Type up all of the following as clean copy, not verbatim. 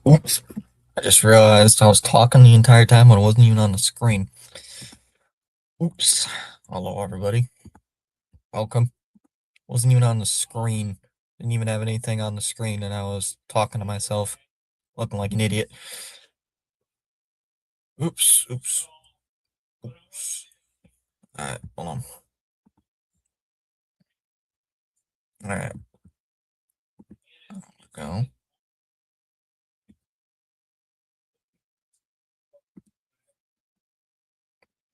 Oops. I just realized I was talking the entire time when it wasn't even on the screen. Oops. Hello, everybody. Welcome. Wasn't even on the screen. Didn't even have anything on the screen, and I was talking to myself, looking like an idiot. Oops. Oops. Oops. Alright, hold on. Alright, go.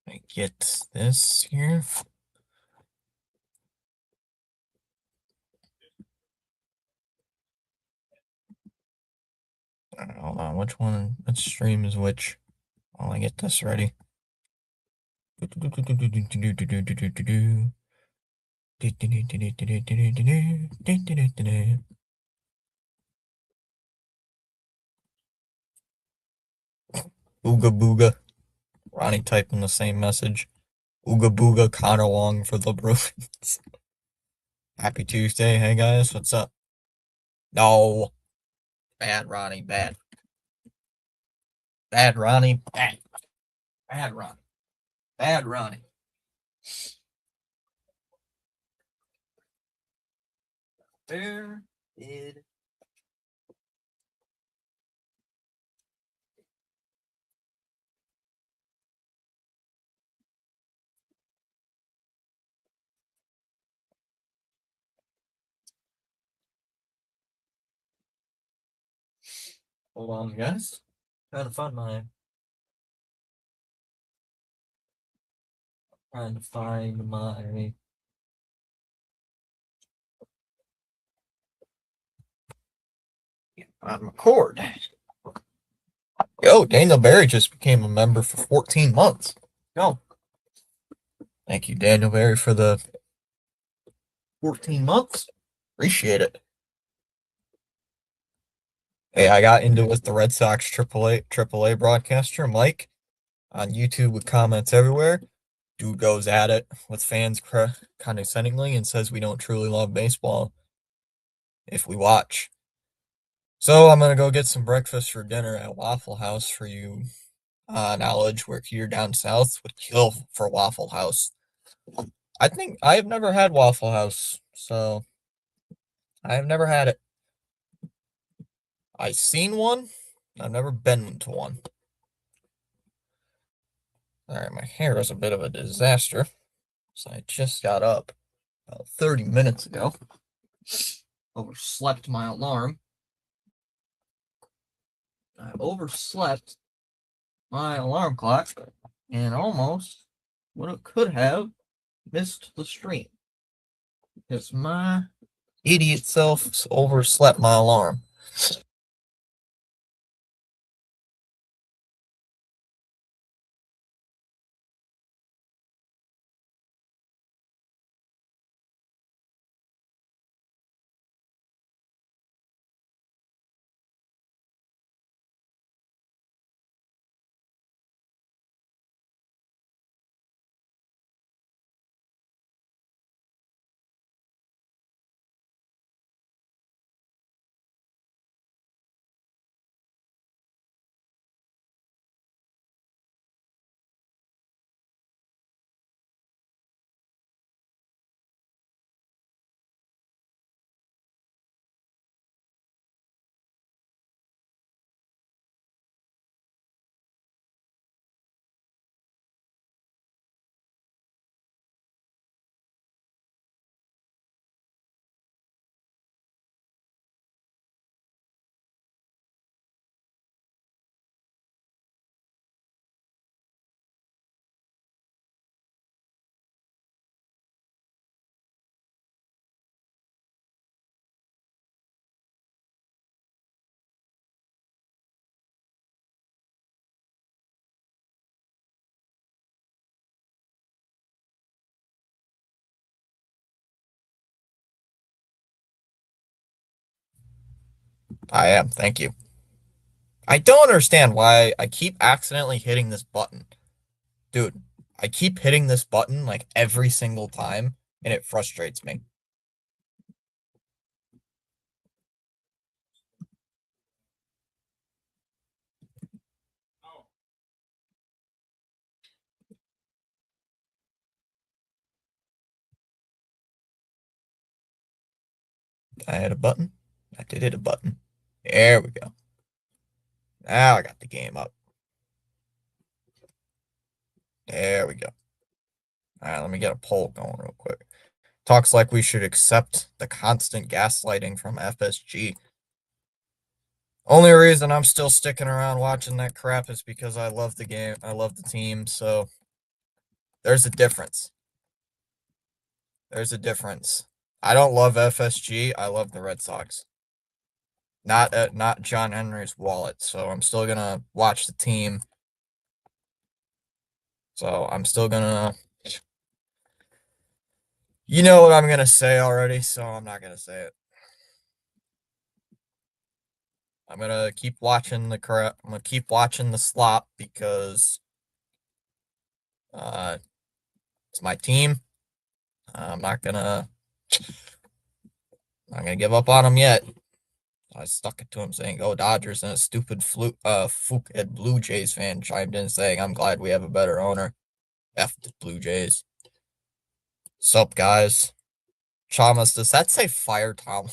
I get this here. Hold on, which stream is which? While I get this ready. Ooga booga. Ronnie typing the same message. Ooga booga Connor Wong for the Bruins. Happy Tuesday. Hey guys, what's up? No. Bad Ronnie, bad. Bad Ronnie, bad. Bad Ronnie. Bad Ronnie. Where did hold on, guys? Trying to find my on record. Yo, Daniel Barry just became a member for 14 months. Yo. Thank you, Daniel Barry, for the 14 months. Appreciate it. Hey, I got into it with the Red Sox AAA broadcaster, Mike, on YouTube with comments everywhere. Dude goes at it with fans condescendingly and says we don't truly love baseball if we watch. So I'm gonna go get some breakfast for dinner at Waffle House for you. Knowledge we're here down south would kill for Waffle House. I think I have never had Waffle House, so I have never had it. I've seen one. I've never been to one. All right, my hair is a bit of a disaster. So I just got up about 30 minutes ago. Overslept my alarm. I overslept my alarm clock and almost what it could have missed the stream because my idiot self overslept my alarm. I am, thank you. I don't understand why I keep accidentally hitting this button. Dude, I keep hitting this button like every single time, and it frustrates me. I had a button. I did hit a button. There we go. Now I got the game up. There we go. All right, let me get a poll going real quick. Talks like we should accept the constant gaslighting from FSG. Only reason I'm still sticking around watching that crap is because I love the game. I love the team. So there's a difference. There's a difference. I don't love FSG. I love the Red Sox. Not John Henry's wallet. So I'm still gonna watch the team. So I'm still gonna. You know what I'm gonna say already, so I'm not gonna say it. I'm gonna keep watching the crap. I'm gonna keep watching the slop because uh, it's my team. I'm not gonna give up on them yet. I stuck it to him saying, "Go Dodgers," and a stupid Fuchhead Blue Jays fan chimed in saying, "I'm glad we have a better owner." F the Blue Jays. Sup, guys? Chalmers, does that say fire Tom?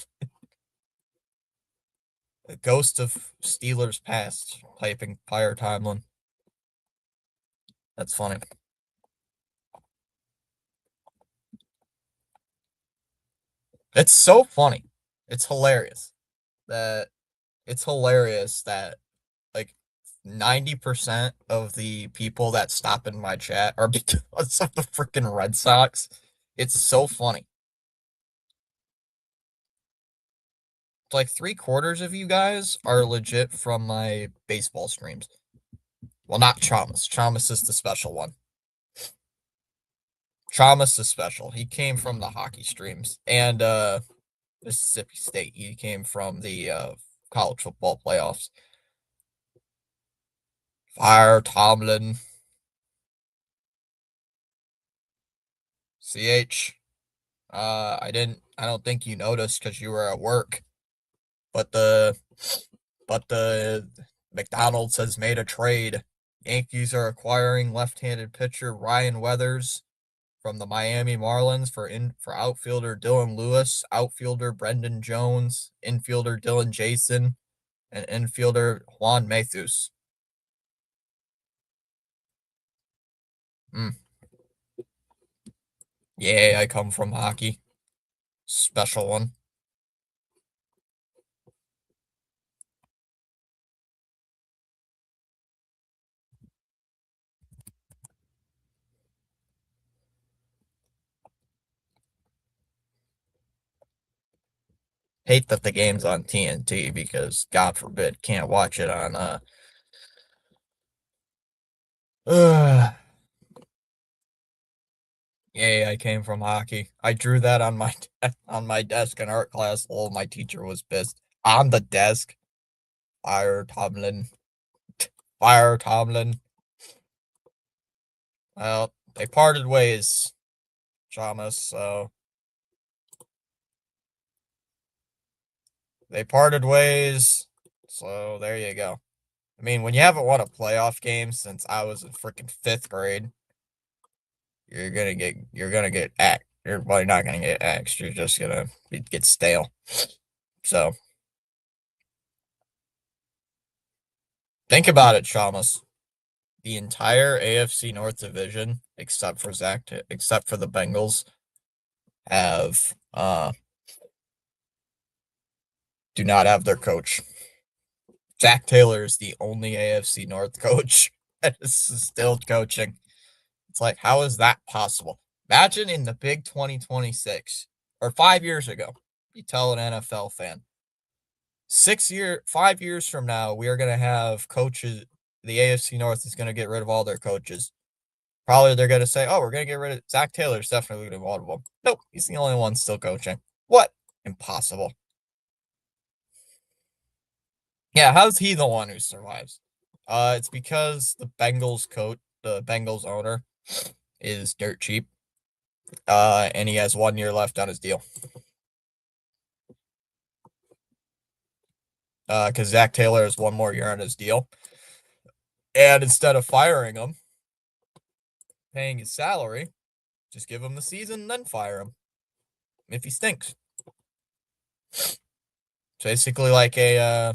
The ghost of Steelers past, typing fire Tomlin. That's funny. It's so funny. It's hilarious that like 90% of the people that stop in my chat are because of the freaking Red Sox. It's so funny. It's like 3/4 of you guys are legit from my baseball streams. Well, not Chamas. Chamas is the special one. Chamas is special. He came from the hockey streams and Mississippi State. He came from the college football playoffs. Fire Tomlin. CH. I don't think you noticed because you were at work. But the McDonald's has made a trade. Yankees are acquiring left-handed pitcher Ryan Weathers from the Miami Marlins for outfielder Dylan Lewis, outfielder Brendan Jones, infielder Dylan Jason, and infielder Juan Mathus. Mm. Yeah, I come from hockey. Special one. Hate that the game's on TNT because God forbid can't watch it on yeah, I came from hockey. I drew that on my on my desk in art class. Oh, my teacher was pissed. On the desk. Fire Tomlin. Fire Tomlin. Well, they parted ways, Chamas, so they parted ways. So there you go. I mean, when you haven't won a playoff game since I was in freaking 5th grade, you're gonna get axed. You're probably not gonna get axed. You're just gonna get stale. So think about it, Chamas. The entire AFC North division, except for except for the Bengals, have do not have their coach. Zach Taylor is the only AFC North coach that is still coaching. It's like, how is that possible? Imagine in the big 2026 or 5 years ago, you tell an NFL fan, 5 years from now, we are going to have coaches. The AFC North is going to get rid of all their coaches. Probably they're going to say, oh, we're going to get rid of Zach Taylor's definitely going to be one of them. Nope, he's the only one still coaching. What? Impossible. Yeah, how's he the one who survives? It's because the Bengals owner, is dirt cheap. And he has 1 year left on his deal. Because Zach Taylor has 1 more year on his deal. And instead of firing him, paying his salary, just give him the season and then fire him if he stinks. It's basically like a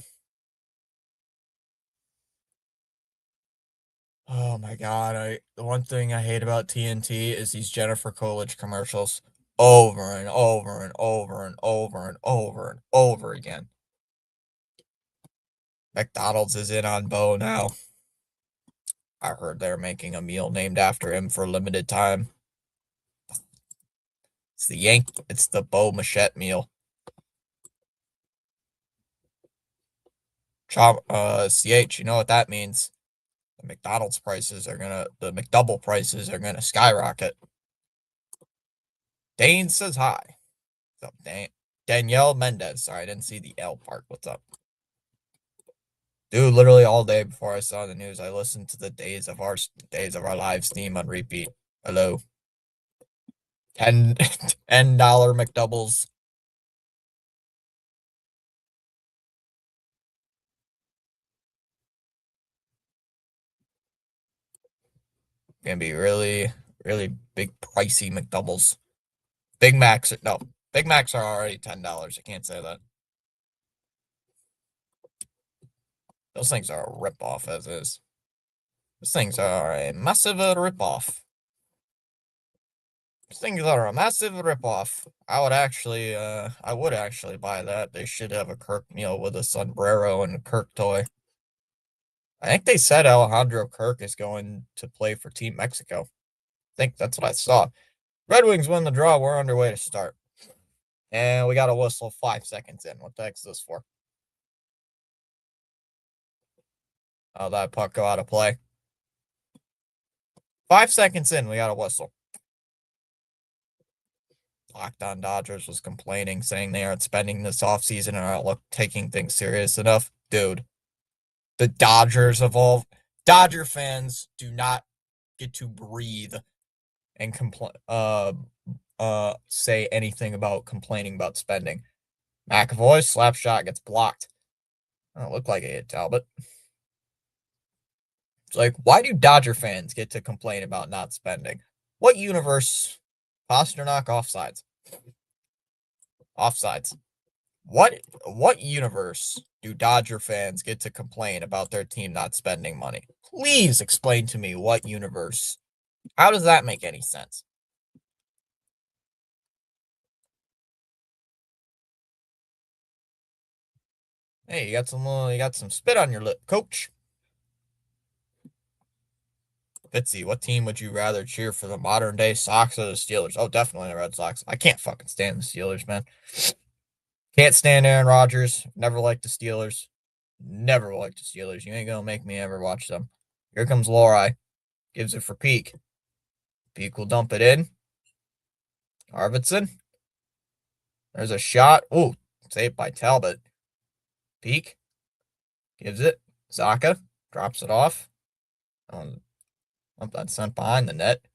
oh my God, the one thing I hate about TNT is these Jennifer Coolidge commercials over and over and over and over and over and over again. McDonald's is in on Bo now. I heard they're making a meal named after him for a limited time. It's the Bo Machette meal. CH, you know what that means? The McDouble prices are gonna skyrocket. Dane says hi. What's up, Dane? Danielle Mendez. Sorry, I didn't see the L part. What's up? Dude, literally all day before I saw the news, I listened to the Days of Our Lives theme on repeat. Hello. $10 McDoubles. Gonna be really, really big pricey McDoubles. Big Macs are already $10. I can't say that. Those things are a ripoff as is. Those things are a massive ripoff. Those things are a massive ripoff. I would actually buy that. They should have a Kirk meal with a sombrero and a Kirk toy. I think they said Alejandro Kirk is going to play for Team Mexico. I think that's what I saw. Red Wings win the draw. We're underway to start. And we got a whistle 5 seconds in. What the heck's this for? Oh, that puck go out of play. 5 seconds in, we got a whistle. Locked On Dodgers was complaining, saying they aren't spending this offseason and aren't taking things serious enough. Dude, the Dodgers of all Dodger fans do not get to breathe and say anything about complaining about spending. McAvoy slap shot gets blocked. I don't look like it hit Talbot. It's like, why do Dodger fans get to complain about not spending? What universe? Pasternak offsides. Offsides. What universe do Dodger fans get to complain about their team not spending money? Please explain to me what universe. How does that make any sense? Hey, you got some spit on your lip, coach. Fitzy, what team would you rather cheer for, the modern day Sox or the Steelers? Oh, definitely the Red Sox. I can't fucking stand the Steelers, man. Can't stand Aaron Rodgers. Never liked the Steelers. Never liked the Steelers. You ain't gonna make me ever watch them. Here comes Lorai. Gives it for Peak. Peak will dump it in. Arvidsson. There's a shot. Ooh, saved by Talbot. Peak. Gives it. Zaka. Drops it off. That's sent behind the net.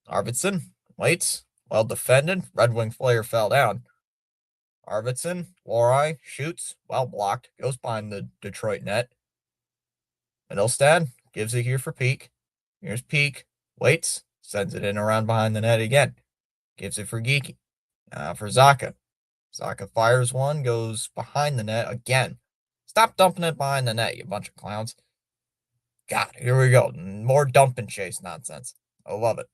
Arvidsson. Waits. Well defended. Red Wing player fell down. Arvidsson. Lorai. Shoots. Well blocked. Goes behind the Detroit net. Middlestad. Gives it here for Peak. Here's Peak. Waits. Sends it in around behind the net again. Gives it for Geeky. For Zaka. Zaka fires one. Goes behind the net again. Stop dumping it behind the net, you bunch of clowns. God, here we go. More dump and chase nonsense. I love it.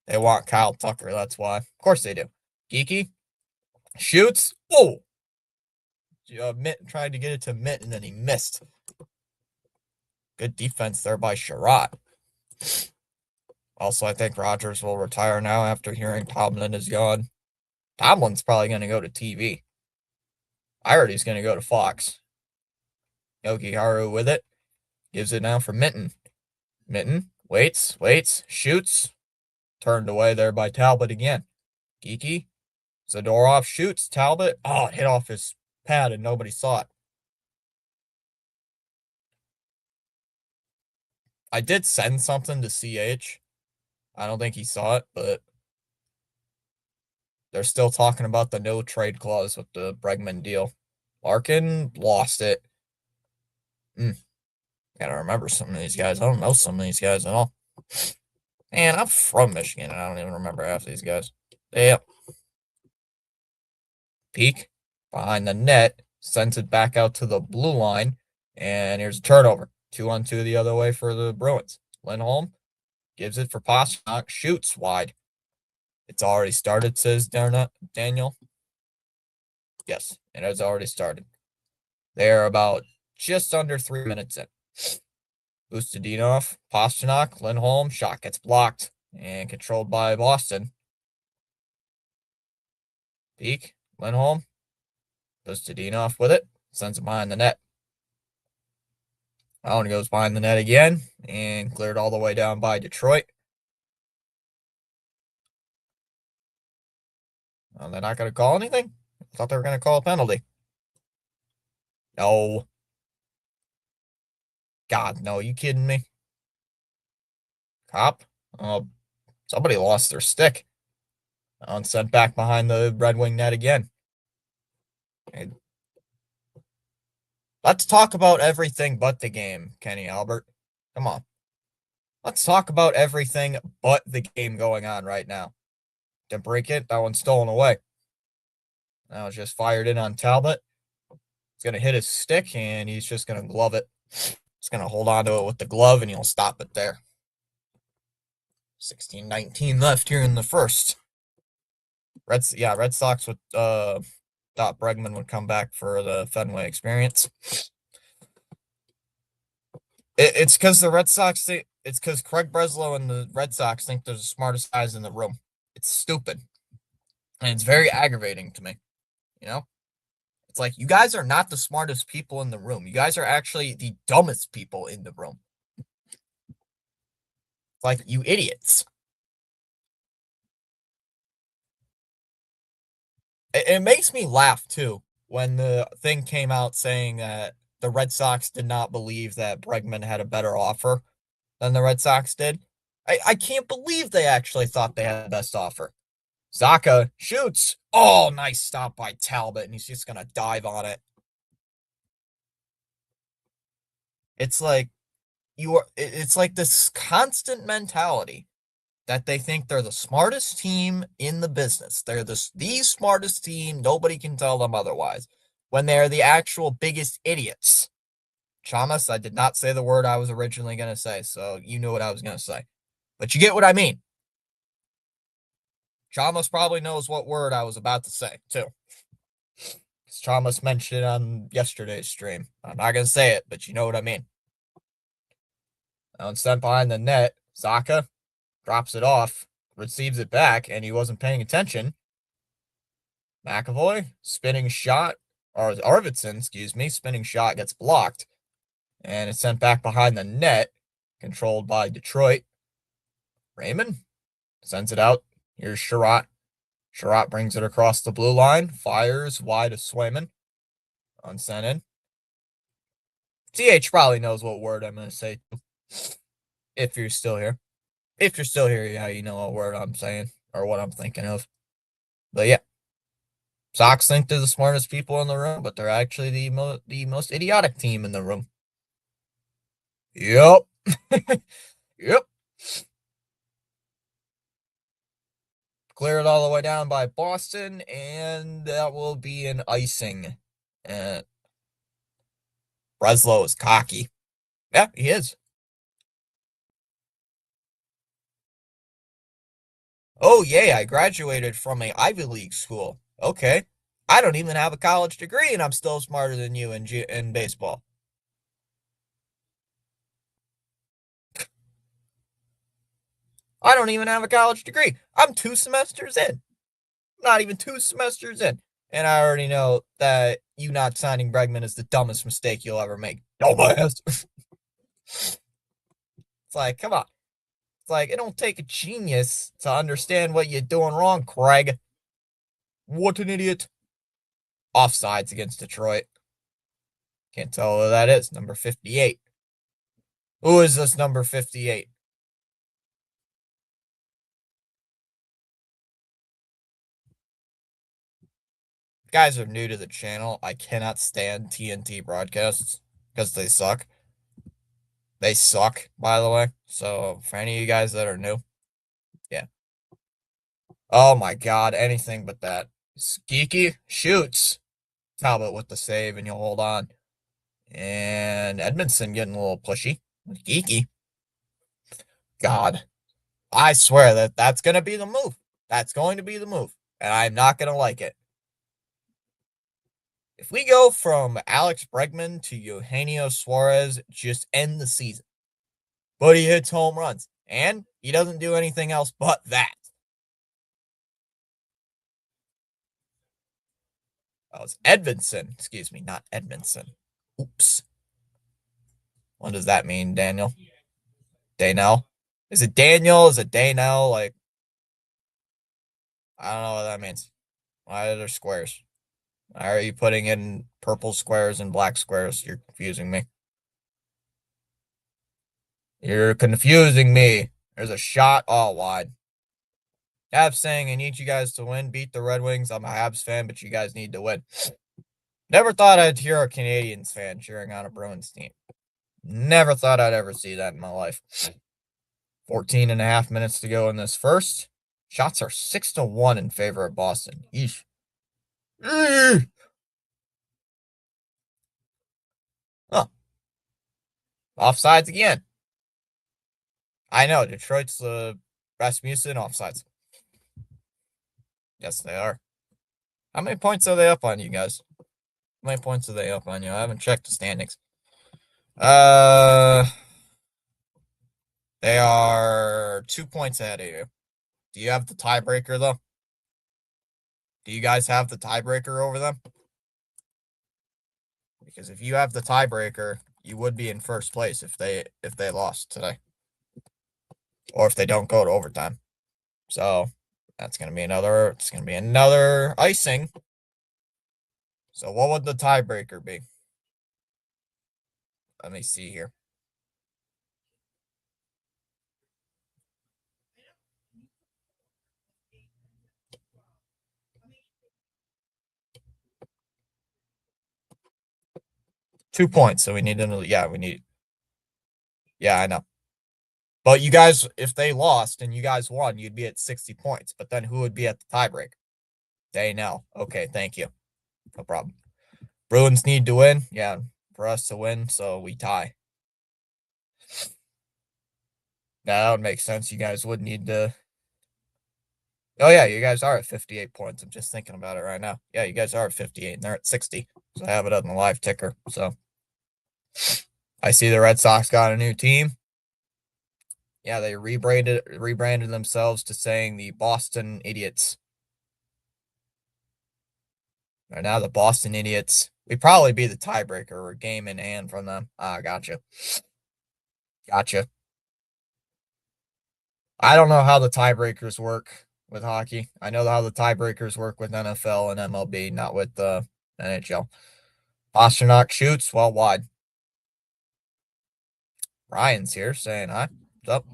They want Kyle Tucker, that's why. Of course they do. Geeky shoots. Oh! Tried to get it to Mitt, and then he missed. Good defense there by Sherrod. Also, I think Rodgers will retire now after hearing Tomlin is gone. Tomlin's probably going to go to TV. I heard he's going to go to Fox. Yogi Haru with it. Gives it now for Minton. Minton waits, shoots. Turned away there by Talbot again. Geeky. Zadorov shoots. Talbot. Oh, it hit off his pad and nobody saw it. I did send something to CH. I don't think he saw it, but they're still talking about the no trade clause with the Bregman deal. Larkin lost it. Gotta remember some of these guys. I don't know some of these guys at all. Man, I'm from Michigan and I don't even remember half these guys. Yep. Peek behind the net, sends it back out to the blue line, and here's a turnover. 2-on-2 the other way for the Bruins. Lindholm gives it for Pastrnak, shoots wide. It's already started, says Daniel. Yes, it has already started. They're about just under 3 minutes in. Ustedinov, Pastrnak, Lindholm, shot gets blocked and controlled by Boston. Peek, Lindholm, Ustedinov with it, sends it behind the net. Allen goes behind the net again and cleared all the way down by Detroit. Well, they're not going to call anything? I thought they were going to call a penalty. No. God, no. You kidding me? Cop? Oh, somebody lost their stick. Allen sent back behind the Red Wing net again. And let's talk about everything but the game, Kenny Albert. Come on. Let's talk about everything but the game going on right now. Didn't break it. That one's stolen away. That was just fired in on Talbot. He's going to hit his stick, and he's just going to glove it. He's going to hold on to it with the glove, and he'll stop it there. 16:19 left here in the first. Red Sox would thought Bregman would come back for the Fenway experience. It's because the Red Sox it's because Craig Breslow and the Red Sox think they're the smartest guys in the room. It's stupid. And it's very aggravating to me. You know? It's like, you guys are not the smartest people in the room. You guys are actually the dumbest people in the room. It's like, you idiots. It makes me laugh, too, when the thing came out saying that the Red Sox did not believe that Bregman had a better offer than the Red Sox did. I can't believe they actually thought they had the best offer. Zacha shoots. Oh, nice stop by Talbot, and he's just going to dive on it. It's like it's like this constant mentality that they think they're the smartest team in the business. They're the smartest team. Nobody can tell them otherwise. When they're the actual biggest idiots. Chamas, I did not say the word I was originally going to say, so you knew what I was going to say. But you get what I mean. Chamas probably knows what word I was about to say, too. Chamas mentioned it on yesterday's stream. I'm not going to say it, but you know what I mean. Now, sent behind the net, Zacha drops it off, receives it back, and he wasn't paying attention. McAvoy, spinning shot, or Arvidsson, spinning shot gets blocked, and it's sent back behind the net, controlled by Detroit. Raymond sends it out. Here's Sherratt. Sherratt brings it across the blue line, fires wide of Swayman. Unsent in. CH probably knows what word I'm going to say, if you're still here. If you're still here, yeah, you know what word I'm saying, or what I'm thinking of. But yeah. Sox think they're the smartest people in the room, but they're actually the most idiotic team in the room. Yep. Yep. Cleared all the way down by Boston, and that will be an icing. Breslow is cocky. Yeah, he is. Oh, yay, I graduated from a Ivy League school. Okay. I don't even have a college degree, and I'm still smarter than you in baseball. I don't even have a college degree. I'm 2 semesters in. Not even 2 semesters in. And I already know that you not signing Bregman is the dumbest mistake you'll ever make. Dumbass. It's like, come on. It's like, it don't take a genius to understand what you're doing wrong, Craig. What an idiot. Offsides against Detroit. Can't tell who that is. Number 58. Who is this number 58? Guys are new to the channel. I cannot stand TNT broadcasts because they suck. They suck, by the way. So for any of you guys that are new, yeah. Oh my God, anything but that. Geeky shoots. Talbot with the save, and you'll hold on. And Edmondson getting a little pushy. Geeky. God. I swear that's going to be the move. That's going to be the move. And I'm not going to like it. If we go from Alex Bregman to Eugenio Suarez, just end the season. But he hits home runs. And he doesn't do anything else but that. That was Edmondson. Excuse me, not Edmondson. Oops. What does that mean, Daniel? Danell? Is it Daniel? Is it Danell? Like, I don't know what that means. Why are there squares? Why are you putting in purple squares and black squares? You're confusing me. You're confusing me. There's a shot all wide. Habs saying, I need you guys to win. Beat the Red Wings. I'm a Habs fan, but you guys need to win. Never thought I'd hear a Canadiens fan cheering on a Bruins team. Never thought I'd ever see that in my life. 14 and a half minutes to go in this first. Shots are 6-1 in favor of Boston. Eesh. Huh. Offsides again. I know, Detroit's the Rasmussen offsides. Yes, they are. How many points are they up on you guys? How many points are they up on you? I haven't checked the standings. They are 2 points ahead of you. Do you have the tiebreaker, though? Do you guys have the tiebreaker over them? Because if you have the tiebreaker, you would be in first place if they lost today. Or if they don't go to overtime. So that's gonna be another icing. So what would the tiebreaker be? Let me see here. Two points. So we need another. Yeah, Yeah, I know. But you guys, if they lost and you guys won, you'd be at 60 points. But then who would be at the tiebreak? They know. Okay, thank you. No problem. Bruins need to win. Yeah, for us to win, so we tie. That would make sense. You guys would need to. Oh, yeah, you guys are at 58 points. I'm just thinking about it right now. Yeah, you guys are at 58 and they're at 60. So I have it on the live ticker. So I see the Red Sox got a new team. Yeah, they rebranded themselves to saying the Boston Idiots. They're now the Boston Idiots. We'd probably be the tiebreaker. We're game in hand from them. Ah, gotcha. Gotcha. I don't know how the tiebreakers work with hockey. I know how the tiebreakers work with NFL and MLB, not with the NHL. Pasternak shoots well wide. Ryan's here saying hi. What's up?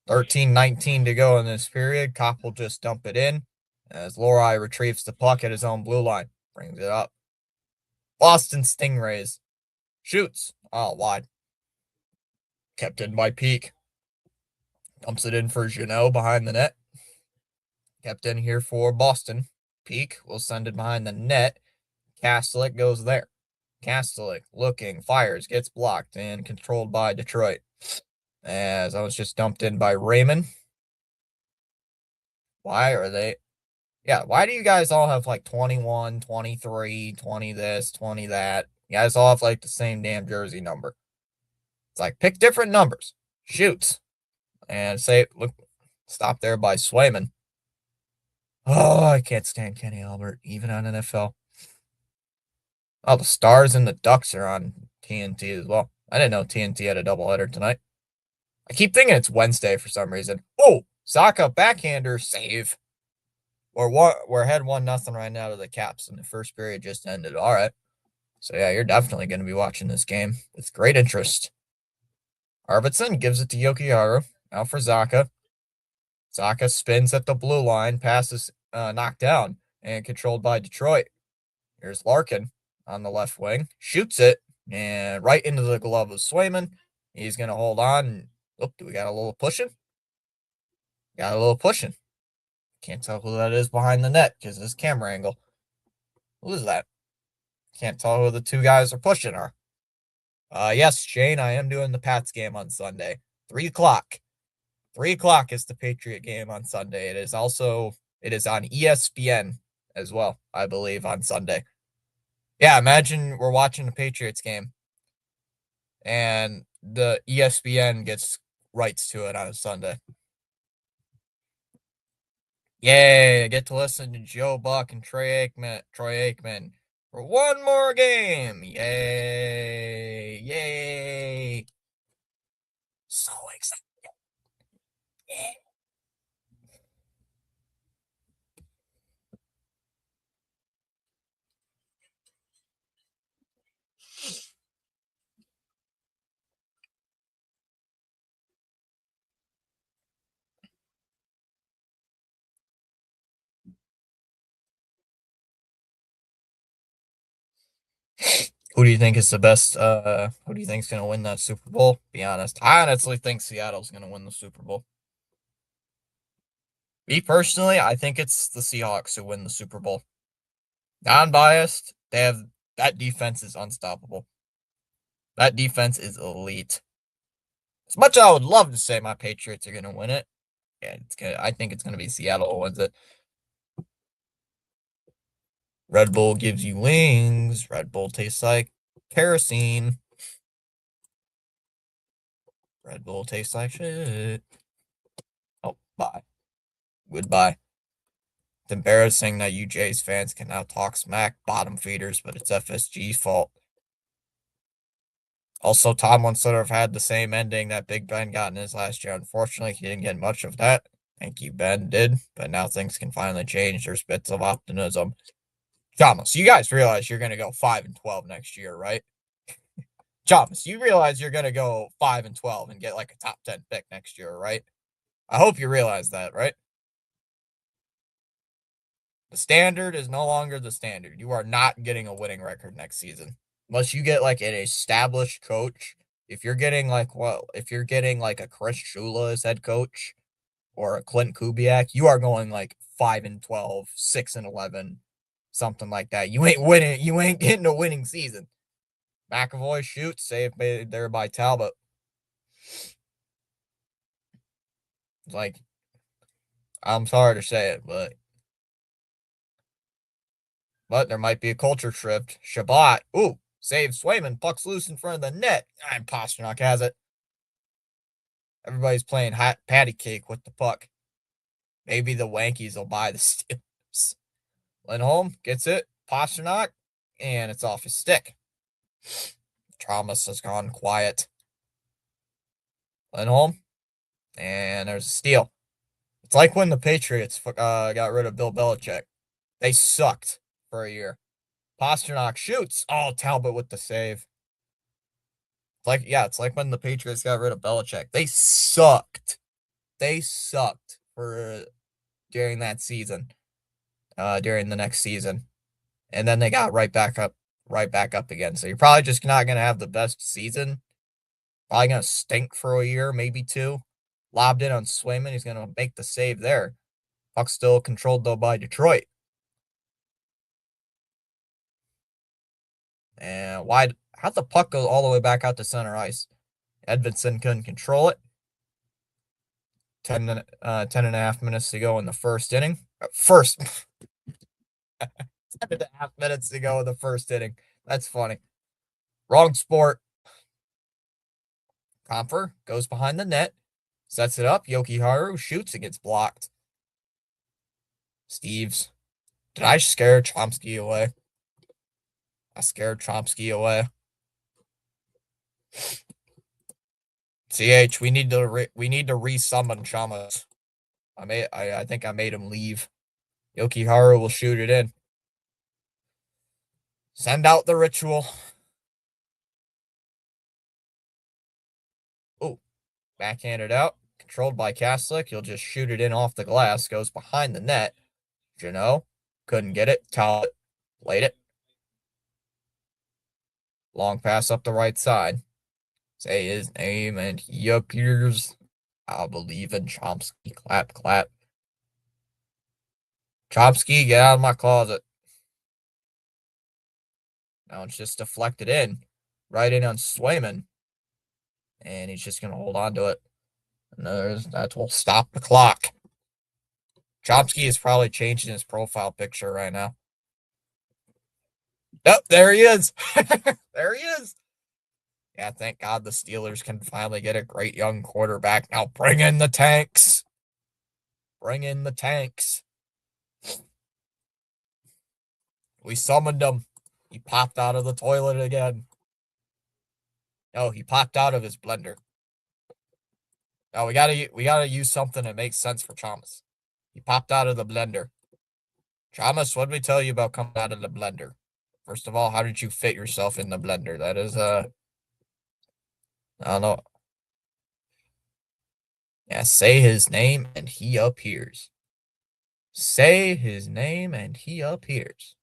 13-19 to go in this period. Kopp will just dump it in as Lohrei retrieves the puck at his own blue line. Brings it up. Boston Stingrays. Shoots. Oh, wide. Kept in by Peak. Dumps it in for Jeannot behind the net. Kept in here for Boston. Peak will send it behind the net. Kastelik goes there. Kastelik looking, fires, gets blocked, and controlled by Detroit. As I was just dumped in by Raymond. Why are they? Yeah, why do you guys all have like 21, 23, 20 this, 20 that? You guys all have like the same damn jersey number. It's like pick different numbers. Shoots. And say, look, stop there by Swayman. Oh, I can't stand Kenny Albert, even on NFL. Oh, the Stars and the Ducks are on TNT as well. I didn't know TNT had a doubleheader tonight. I keep thinking it's Wednesday for some reason. Oh, Saka backhander save. We're ahead 1-0 right now to the Caps, and the first period just ended. All right. So, yeah, you're definitely going to be watching this game with great interest. Arvidsson gives it to Jokiharju. Out for Zaka. Zaka spins at the blue line. Passes knocked down and controlled by Detroit. Here's Larkin on the left wing. Shoots it and right into the glove of Swayman. He's going to hold on. Oh, do we got a little pushing? Got a little pushing. Can't tell who that is behind the net because of this camera angle. Who is that? Can't tell who the two guys are pushing are. Yes, Shane, I am doing the Pats game on Sunday. 3 o'clock. 3 o'clock is the Patriot game on Sunday. It is on ESPN as well, I believe, on Sunday. Yeah, imagine we're watching the Patriots game and the ESPN gets rights to it on a Sunday. Yay, I get to listen to Joe Buck and Troy Aikman for one more game. Yay. Yay. So excited. Yeah. Who do you think is the best? Who do you think is going to win that Super Bowl? Be honest. I honestly think Seattle's going to win the Super Bowl. Me personally, I think it's the Seahawks who win the Super Bowl. Non-biased, that defense is unstoppable. That defense is elite. As much as I would love to say my Patriots are going to win it, yeah, I think it's going to be Seattle who wins it. Red Bull gives you wings. Red Bull tastes like kerosene. Red Bull tastes like shit. Oh, bye. Goodbye. It's embarrassing that you Jays fans can now talk smack bottom feeders, but it's FSG's fault. Also, Tomlin sort of had the same ending that Big Ben got in his last year. Unfortunately, he didn't get much of that. Thank you, Ben did, but now things can finally change. There's bits of optimism. Thomas, you guys realize you're going to go 5-12 next year, right? Thomas, you realize you're going to go 5-12 and get like a top 10 pick next year, right? I hope you realize that, right? The standard is no longer the standard. You are not getting a winning record next season. Unless you get like an established coach. If you're getting like a Chris Shula as head coach or a Clint Kubiak, you are going like 5-12, 6-11, something like that. You ain't winning, you ain't getting a winning season. McAvoy shoots, saved there by Talbot. Like, I'm sorry to say it, but there might be a culture shift. Shabbat, ooh, save Swayman, puck's loose in front of the net. And Pasternak has it. Everybody's playing hot patty cake with the puck. Maybe the Wankies will buy the Steelers. Lindholm gets it. Pasternak, and it's off his stick. Thomas has gone quiet. Lindholm, and there's a steal. It's like when the Patriots got rid of Bill Belichick. They sucked for a year. Pasternak shoots. Oh, Talbot with the save. It's like when the Patriots got rid of Belichick. They sucked. They sucked for during that season. During the next season. And then they got right back up again. So you're probably just not gonna have the best season. Probably gonna stink for a year, maybe two. Lobbed in on Swayman. He's gonna make the save there. Puck still controlled though by Detroit. And how'd the puck go all the way back out to center ice? Edvinsson couldn't control it. 10.5 minutes to go in the first inning. 10.5 minutes to go in the first inning. That's funny. Wrong sport. Comfer goes behind the net. Sets it up. Yoki-Haru shoots. It gets blocked. Steves. Did I scare Chomsky away? I scared Chomsky away. CH, we need to resummon Chamas. I think I made him leave. Yoki-Haru will shoot it in. Send out the ritual. Oh, backhanded out. Controlled by Kaslik. He'll just shoot it in off the glass. Goes behind the net. Janot couldn't get it. Talbot played it. Long pass up the right side. Say his name and he appears. I'll believe in Chomsky. Clap, clap. Chomsky, get out of my closet. Now it's just deflected in. Right in on Swayman. And he's just going to hold on to it. And that will stop the clock. Chomsky is probably changing his profile picture right now. Nope, there he is. There he is. Yeah, thank God the Steelers can finally get a great young quarterback. Now bring in the tanks. Bring in the tanks. We summoned him. He popped out of the toilet again. No, he popped out of his blender. No, we gotta use something that makes sense for Thomas. He popped out of the blender. Thomas, what did we tell you about coming out of the blender? First of all, how did you fit yourself in the blender? That is I don't know. Yeah, say his name and he appears. Say his name and he appears.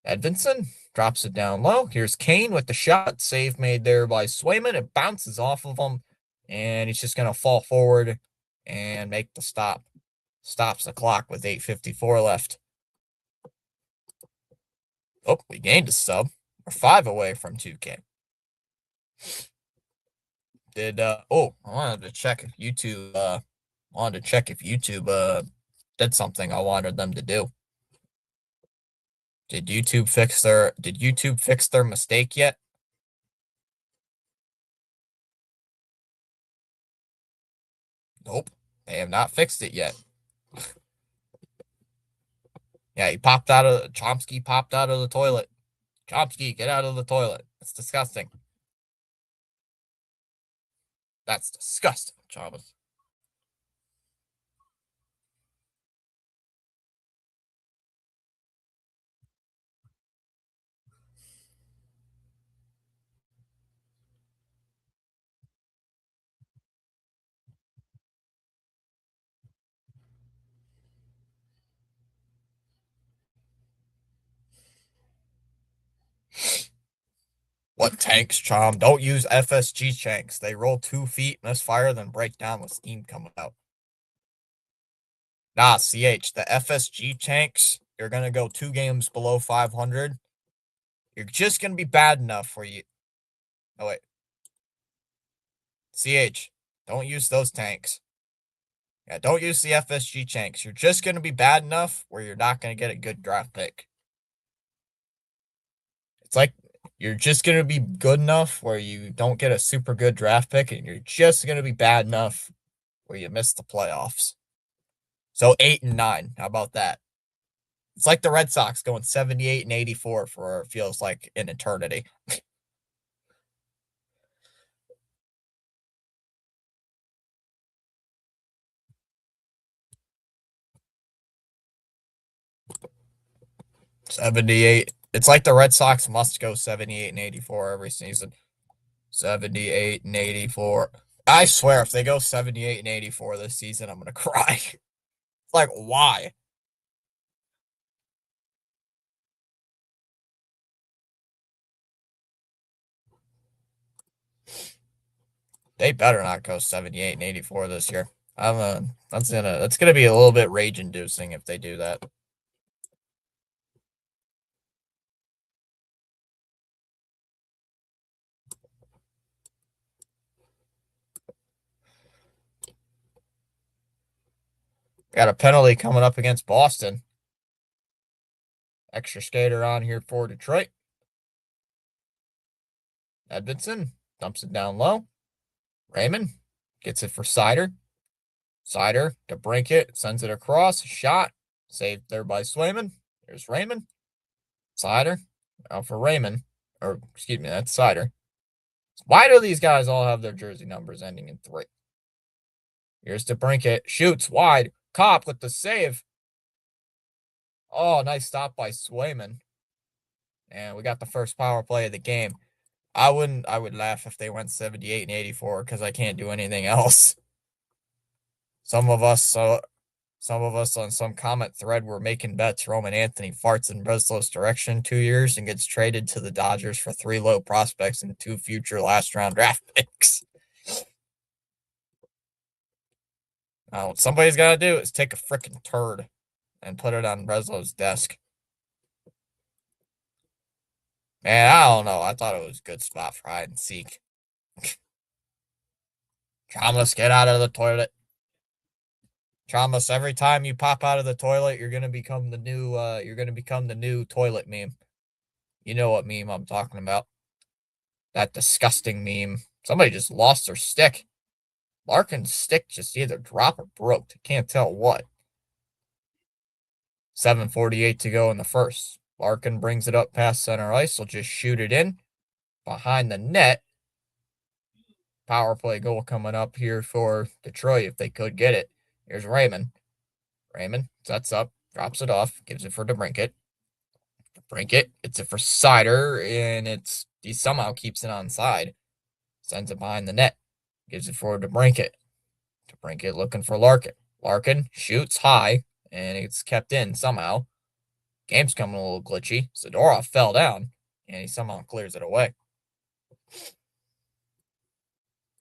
Edvinson drops it down low. Here's Kane with the shot. Save made there by Swayman. It bounces off of him, and he's just going to fall forward and make the stop. Stops the clock with 8:54 left. Oh, we gained a sub. We're 5 away from 2K. I wanted to check if YouTube did something I wanted them to do. Did YouTube fix their mistake yet? Nope. They have not fixed it yet. Yeah, Chomsky popped out of the toilet. Chomsky, get out of the toilet. It's disgusting. That's disgusting, Thomas. What tanks, Chom? Don't use FSG tanks. They roll 2 feet, misfire, then break down with steam coming out. Nah, CH, the FSG tanks, you're going to go 2 games below 500. You're just going to be bad enough for you. Oh, wait. CH, don't use those tanks. Yeah, don't use the FSG tanks. You're just going to be bad enough where you're not going to get a good draft pick. It's like you're just going to be good enough where you don't get a super good draft pick, and you're just going to be bad enough where you miss the playoffs. So 8 and 9. How about that? It's like the Red Sox going 78 and 84 for feels like an eternity. $78. It's like the Red Sox must go 78 and 84 every season. 78 and 84. I swear, if they go 78 and 84 this season, I'm going to cry. It's like, why? They better not go 78 and 84 this year. That's gonna be a little bit rage inducing if they do that. Got a penalty coming up against Boston. Extra skater on here for Detroit. Edvinson dumps it down low. Raymond gets it for Sider. Sider to brink it, sends it across. Shot. Saved there by Swayman. There's Raymond. Sider. Out for Raymond. Or, excuse me, that's Sider. Why do these guys all have their jersey numbers ending in 3? Here's to brink it. Shoots wide. Cop with the save. Oh, nice stop by Swayman. And we got the first power play of the game. I would laugh if they went 78 and 84 because I can't do anything else. Some of us on some comment thread were making bets Roman Anthony farts in Breslow's direction 2 years and gets traded to the Dodgers for 3 low prospects and 2 future last round draft picks. What somebody's got to do is take a freaking turd and put it on Breslow's desk. Man, I don't know. I thought it was a good spot for hide and seek. Thomas, get out of the toilet. Thomas, every time you pop out of the toilet, you're gonna become the new toilet meme. You know what meme I'm talking about. That disgusting meme. Somebody just lost their stick. Larkin's stick just either dropped or broke. I can't tell what. 7:48 to go in the first. Larkin brings it up past center ice. Will just shoot it in behind the net. Power play goal coming up here for Detroit if they could get it. Here's Raymond. Raymond sets up, drops it off, gives it for DeBrincat. DeBrincat, it's it for Sider, and he somehow keeps it onside. Sends it behind the net. Gives it for DeBrincat. DeBrincat looking for Larkin. Larkin shoots high, and it's kept in somehow. Game's coming a little glitchy. Zadorov fell down, and he somehow clears it away.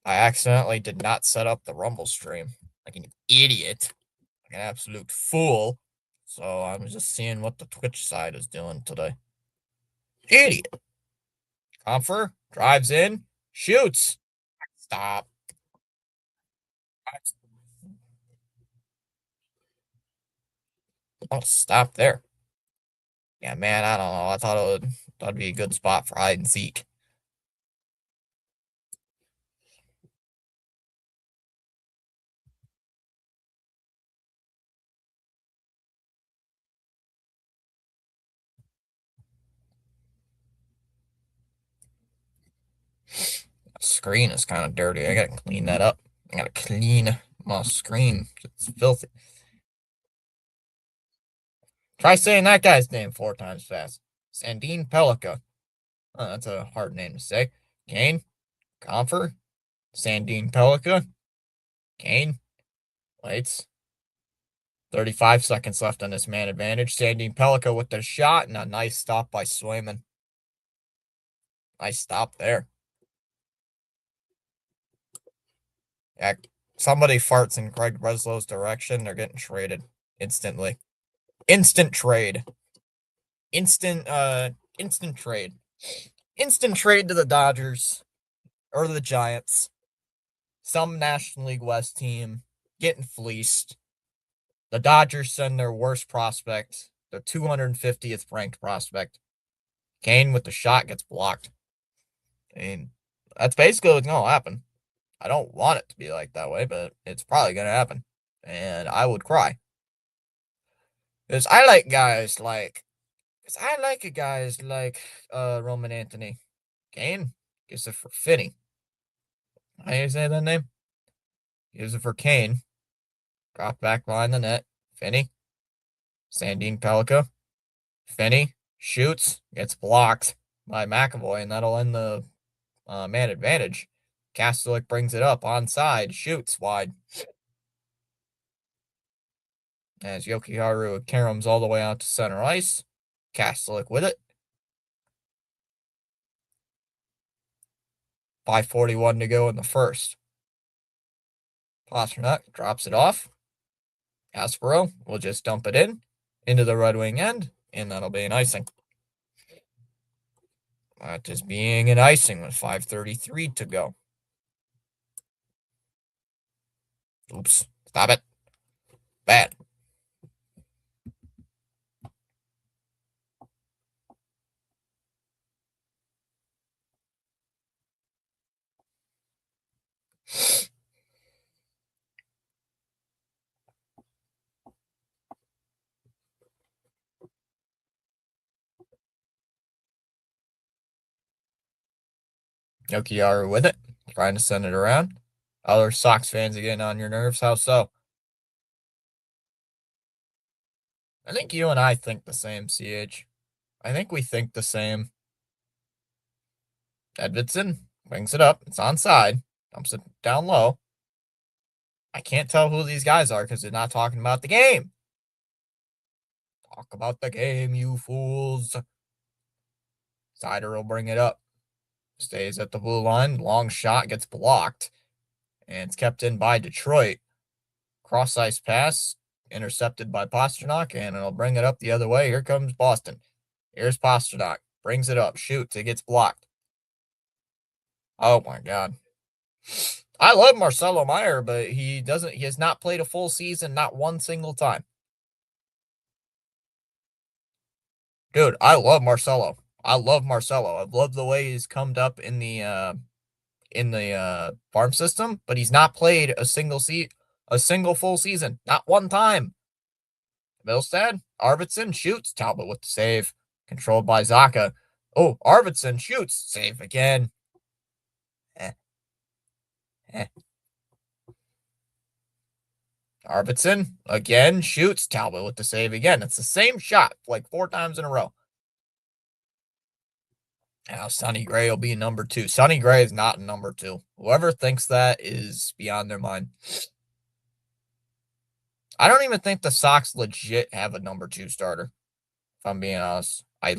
I accidentally did not set up the Rumble stream. Like an idiot. Like an absolute fool. So I'm just seeing what the Twitch side is doing today. Idiot. Comfer drives in, shoots. Stop. Oh, stop there. Yeah, man, I don't know. I thought that'd be a good spot for hide and seek. The screen is kind of dirty. I gotta clean that up. I gotta clean my screen. It's filthy. Try saying that guy's name 4 times fast. Sandine Pellica. Oh, that's a hard name to say. Kane, Comfer, Sandine Pellica, Kane, waits. 35 seconds left on this man advantage. Sandine Pellica with the shot and a nice stop by Swayman. Nice stop there. Yeah, somebody farts in Craig Breslow's direction, they're getting traded instantly. Instant trade. Instant trade. Instant trade to the Dodgers or the Giants. Some National League West team getting fleeced. The Dodgers send their worst prospect, their 250th ranked prospect. Kane with the shot gets blocked. And that's basically what's going to happen. I don't want it to be like that way, but it's probably going to happen. And I would cry. Because I like guys like Roman Anthony. Kane gives it for Finney. How do you say that name? Gives it for Kane. Drop back behind the net. Finney. Sandine Pellica. Finney shoots. Gets blocked by McAvoy, and that'll end the man advantage. Kastelik brings it up onside. Shoots wide. As Yokiharu caroms all the way out to center ice. Kastelik with it. 5:41 to go in the first. Pastrnak drops it off. Aspero will just dump it into the Red Wing end, and that'll be an icing. That is being an icing with 5:33 to go. Oops. Stop it. Bad. Yokiaru with it, trying to send it around. Other Sox fans are getting on your nerves. How so? I think you and I think the same, CH. I think we think the same. Edvidson brings it up. It's onside. Dumps it down low. I can't tell who these guys are because they're not talking about the game. Talk about the game, you fools. Sider will bring it up. Stays at the blue line. Long shot gets blocked. And it's kept in by Detroit. Cross-ice pass, intercepted by Pasternak, and it'll bring it up the other way. Here comes Boston. Here's Pasternak. Brings it up. Shoots. It gets blocked. Oh, my God. I love Marcelo Meyer, but he has not played a full season, not one single time. Dude, I love Marcelo. I love the way he's come up in the farm system, but he's not played a single full season, not one time. Milstad, Arvidsson shoots, Talbot with the save, controlled by Zaka. Oh, Arvidsson shoots, save again. Eh. Arvidsson again shoots, Talbot with the save again. It's the same shot like 4 times in a row. Now Sonny Gray will be number 2. Sonny Gray is not number 2. Whoever thinks that is beyond their mind. I don't even think the Sox legit have a number 2 starter, if I'm being honest. I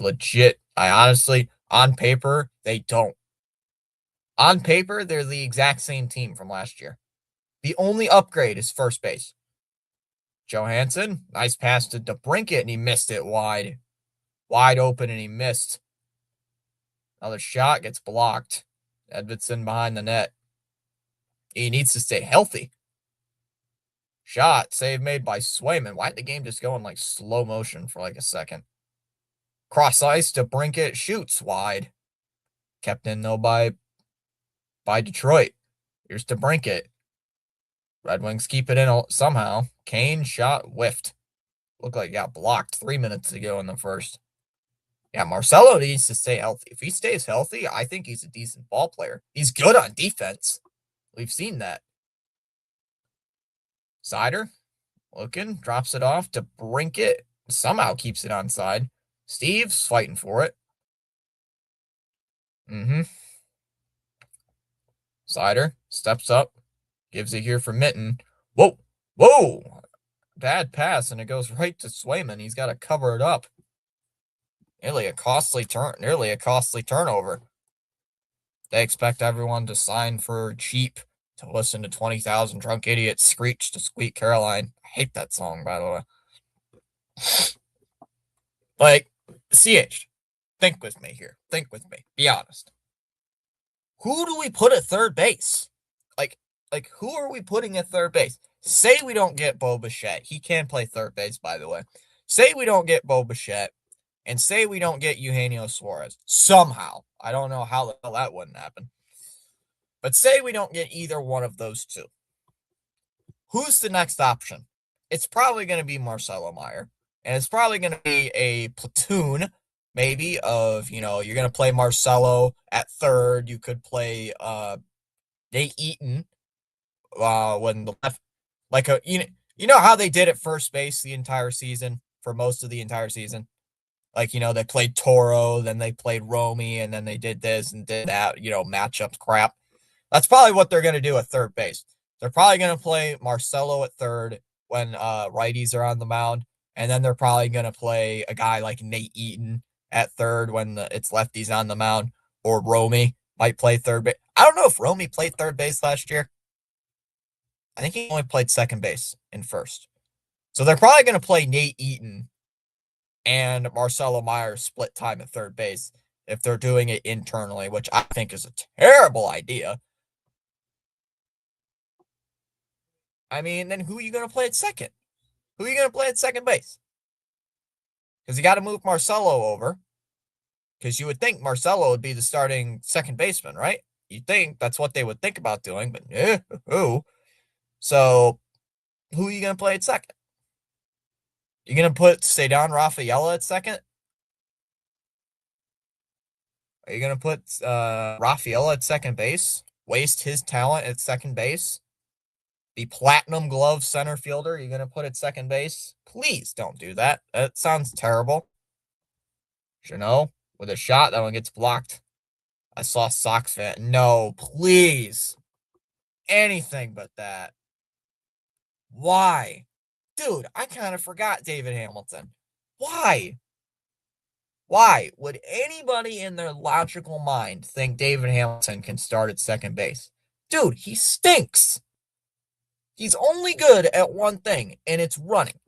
honestly, on paper, they don't. On paper, they're the exact same team from last year. The only upgrade is first base. Johansson, nice pass to DeBrincat, and he missed it wide. Wide open, and he missed. Another shot gets blocked. Edvinsson behind the net. He needs to stay healthy. Shot, save made by Swayman. Why did the game just go in like slow motion for like a second? Cross ice to DeBrincat, shoots wide. Kept in though by Detroit. Here's DeBrincat. Red Wings keep it in somehow. Kane shot whiffed. Looked like it got blocked 3 minutes ago in the first. Yeah, Marcelo needs to stay healthy. If he stays healthy, I think he's a decent ball player. He's good on defense. We've seen that. Sider, looking, drops it off to DeBrincat. Somehow keeps it onside. Steve's fighting for it. Sider steps up, gives it here for Mitten. Whoa! Bad pass, and it goes right to Swayman. He's got to cover it up. Nearly a costly turnover. They expect everyone to sign for cheap to listen to 20,000 Drunk Idiots screech to Sweet Caroline. I hate that song, by the way. Like, CH, think with me here. Think with me. Be honest. Who do we put at third base? Like who are we putting at third base? Say we don't get Bo Bichette. He can play third base, by the way. Say we don't get Bo Bichette, and say we don't get Eugenio Suarez. Somehow. I don't know how the hell that wouldn't happen. But say we don't get either one of those two. Who's the next option? It's probably going to be Marcelo Meyer. And it's probably going to be a platoon, maybe, of, you're going to play Marcelo at third. You could play Nate Eaton when the left, like you know how they did at first base the entire season, for most of the entire season? Like, they played Toro, then they played Romy, and then they did this and did that, matchup crap. That's probably what they're going to do at third base. They're probably going to play Marcelo at third when righties are on the mound, and then they're probably going to play a guy like Nate Eaton at third when it's lefties on the mound, or Romy might play third base. I don't know if Romy played third base last year. I think he only played second base and first. So they're probably going to play Nate Eaton and Marcelo Meyer split time at third base if they're doing it internally, which I think is a terrible idea. I mean, then who are you going to play at second? Who are you going to play at second base? Because you got to move Marcelo over. Because you would think Marcelo would be the starting second baseman, right? You'd think that's what they would think about doing, but who? So, who are you going to play at second? You're going to put Cedar Rafaela at second? Are you going to put Rafaela at second base? Waste his talent at second base? The platinum glove center fielder you're going to put at second base? Please don't do that. That sounds terrible. Jeannot with a shot. That one gets blocked. I saw Sox fan. No, please. Anything but that. Why? Dude, I kind of forgot David Hamilton. Why? Why would anybody in their logical mind think David Hamilton can start at second base? Dude, he stinks. He's only good at one thing, and it's running.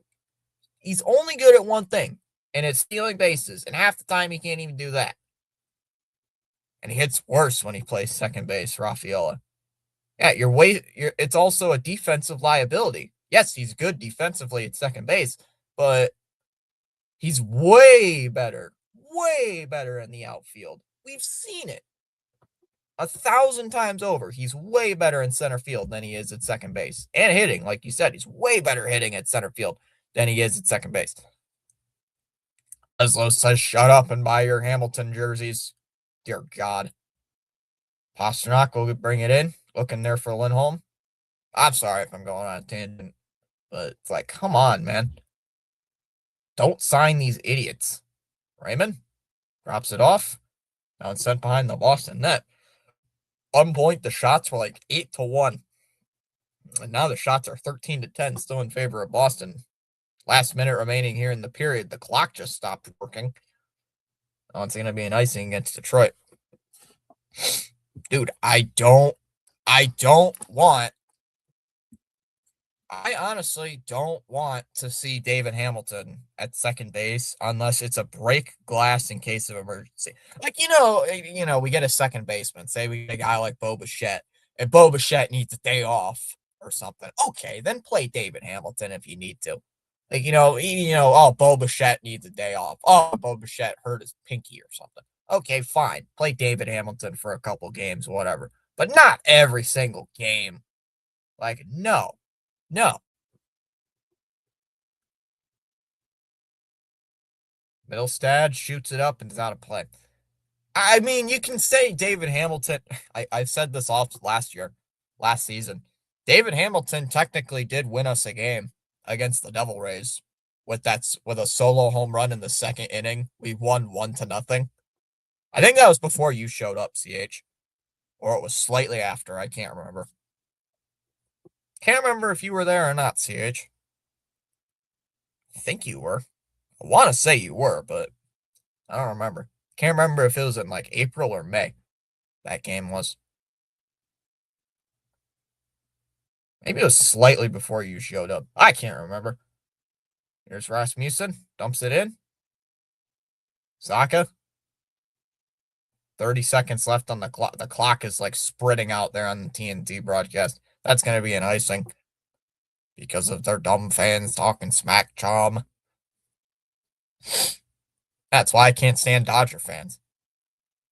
He's only good at one thing, and it's stealing bases. And half the time, he can't even do that. And he hits worse when he plays second base, Rafaela. Yeah, it's also a defensive liability. Yes, he's good defensively at second base, but he's way better in the outfield. We've seen it 1,000 times over. He's way better in center field than he is at second base. And hitting, like you said, he's way better hitting at center field than he is at second base. Leslo says, shut up and buy your Hamilton jerseys. Dear God. Pasternak will bring it in. Looking there for Lindholm. I'm sorry if I'm going on a tangent, but it's like, come on, man. Don't sign these idiots. Raymond drops it off. Now it's sent behind the Boston net. 1 point, the shots were like 8-1. And now the shots are 13-10, still in favor of Boston. Last minute remaining here in the period. The clock just stopped working. Oh, it's going to be an icing against Detroit. Dude, I honestly don't want to see David Hamilton at second base unless it's a break glass in case of emergency. Like, we get a second baseman. Say we get a guy like Bo Bichette, and Bo Bichette needs a day off or something. Okay, then play David Hamilton if you need to. Like, oh, Bo Bichette needs a day off. Oh, Bo Bichette hurt his pinky or something. Okay, fine. Play David Hamilton for a couple games, whatever. But not every single game. Like, no. No. Middlestad shoots it up and is out of play. I mean, you can say David Hamilton. I've said this off last season. David Hamilton technically did win us a game against the Devil Rays with a solo home run in the second inning. We won 1-0. I think that was before you showed up, CH. Or it was slightly after. I can't remember. Can't remember if you were there or not, CH. I think you were. I want to say you were, but I don't remember. Can't remember if it was in like April or May. That game was. Maybe it was slightly before you showed up. I can't remember. Here's Rasmussen. Dumps it in. Saka. 30 seconds left on the clock. The clock is like spreading out there on the TNT broadcast. That's going to be an icing because of their dumb fans talking smack chom. That's why I can't stand Dodger fans.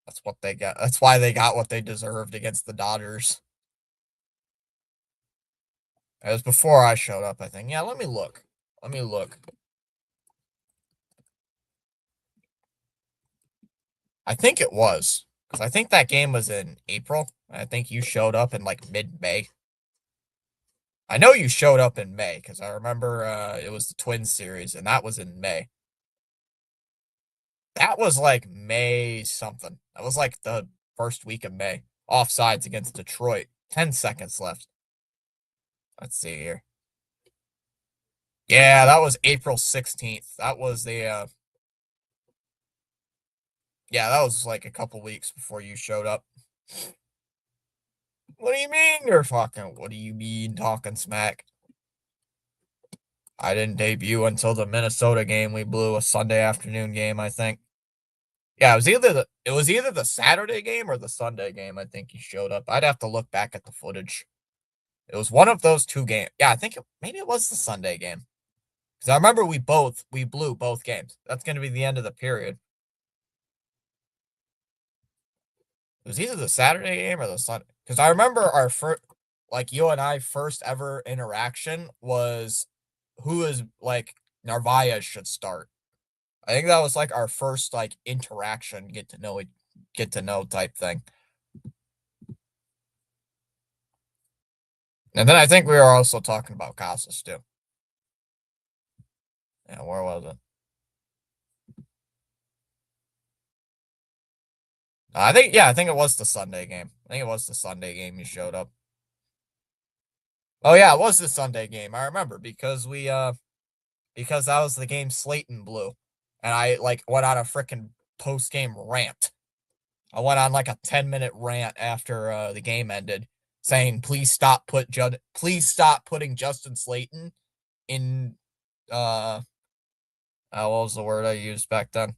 That's what they got. That's why they got what they deserved against the Dodgers. It was before I showed up, I think. Yeah, let me look. I think it was. Because I think that game was in April. I think you showed up in like mid-May. I know you showed up in May because I remember it was the Twins series, and that was in May. That was like May something. That was like the first week of May. Offsides against Detroit. 10 seconds left. Let's see here. Yeah, that was April 16th. That was the yeah, that was like a couple weeks before you showed up. What do you mean you're fucking? What do you mean talking smack? I didn't debut until the Minnesota game. We blew a Sunday afternoon game, I think. Yeah, it was either the Saturday game or the Sunday game. I think he showed up. I'd have to look back at the footage. It was one of those two games. Yeah, I think maybe it was the Sunday game. Because I remember we blew both games. That's going to be the end of the period. It was either the Saturday game or the Sunday. Because I remember our first, like you and I first ever interaction was who is like Narvaez should start. I think that was like our first like interaction, get to know type thing. And then I think we were also talking about Casas too. Yeah, where was it? I think it was the Sunday game. I think it was the Sunday game you showed up. Oh yeah, it was the Sunday game. I remember because because that was the game Slayton blew. And I like went on a freaking post-game rant. I went on like a 10-minute rant after the game ended, saying please stop putting Justin Slayton in what was the word I used back then?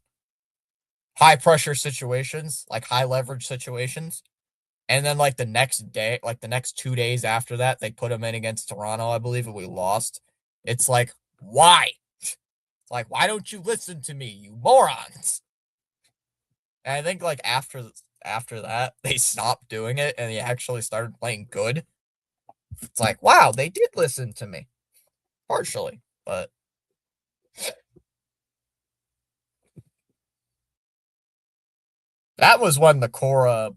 High pressure situations, like high leverage situations. And then like the next day, like the next 2 days after that, they put him in against Toronto, I believe, and we lost. It's like, why? It's like, why don't you listen to me, you morons? And I think like after that, they stopped doing it and he actually started playing good. It's like, wow, they did listen to me. Partially. But that was when the Cora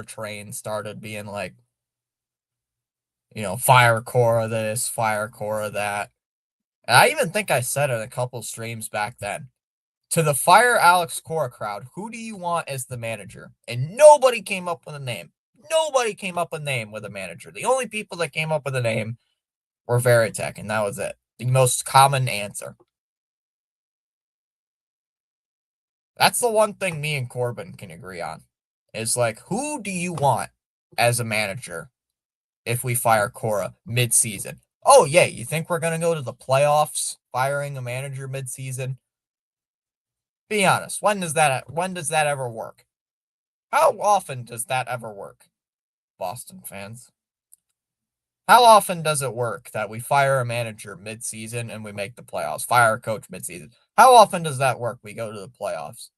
train started being like, fire Cora this, fire Cora that. And I even think I said it in a couple streams back then. To the fire Alex Cora crowd, who do you want as the manager? And nobody came up with a name. Nobody came up with a name with a manager. The only people that came up with a name were Veritek, and that was it. The most common answer. That's the one thing me and Corbin can agree on. Is like, who do you want as a manager if we fire Cora mid-season? Oh, yeah, you think we're going to go to the playoffs firing a manager mid-season? Be honest, when does that ever work? How often does that ever work, Boston fans? How often does it work that we fire a manager mid-season and we make the playoffs? Fire a coach mid-season. How often does that work? We go to the playoffs.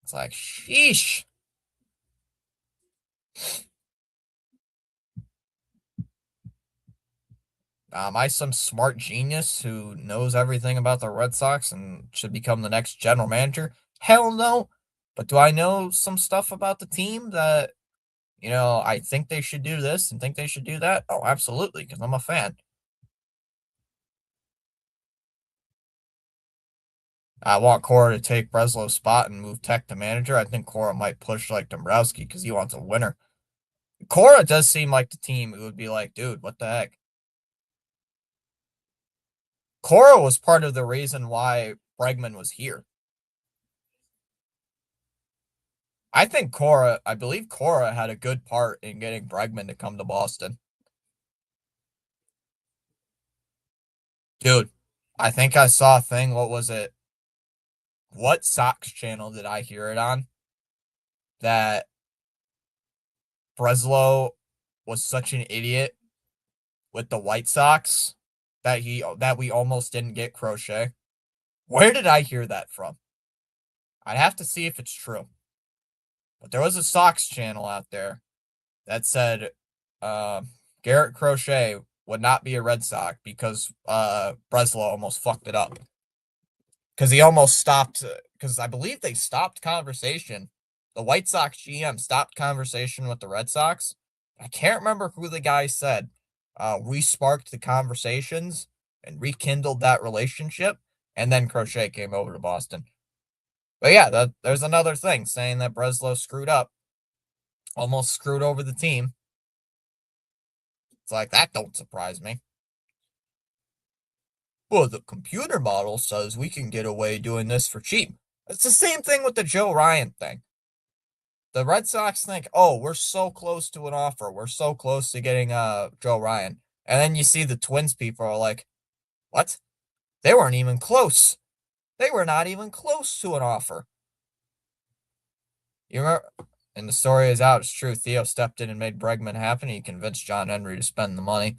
It's like, sheesh. Am I some smart genius who knows everything about the Red Sox and should become the next general manager? Hell no. But do I know some stuff about the team that, I think they should do this and think they should do that? Oh, absolutely, because I'm a fan. I want Cora to take Breslow's spot and move Tech to manager. I think Cora might push like Dombrowski because he wants a winner. Cora does seem like the team who would be like, dude, what the heck? Cora was part of the reason why Bregman was here. I believe Cora had a good part in getting Bregman to come to Boston. Dude, I think I saw a thing. What was it? What Sox channel did I hear it on? That Breslow was such an idiot with the White Sox that we almost didn't get Crochet. Where did I hear that from? I'd have to see if it's true. But there was a Sox channel out there that said Garrett Crochet would not be a Red Sox because Breslow almost fucked it up. Because he almost stopped, because I believe they stopped conversation. The White Sox GM stopped conversation with the Red Sox. I can't remember who the guy said. Re-sparked the conversations and rekindled that relationship, and then Crochet came over to Boston. But yeah, there's another thing saying that Breslow screwed up, almost screwed over the team. It's like, that don't surprise me. Well, the computer model says we can get away doing this for cheap. It's the same thing with the Joe Ryan thing. The Red Sox think, oh, we're so close to an offer. We're so close to getting Joe Ryan. And then you see the Twins people are like, what? They weren't even close. They were not even close to an offer. You remember? And the story is out. It's true. Theo stepped in and made Bregman happen. He convinced John Henry to spend the money.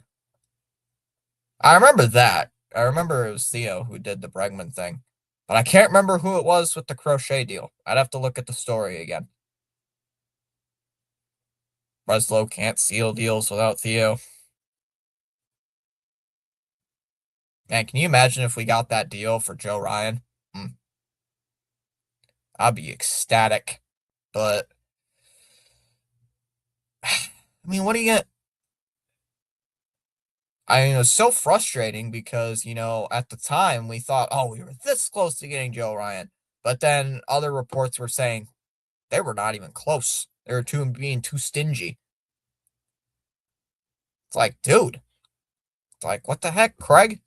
I remember that. I remember it was Theo who did the Bregman thing. But I can't remember who it was with the Crochet deal. I'd have to look at the story again. Breslow can't seal deals without Theo. Man, can you imagine if we got that deal for Joe Ryan? I'd be ecstatic. But, I mean, what do you get? I mean, it was so frustrating because, at the time we thought, oh, we were this close to getting Joe Ryan. But then other reports were saying they were not even close. They were being too stingy. It's like, dude. It's like, what the heck, Craig?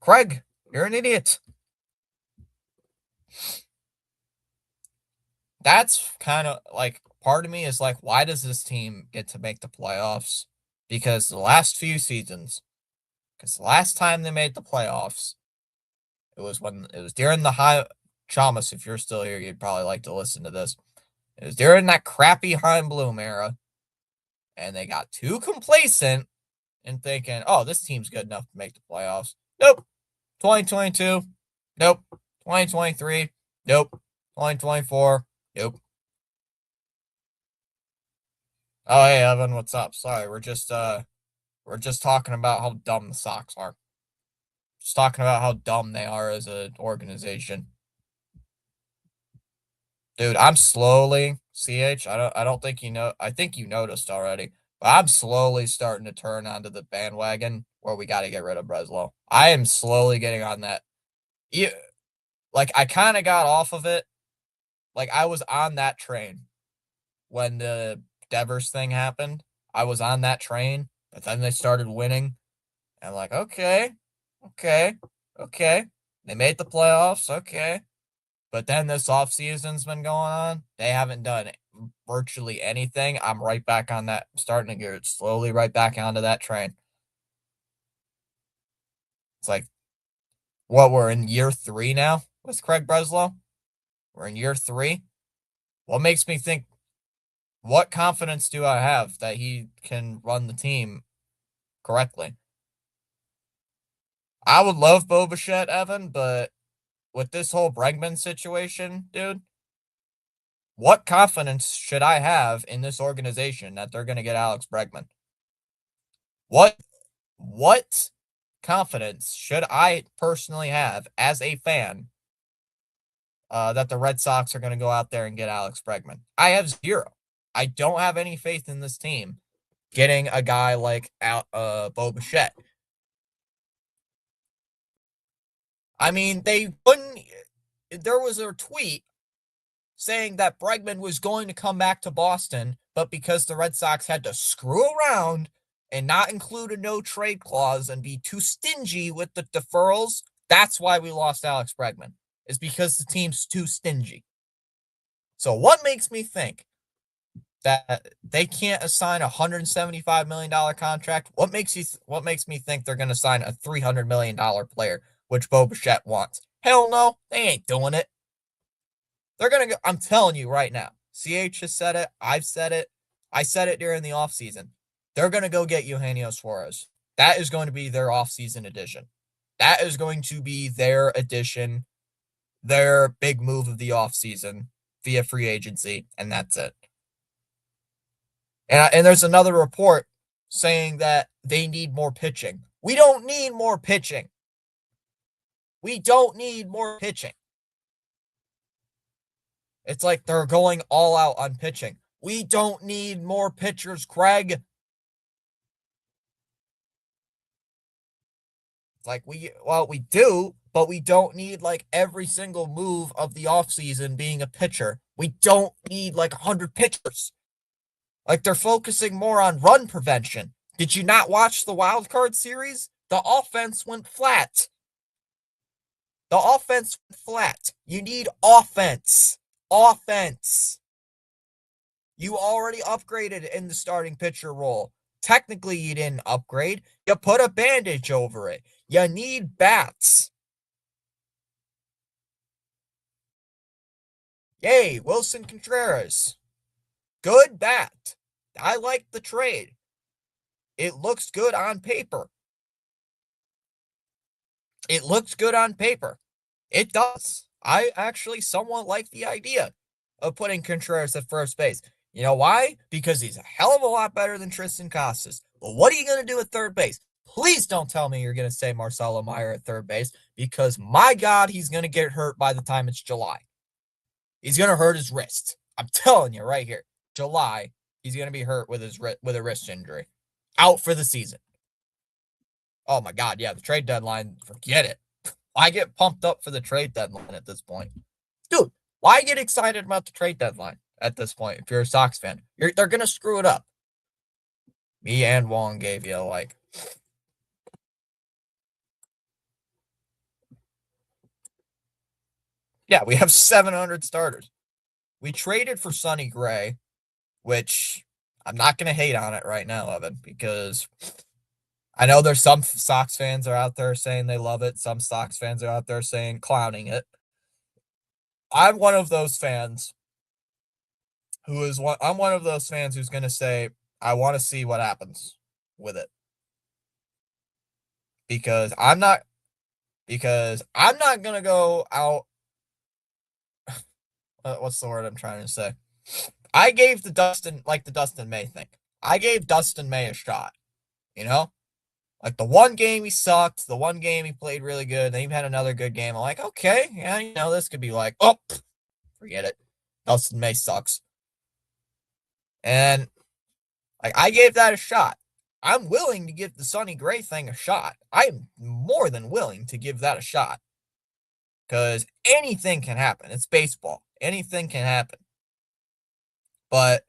Craig, you're an idiot. that's kind of like part of me is like, why does this team get to make the playoffs? Because the last few seasons, because the last time they made the playoffs, it was during the high. Chalmers, if you're still here, you'd probably like to listen to this. It was during that crappy Heim Bloom era, and they got too complacent in thinking, oh, this team's good enough to make the playoffs. Nope. 2022. Nope. 2023. Nope. 2024. Nope. Oh, hey Evan, what's up? Sorry, we're just talking about how dumb the Sox are. Just talking about how dumb they are as an organization. Dude, I'm slowly, CH, I don't think you know, I think you noticed already, but I'm slowly starting to turn onto the bandwagon where we got to get rid of Breslow. I am slowly getting on that. You, like, I kind of got off of it. Like, I was on that train when the Devers thing happened. I was on that train, but then they started winning. And I'm like, okay, okay, okay. They made the playoffs, okay. But then this offseason's been going on. They haven't done virtually anything. I'm right back on that, starting to get slowly right back onto that train. It's like, what, we're in year 3 now with Craig Breslow? We're in year 3. What makes me think, what confidence do I have that he can run the team correctly? I would love Bo Bichette, Evan, but with this whole Bregman situation, dude, what confidence should I have in this organization that they're going to get Alex Bregman? What what confidence should I personally have as a fan that the Red Sox are going to go out there and get Alex Bregman? I have zero. I don't have any faith in this team getting a guy like Bo Bichette. I mean, they wouldn't. There was a tweet saying that Bregman was going to come back to Boston, but because the Red Sox had to screw around and not include a no trade clause and be too stingy with the deferrals, that's why we lost Alex Bregman. Is because the team's too stingy. So what makes me think that they can't assign a $175 million contract? What makes me think they're going to sign a $300 million player, which Bo Bichette wants? Hell no, they ain't doing it. They're going to go. I'm telling you right now. CH has said it. I've said it. I said it during the offseason. They're going to go get Eugenio Suarez. That is going to be their offseason addition. That is going to be their addition, their big move of the offseason via free agency, and that's it. And there's another report saying that they need more pitching. We don't need more pitching. We don't need more pitching. It's like they're going all out on pitching. We don't need more pitchers, Craig. It's like we do, but we don't need like every single move of the offseason being a pitcher. We don't need like 100 pitchers. Like they're focusing more on run prevention. Did you not watch the wild card series? The offense went flat. The offense went flat. You need offense. Offense. You already upgraded in the starting pitcher role. Technically, you didn't upgrade. You put a bandage over it. You need bats. Yay, Wilson Contreras. Good bat. I like the trade. It looks good on paper. It looks good on paper. It does. I actually somewhat like the idea of putting Contreras at first base. You know why? Because he's a hell of a lot better than Tristan Casas. But what are you going to do at third base? Please don't tell me you're going to say Marcelo Meyer at third base because, my God, he's going to get hurt by the time it's July. He's going to hurt his wrist. I'm telling you right here. July, he's going to be hurt with a wrist injury. Out for the season. Oh, my God. Yeah, the trade deadline, forget it. I get pumped up for the trade deadline at this point. Dude, why get excited about the trade deadline at this point if you're a Sox fan? They're going to screw it up. Me and Wong gave you like. Yeah, we have 700 starters. we traded for Sonny Gray, which I'm not going to hate on it right now, Evan, because I know there's some Sox fans are out there saying they love it. Some Sox fans are out there saying clowning it. I'm one of those fans I'm one of those fans who's going to say, I want to see what happens with it. Because I'm not going to go out. What's the word I'm trying to say? I gave the Dustin May thing. I gave Dustin May a shot, you know? Like the one game he sucked, the one game he played really good, then he had another good game. I'm like, okay, yeah, this could be like, oh, forget it. Dustin May sucks. And like I gave that a shot. I'm willing to give the Sonny Gray thing a shot. I am more than willing to give that a shot. Because anything can happen. It's baseball. Anything can happen. But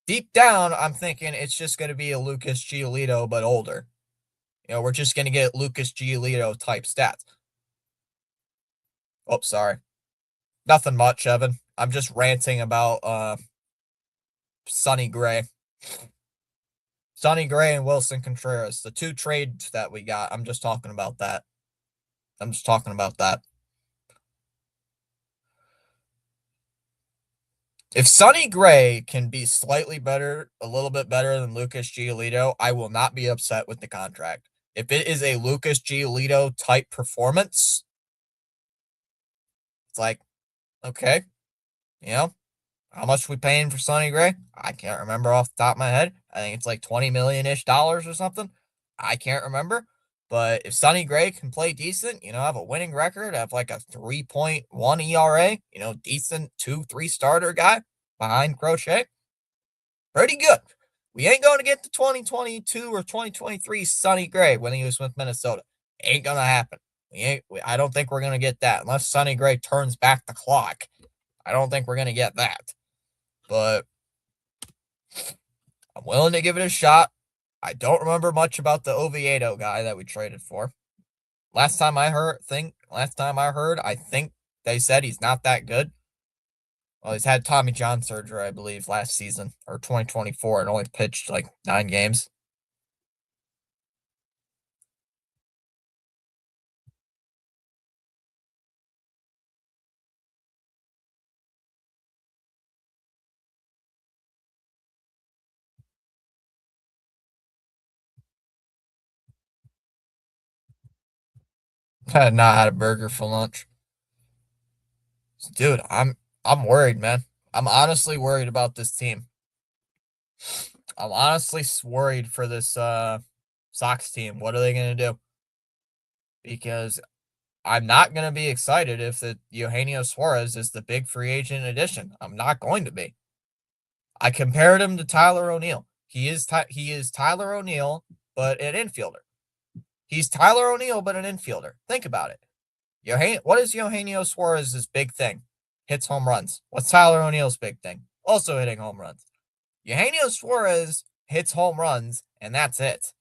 deep down, I'm thinking it's just going to be a Lucas Giolito, but older. We're just going to get Lucas Giolito type stats. Oh, sorry. Nothing much, Evan. I'm just ranting about Sonny Gray. Sonny Gray and Wilson Contreras, the two trades that we got. I'm just talking about that. If Sonny Gray can be slightly better, a little bit better than Lucas Giolito, I will not be upset with the contract. If it is a Lucas Giolito type performance, it's like, okay, how much we paying for Sonny Gray? I can't remember off the top of my head. I think it's like $20 million-ish or something. I can't remember. But if Sonny Gray can play decent, have a winning record, have like a 3.1 ERA, decent 2-3 starter guy behind Crochet, pretty good. We ain't going to get the 2022 or 2023 Sonny Gray when he was with Minnesota. Ain't going to happen. I don't think we're going to get that unless Sonny Gray turns back the clock. I don't think we're going to get that. But I'm willing to give it a shot. I don't remember much about the Oviedo guy that we traded for. Last time I heard, I think they said he's not that good. Well, he's had Tommy John surgery, I believe, last season, or 2024, and only pitched like 9 games. I had not had a burger for lunch. Dude, I'm worried, man. I'm honestly worried about this team. I'm honestly worried for this Sox team. What are they going to do? Because I'm not going to be excited if the Eugenio Suarez is the big free agent addition. I'm not going to be. I compared him to Tyler O'Neill. He is Tyler O'Neill, but an infielder. He's Tyler O'Neill, but an infielder. Think about it. What is Eugenio Suarez's big thing? Hits home runs. What's Tyler O'Neill's big thing? Also hitting home runs. Eugenio Suarez hits home runs, and that's it.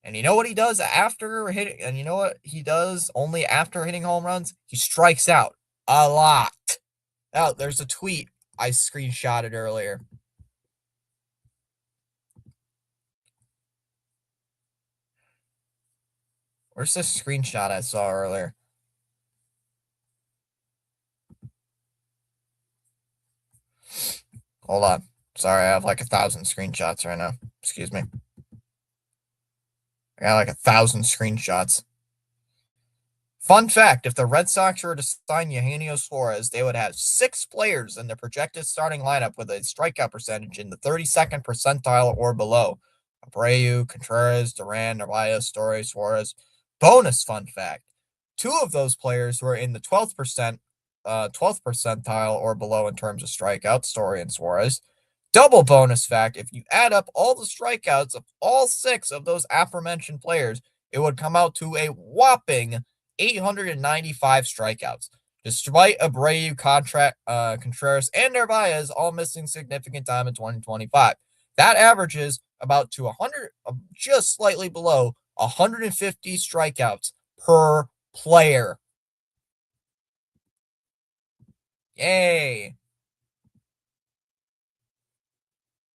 And you know what he does after hitting? And you know what he does only after hitting home runs? He strikes out a lot. Oh, there's a tweet I screenshotted earlier. Where's this screenshot I saw earlier? Hold on. Sorry, I have like 1,000 screenshots right now. Excuse me. I got like 1,000 screenshots. Fun fact, if the Red Sox were to sign Eugenio Suarez, they would have 6 players in the projected starting lineup with a strikeout percentage in the 32nd percentile or below. Abreu, Contreras, Duran, Narvaez, Story, Suarez. Bonus fun fact, 2 of those players were in the 12th percentile or below in terms of strikeouts, Story and Suarez. Double bonus fact, if you add up all the strikeouts of all 6 of those aforementioned players, it would come out to a whopping 895 strikeouts. Despite Abreu, Contreras, and Narvaez all missing significant time in 2025. That averages about to 100, just slightly below 150 strikeouts per player. Yay!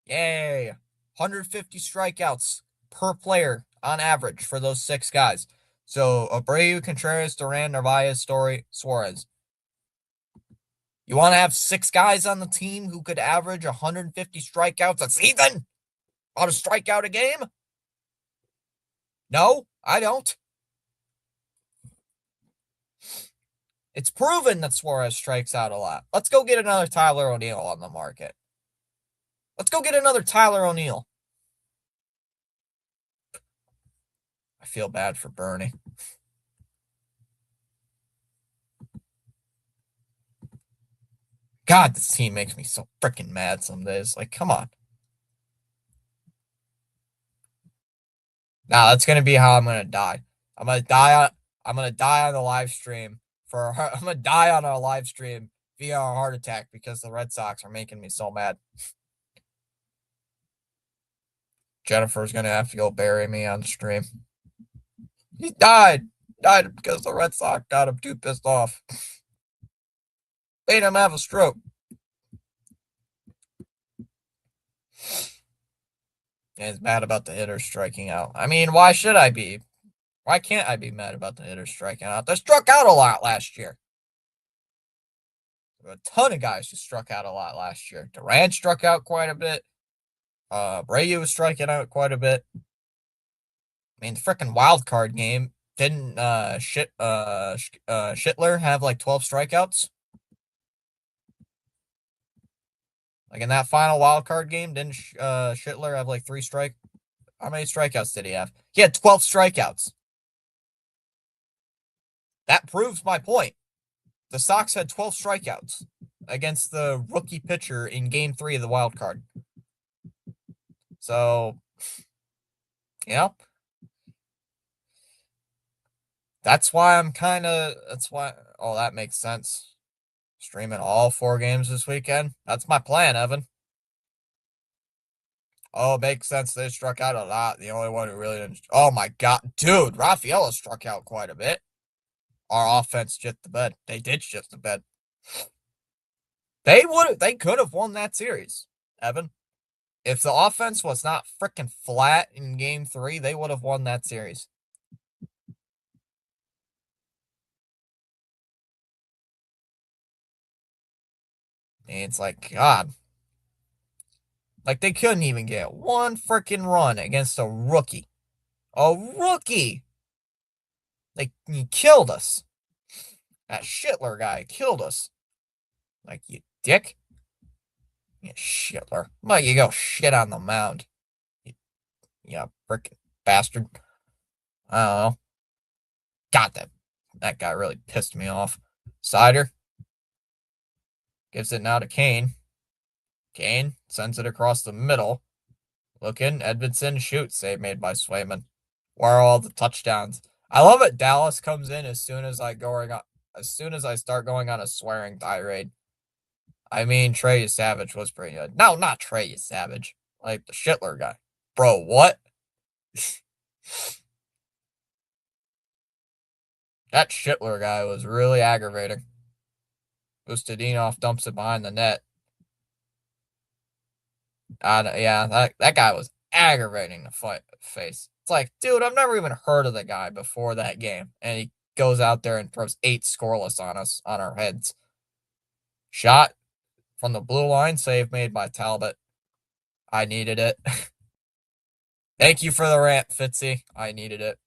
Yay! 150 strikeouts per player on average for those 6 guys. So Abreu, Contreras, Duran, Narvaez, Story, Suarez. You want to have 6 guys on the team who could average 150 strikeouts a season? On a strikeout a game? No, I don't. It's proven that Suarez strikes out a lot. Let's go get another Tyler O'Neill on the market. Let's go get another Tyler O'Neill. I feel bad for Bernie. God, this team makes me so freaking mad some days. Like, come on. Now that's gonna be how I'm gonna die. I'm gonna die on the live stream I'm gonna die on our live stream via a heart attack because the Red Sox are making me so mad. Jennifer's gonna have to go bury me on stream. He died. Died because the Red Sox got him too pissed off. Made him have a stroke. And he's mad about the hitters striking out. I mean, why should I be? Why can't I be mad about the hitters striking out? They struck out a lot last year. A ton of guys who struck out a lot last year. Duran struck out quite a bit. Abreu was striking out quite a bit. I mean, the freaking wild card game didn't Schittler have like 12 strikeouts? Like in that final wild card game, didn't Schittler have like 3 strike? How many strikeouts did he have? He had 12 strikeouts. That proves my point. The Sox had 12 strikeouts against the rookie pitcher in Game 3 of the wild card. So, you know, that's why I'm kind of. That's why. Oh, that makes sense. Streaming all 4 games this weekend. That's my plan, Evan. Oh, it makes sense. They struck out a lot. The only one who really didn't. Oh my God, dude, Rafaela struck out quite a bit. Our offense shit the bed. They did shit the bed. They could have won that series, Evan. If the offense was not freaking flat in Game 3, they would have won that series. And it's like, God. Like, they couldn't even get one freaking run against a rookie. A rookie! Like, he killed us. That Schittler guy killed us. Like, you dick. You Schittler. Like, you go shit on the mound. You freaking bastard. I don't know. God, that guy really pissed me off. Sider gives it now to Kane. Kane sends it across the middle. Looking, Edmondson shoots. Save made by Swayman. Where are all the touchdowns? I love it. Dallas comes in as soon as I start going on a swearing tirade. I mean, Trey Savage was pretty good. No, not Trey Savage. Like the Schittler guy. Bro, what? That Schittler guy was really aggravating. Ustadinov dumps it behind the net. Yeah, that guy was aggravating the face. It's like, dude, I've never even heard of the guy before that game. And he goes out there and throws 8 scoreless on us, on our heads. Shot from the blue line, save made by Talbot. I needed it. Thank you for the rant, Fitzy. I needed it.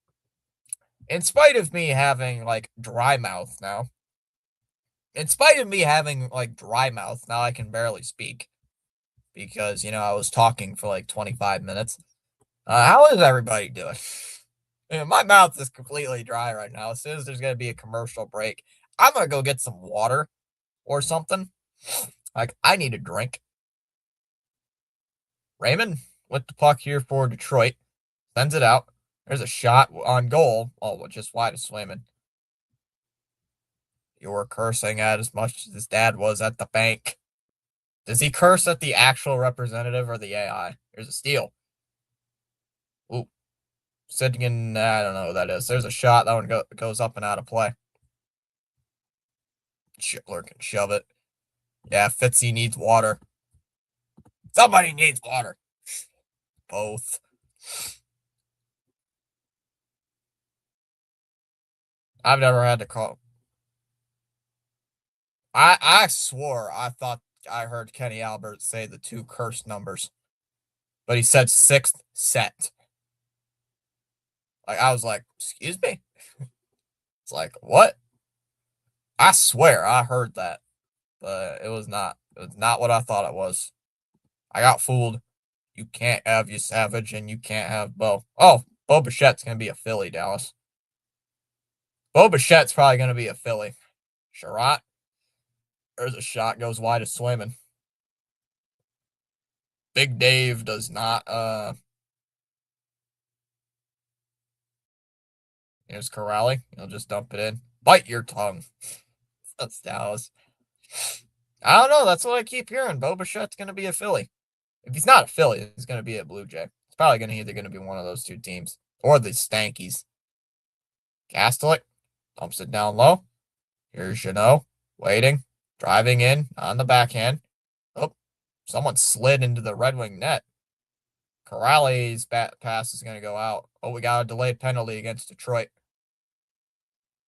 In spite of me having, like, dry mouth now. In spite of me having, like, dry mouth, now I can barely speak. Because, I was talking for, like, 25 minutes. How is everybody doing? My mouth is completely dry right now. As soon as there's going to be a commercial break, I'm going to go get some water or something. Like, I need a drink. Raymond with the puck here for Detroit. Sends it out. There's a shot on goal. Oh, just wide of Swayman. You were cursing at as much as his dad was at the bank. Does he curse at the actual representative or the AI? There's a steal. Ooh. Sitting in, I don't know who that is. There's a shot. That one goes up and out of play. Schittler can shove it. Yeah, Fitzy needs water. Somebody needs water. Both. I've never had to call. I swore I thought I heard Kenny Albert say the two cursed numbers, but he said sixth set. Like I was like, excuse me. It's like what? I swear I heard that, but it was not. It was not what I thought it was. I got fooled. You can't have you Savage and you can't have Bo. Oh, Bo Bichette's gonna be a Philly, Dallas. Bo Bichette's probably gonna be a Philly. Sherratt, there's a shot goes wide of Swayman. Big Dave does not. Here's Corrali. He'll just dump it in. Bite your tongue. That's Dallas. I don't know. That's what I keep hearing. Bo Bichette's gonna be a Philly. If he's not a Philly, he's gonna be a Blue Jay. It's probably gonna be one of those two teams or the Stankies. Gastelik dumps it down low. Here's Jeannot waiting, driving in on the backhand. Oh, someone slid into the Red Wing net. Corrali's pass is going to go out. Oh, we got a delayed penalty against Detroit.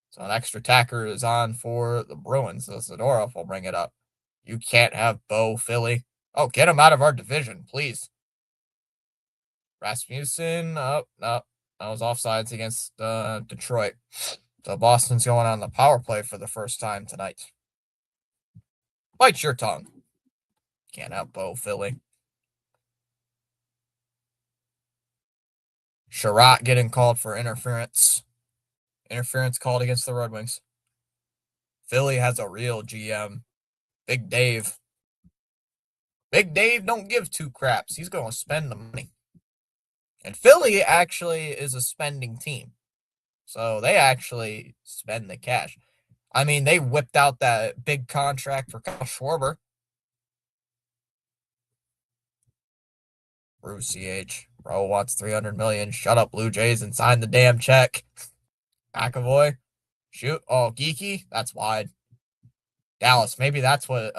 So an extra tacker is on for the Bruins. So Zadorov will bring it up. You can't have Bo Philly. Oh, get him out of our division, please. Rasmussen. Oh, no. That was offsides against Detroit. So Boston's going on the power play for the first time tonight. Bite your tongue. Can't have Bo Philly. Sherratt getting called for interference. Interference called against the Red Wings. Philly has a real GM. Big Dave. Big Dave don't give two craps. He's going to spend the money. And Philly actually is a spending team. So they actually spend the cash. I mean, they whipped out that big contract for Kyle Schwarber. Bruce CH. Bro wants $300 million. Shut up, Blue Jays, and sign the damn check. McAvoy. Shoot. Oh, Geeky. That's wide. Dallas. Maybe that's what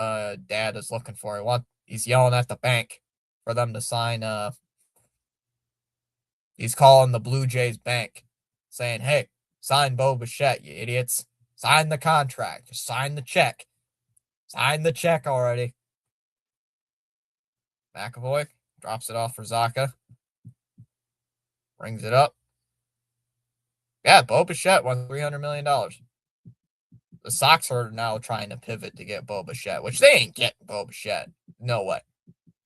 Dad is looking for. He's yelling at the bank for them to sign. He's calling the Blue Jays bank, saying, "Hey, sign Bo Bichette, you idiots. Sign the contract. Just sign the check. Sign the check already." McAvoy drops it off for Zaka. Brings it up. Yeah, Bo Bichette won $300 million. The Sox are now trying to pivot to get Bo Bichette, which they ain't getting Bo Bichette. No way.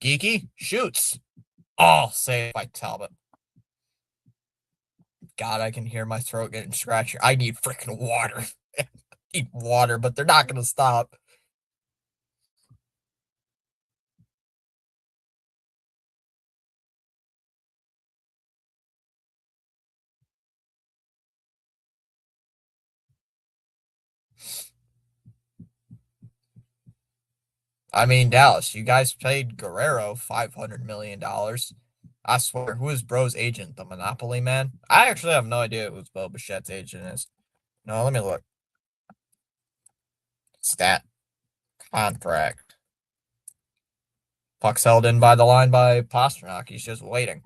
Geeky shoots. Oh, saved by Talbot. God, I can hear my throat getting scratchy. I need freaking water. I need water, but they're not going to stop. I mean, Dallas, you guys paid Guerrero $500 million. I swear, who is Bro's agent? The Monopoly Man? I actually have no idea who Bo Bichette's agent is. No, let me look. Stat. Contract. Puck's held in by the line by Pastrnak. He's just waiting.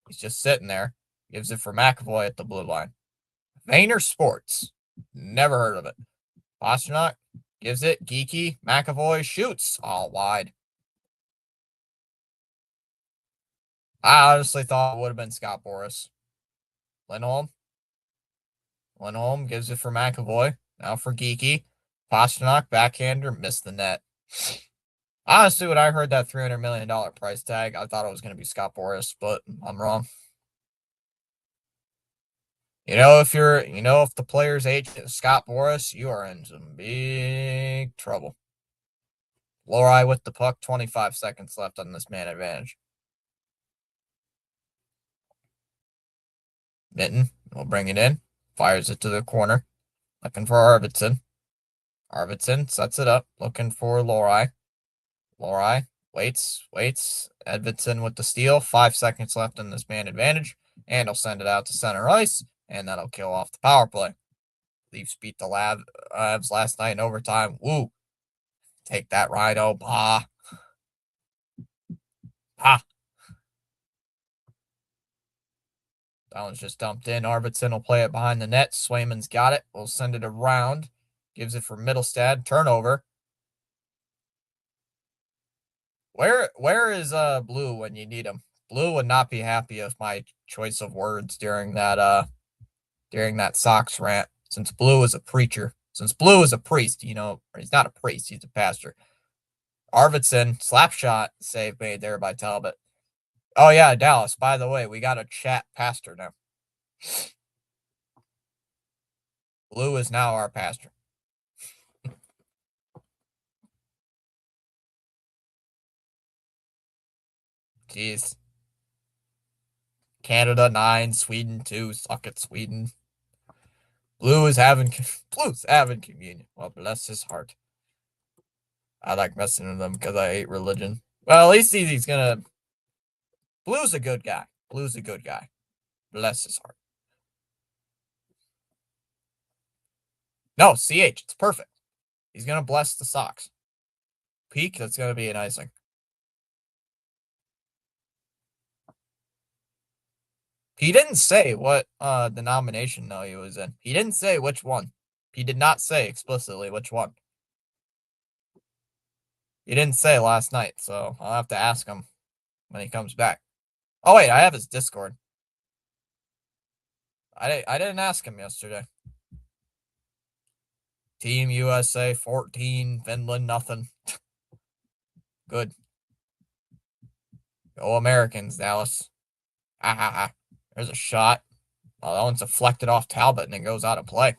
He's just sitting there. Gives it for McAvoy at the blue line. Vayner Sports. Never heard of it. Pastrnak gives it. Geeky. McAvoy shoots. All wide. I honestly thought it would have been Scott Boras. Lindholm. Lindholm gives it for McAvoy. Now for Geeky. Pastrnak, backhander, missed the net. Honestly, when I heard that $300 million price tag, I thought it was going to be Scott Boras, but I'm wrong. If the player's agent is Scott Boras, you are in some big trouble. Lori with the puck, 25 seconds left on this man advantage. Minton will bring it in, fires it to the corner, looking for Arvidsson. Arvidsson sets it up, looking for Lori. Lori waits. Edvidson with the steal, 5 seconds left in this man advantage, and he'll send it out to center ice, and that'll kill off the power play. Leafs beat the Avs last night in overtime. Woo! Take that, Rhino. Bah. Ah. That one's just dumped in. Arvidsson will play it behind the net. Swayman's got it. We'll send it around. Gives it for Middlestad. Turnover. Where is Blue when you need him? Blue would not be happy of my choice of words during that Sox rant. Since Blue is a preacher. Since Blue is a priest, he's not a priest, he's a pastor. Arvidsson, slap shot, save made there by Talbot. Oh yeah, Dallas. By the way, we got a chat pastor now. Blue is now our pastor. Jeez. Canada 9, Sweden 2. Suck it, Sweden. Blue's having communion. Well, bless his heart. I like messing with them because I hate religion. Well, at least he's gonna. Blue's a good guy. Blue's a good guy. Bless his heart. No, CH. It's perfect. He's gonna bless the Sox. Peak. That's gonna be an icing. He didn't say what denomination though he was in. He didn't say which one. He did not say explicitly which one. He didn't say last night, so I'll have to ask him when he comes back. Oh wait, I have his Discord. I didn't ask him yesterday. Team USA 14, Finland nothing. Good. Go Americans, Dallas. Ah. There's a shot. Oh, that one's deflected off Talbot and it goes out of play.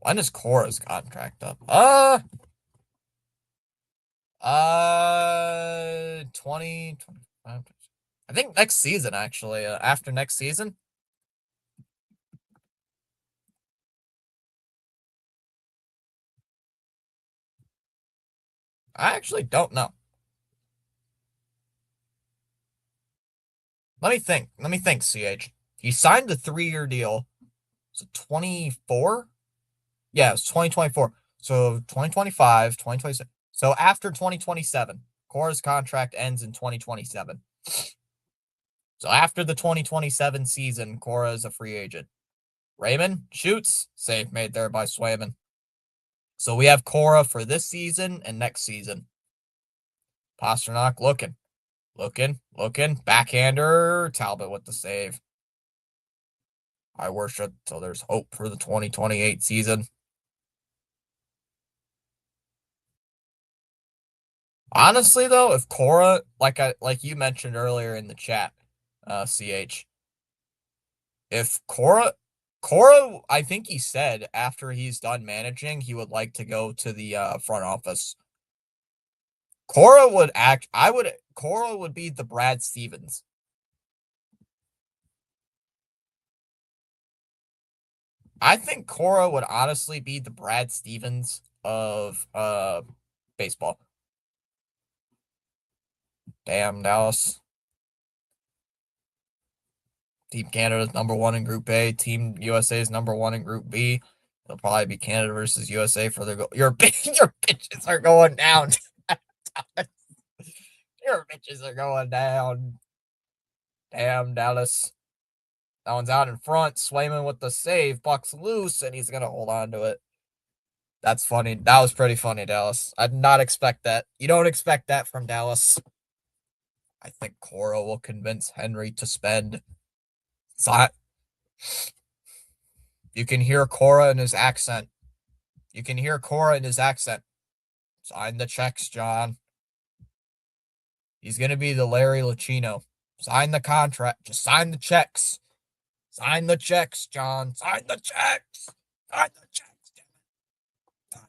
When is Cora's contract up? 20, 25. I think next season, actually. After next season. I actually don't know. Let me think, CH. He signed a 3-year deal. So 24? Yeah, it's 2024. So 2025, 2026. So after 2027, Cora's contract ends in 2027. So after the 2027 season, Cora is a free agent. Raymond shoots. Save made there by Swayman. So we have Cora for this season and next season. Pasternak looking. Backhander. Talbot with the save. I worship till there's hope for the 2028 season. Honestly, though, if Cora, like you mentioned earlier in the chat, CH, if Cora, I think he said after he's done managing, he would like to go to the front office. Cora would be the Brad Stevens. I think Cora would honestly be the Brad Stevens of baseball. Damn, Dallas. Team Canada's #1 in Group A. Team USA is #1 in Group B. It'll probably be Canada versus USA for their goal. Your bitches are going down. Your bitches are going down. Damn, Dallas. That one's out in front. Swayman with the save. Puck's loose, and he's going to hold on to it. That's funny. That was pretty funny, Dallas. I did not expect that. You don't expect that from Dallas. I think Cora will convince Henry to spend. You can hear Cora in his accent. Sign the checks, John. He's going to be the Larry Lucchino. Sign the contract. Just sign the checks. Sign the checks, John. Sign the checks. Sign the checks, damn it.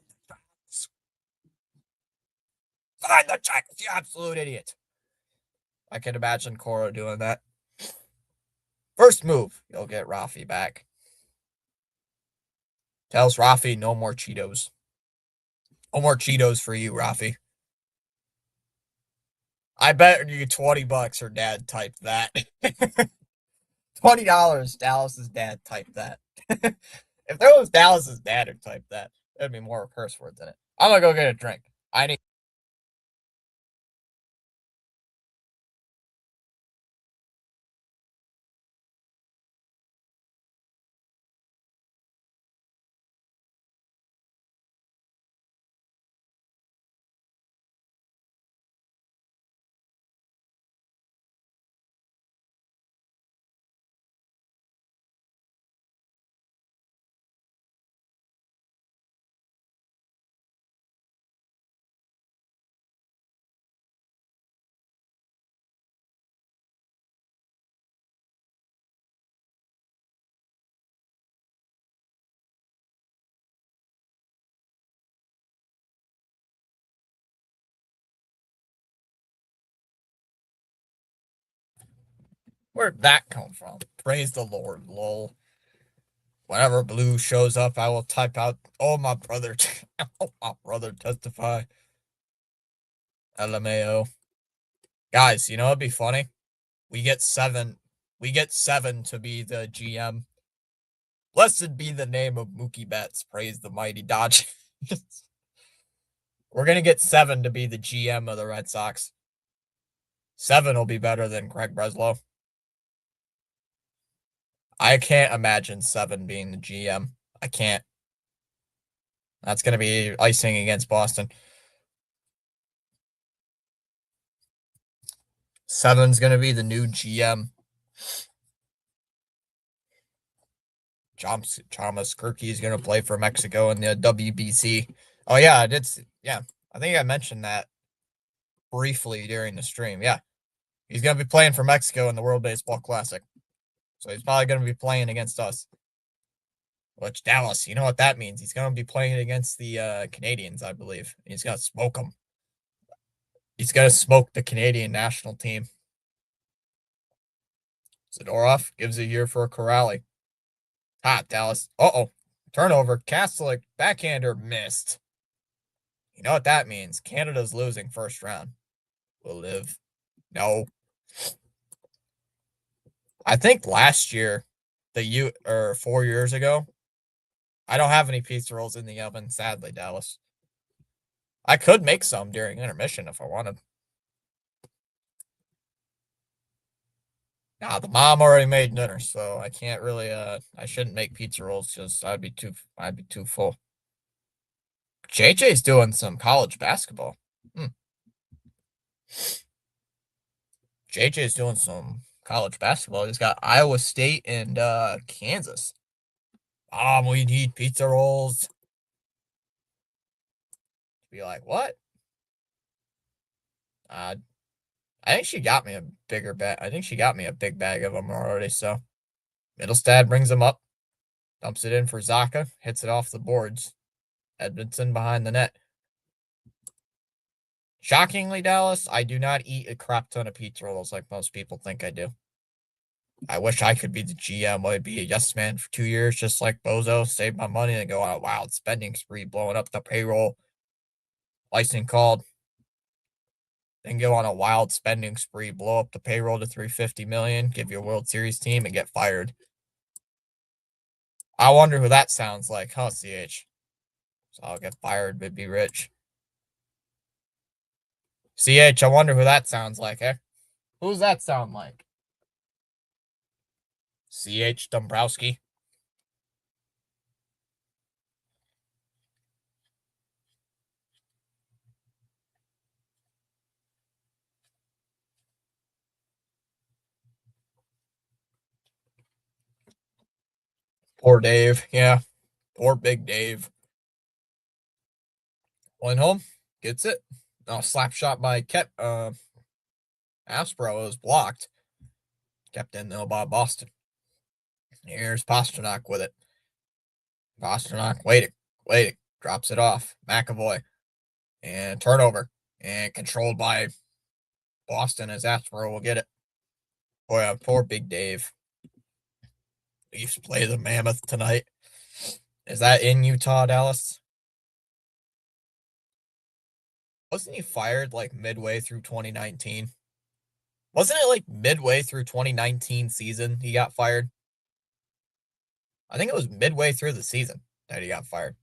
Sign the checks, you absolute idiot. I can imagine Cora doing that. First move, you'll get Rafi back. Tells Rafi no more Cheetos. No more Cheetos for you, Rafi. I bet you $20 her dad typed that. $20, Dallas's dad typed that. If there was Dallas's dad who typed that, there'd be more curse words in it. I'm gonna go get a drink. I need. Where'd that come from? Praise the Lord, lol. Whenever Blue shows up, I will type out, "Oh my brother, oh my brother, testify." LMAO. Guys, you know it'd be funny? We get seven. We get seven to be the GM. Blessed be the name of Mookie Betts. Praise the mighty Dodgers. We're gonna get seven to be the GM of the Red Sox. Seven will be better than Craig Breslow. I can't imagine seven being the GM. I can't. That's gonna be icing against Boston. Seven's gonna be the new GM. Thomas Kirky is gonna play for Mexico in the WBC. Oh yeah, I did. Yeah, I think I mentioned that briefly during the stream. Yeah, he's gonna be playing for Mexico in the World Baseball Classic. So he's probably gonna be playing against us. Which Dallas, you know what that means? He's gonna be playing against the Canadians, I believe. He's gonna smoke them. He's gonna smoke the Canadian national team. Zadorov gives a year for a Corrali. Hot Dallas. Uh-oh. Turnover. Castlick. Backhander missed. You know what that means? Canada's losing first round. Will live. No. I think last year, or 4 years ago, I don't have any pizza rolls in the oven, sadly, Dallas. I could make some during intermission if I wanted. Nah, the mom already made dinner, so I can't really I shouldn't make pizza rolls because I'd be too full. JJ's doing some college basketball. JJ's doing some college basketball. He's got Iowa State and Kansas. We need pizza rolls. Be like, what? I think she got me a bigger bag. I think she got me a big bag of them already. So Middlestad brings them up, dumps it in for Zaka, hits it off the boards. Edmondson behind the net. Shockingly, Dallas, I do not eat a crap ton of pizza rolls like most people think I do. I wish I could be the GM. I'd be a yes man for 2 years, just like Bozo, save my money and go on a wild spending spree, blowing up the payroll. License called. Then go on a wild spending spree, blow up the payroll to $350 million, give you a World Series team, and get fired. I wonder who that sounds like, huh, CH? So I'll get fired but be rich. CH, I wonder who that sounds like, eh? Who's that sound like? CH Dombrowski. Poor Dave. Yeah. Poor Big Dave. Home. Gets it. Oh, slap shot by Aspro was blocked. Kept in though by Boston. Here's Pasternak with it. Pasternak waiting. Drops it off. McAvoy. And turnover. And controlled by Boston as Aspro will get it. Boy, poor Big Dave. Leafs play the Mammoth tonight. Is that in Utah, Dallas? Wasn't he fired like midway through 2019? Wasn't it like midway through 2019 season he got fired? I think it was midway through the season that he got fired.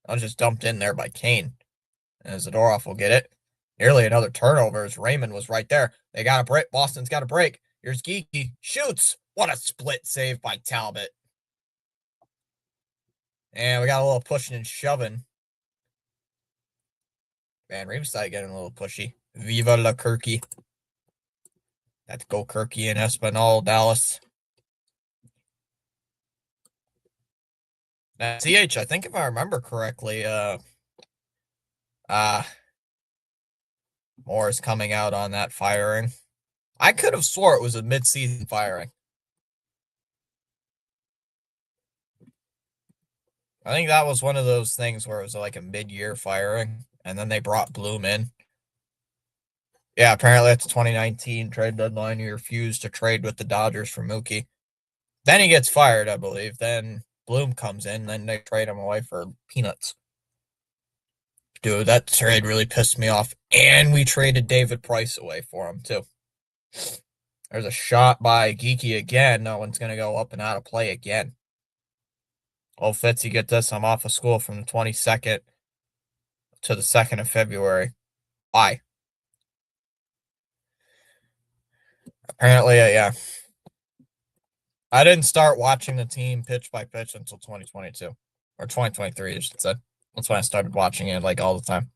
I was just dumped in there by Kane. And Zadorov will get it. Nearly another turnover as Raymond was right there. They got a break. Boston's got a break. Here's Geeky. Shoots. What a split save by Talbot. And we got a little pushing and shoving. Man, Riverside getting a little pushy. Viva la Kirky. Let's go Kirky and Espinal, Dallas. Now, CH, I think if I remember correctly, more is coming out on that firing. I could have swore it was a mid-season firing. I think that was one of those things where it was like a mid-year firing, and then they brought Bloom in. Yeah, apparently it's 2019 trade deadline. He refused to trade with the Dodgers for Mookie. Then he gets fired, I believe. Then Bloom comes in, then they trade him away for peanuts. Dude, that trade really pissed me off. And we traded David Price away for him, too. There's a shot by Geeky again. No one's going to go up and out of play again. Oh, Fitzy, get this. I'm off of school from the 22nd to the 2nd of February. Why? Apparently, yeah. I didn't start watching the team pitch by pitch until 2022. Or 2023, I should say. That's when I started watching it, like, all the time.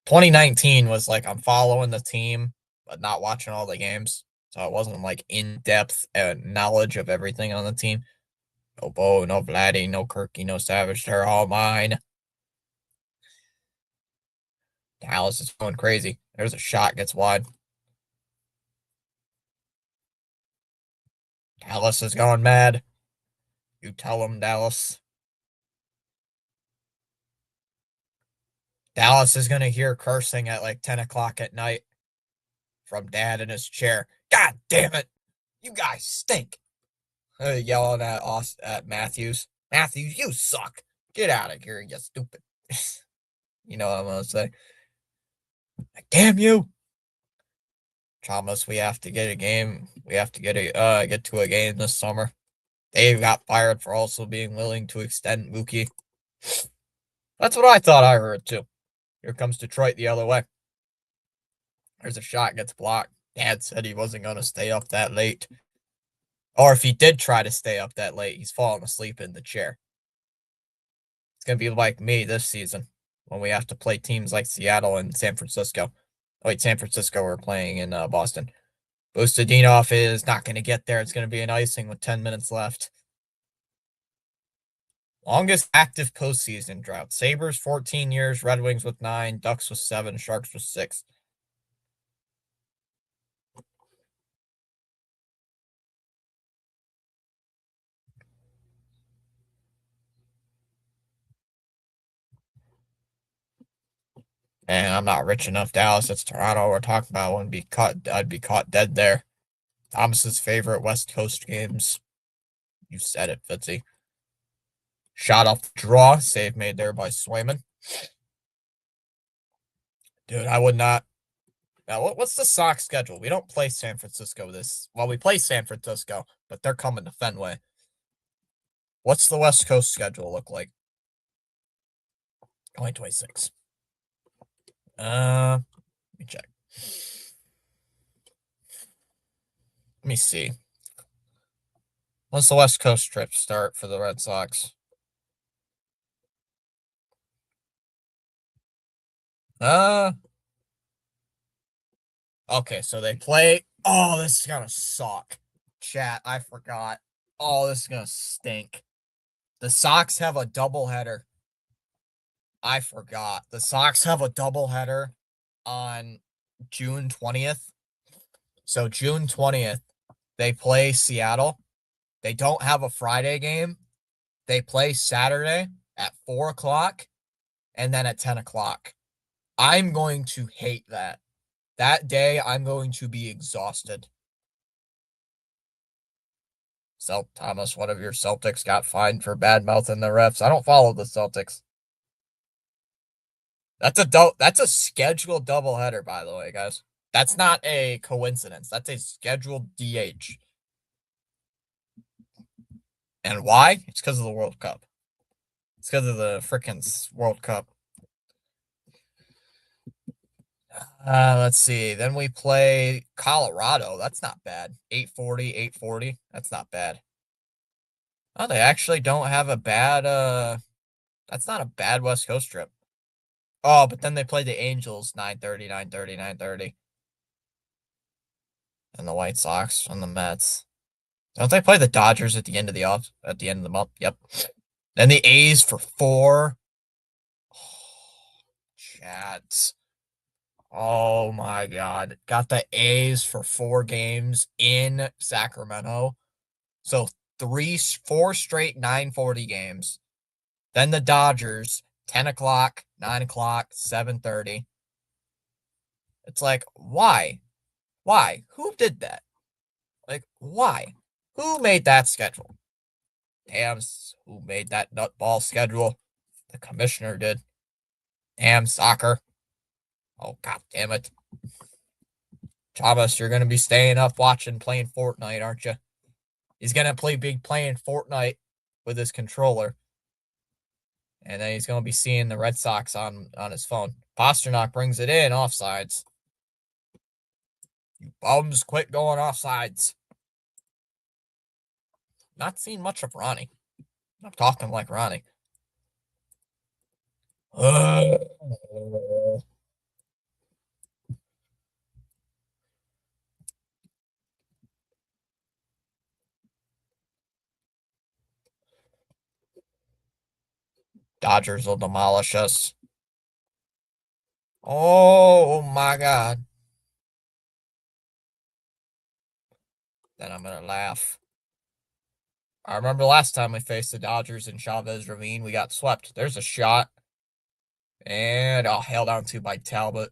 2019 was like, I'm following the team, but not watching all the games. So it wasn't, like, in-depth knowledge of everything on the team. No Bo, no Vladdy, no Kirky, no Savage. They're all mine. Dallas is going crazy. There's a shot, gets wide. Dallas is going mad. You tell him, Dallas. Dallas is going to hear cursing at like 10 o'clock at night from Dad in his chair. God damn it. You guys stink. Yelling at Matthews. Matthews, you suck. Get out of here, you stupid. You know what I'm going to say. Like, damn you. Thomas, we have to get a game. We have to get to a game this summer. Dave got fired for also being willing to extend Mookie. That's what I thought I heard, too. Here comes Detroit the other way. There's a shot, gets blocked. Dad said he wasn't going to stay up that late. Or if he did try to stay up that late, he's falling asleep in the chair. It's going to be like me this season when we have to play teams like Seattle and San Francisco. Oh, wait, San Francisco, we're playing in Boston. Bustadinov is not going to get there. It's going to be an icing with 10 minutes left. Longest active postseason drought. Sabres, 14 years. Red Wings with 9. Ducks with 7. Sharks with 6. And I'm not rich enough, Dallas. It's Toronto we're talking about. I'd be caught dead there. Thomas's favorite West Coast games. You said it, Fitzy. Shot off the draw. Save made there by Swayman. Dude, I would not. Now, what's the Sox schedule? We don't play San Francisco Well, we play San Francisco, but they're coming to Fenway. What's the West Coast schedule look like? 2026. Let me check. Let me see. When's the West Coast trip start for the Red Sox? Okay, so they play. Oh, this is gonna suck. Chat, I forgot. Oh, this is gonna stink. The Sox have a doubleheader. I forgot. The Sox have a doubleheader on June 20th. So June 20th, they play Seattle. They don't have a Friday game. They play Saturday at 4 o'clock and then at 10 o'clock. I'm going to hate that. That day, I'm going to be exhausted. Thomas, one of your Celtics got fined for bad-mouthing the refs. I don't follow the Celtics. That's a scheduled doubleheader, by the way, guys. That's not a coincidence. That's a scheduled DH. And why? It's because of the World Cup. It's because of the frickin' World Cup. Let's see. Then we play Colorado. That's not bad. 840, 840. That's not bad. Oh, they actually don't have a bad that's not a bad West Coast trip. Oh, but then they play the Angels 9:30, 9:30, 9:30. And the White Sox and the Mets. Don't they play the Dodgers at the end of the month? Yep. Then the A's for 4. Oh, Chats. Oh my God. Got the A's for 4 games in Sacramento. So 4 straight 9:40 games. Then the Dodgers, 10 o'clock, 9 o'clock, 7:30. It's like, why? Why? Who did that? Like, why? Who made that schedule? Damn, who made that nutball schedule? The commissioner did. Damn soccer. Oh, God damn it. Thomas, you're going to be staying up playing Fortnite, aren't you? He's going to be playing Fortnite with his controller. And then he's going to be seeing the Red Sox on his phone. Pasternak brings it in, offsides. You bums, quit going offsides. Not seen much of Ronnie. I'm talking like Ronnie. Dodgers will demolish us. Oh my God. Then I'm going to laugh. I remember last time we faced the Dodgers in Chavez Ravine, we got swept. There's a shot. And held on to by Talbot.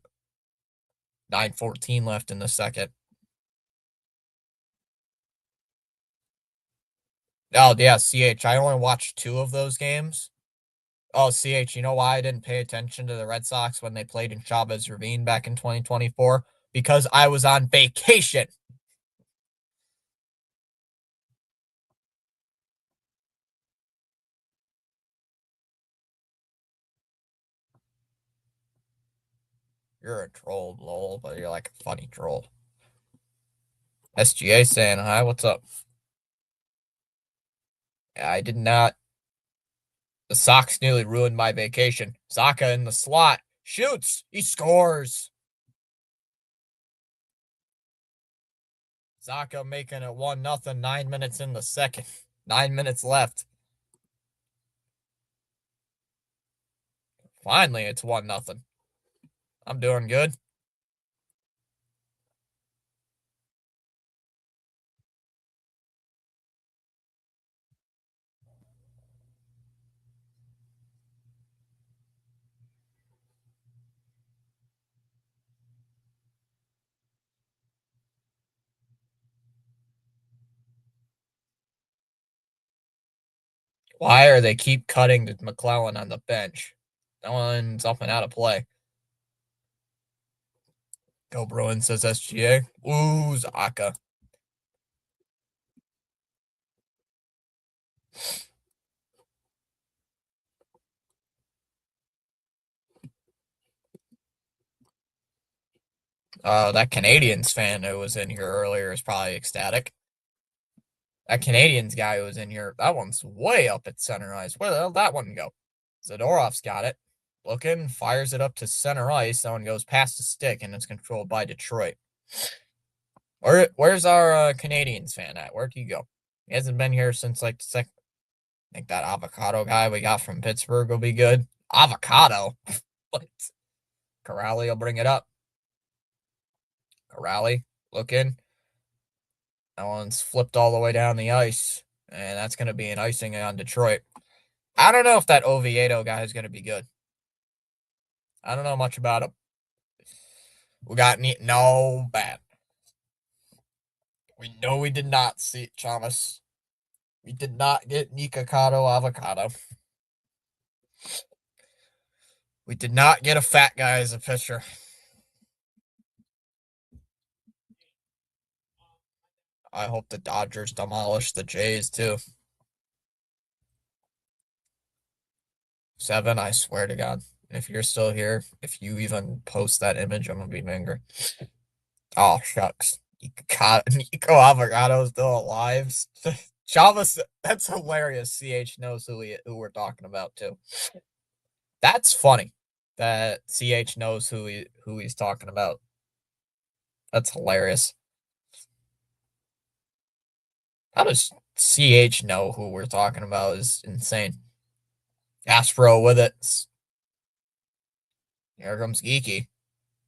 9:14 left in the second. Oh, yeah, CH. I only watched 2 of those games. Oh, CH, you know why I didn't pay attention to the Red Sox when they played in Chavez Ravine back in 2024? Because I was on vacation. You're a troll, lol, but you're like a funny troll. SGA saying hi, what's up? I did not. The Sox nearly ruined my vacation. Saka in the slot. Shoots. He scores. Saka making it 1-0, 9 minutes in the second. 9 minutes left. Finally, it's 1-0. I'm doing good. Why are they keep cutting to McClellan on the bench? That one's up and out of play. Go Bruins, says SGA. Ooh, Zaka. That Canadians fan who was in here earlier is probably ecstatic. That Canadians guy who was in here, that one's way up at center ice. Where the hell did that one go? Zadorov's got it. Looking, fires it up to center ice. That one goes past the stick, and it's controlled by Detroit. Where's our Canadians fan at? Where'd he go? He hasn't been here since like the second. I think that avocado guy we got from Pittsburgh will be good. Avocado? What? Corrali will bring it up. Corrali, looking. That one's flipped all the way down the ice, and that's going to be an icing on Detroit. I don't know if that Oviedo guy is going to be good. I don't know much about him. We got no bad. We know we did not see Thomas. We did not get Nikocado Avocado. We did not get a fat guy as a pitcher. I hope the Dodgers demolish the Jays too. 7, I swear to God. If you're still here, if you even post that image, I'm gonna be angry. Oh, shucks. Nico Avocado's still alive. Chavez, that's hilarious. CH knows who we're talking about, too. That's funny that CH knows who he's talking about. That's hilarious. How does CH know who we're talking about is insane. Astro with it. Here comes Geeky.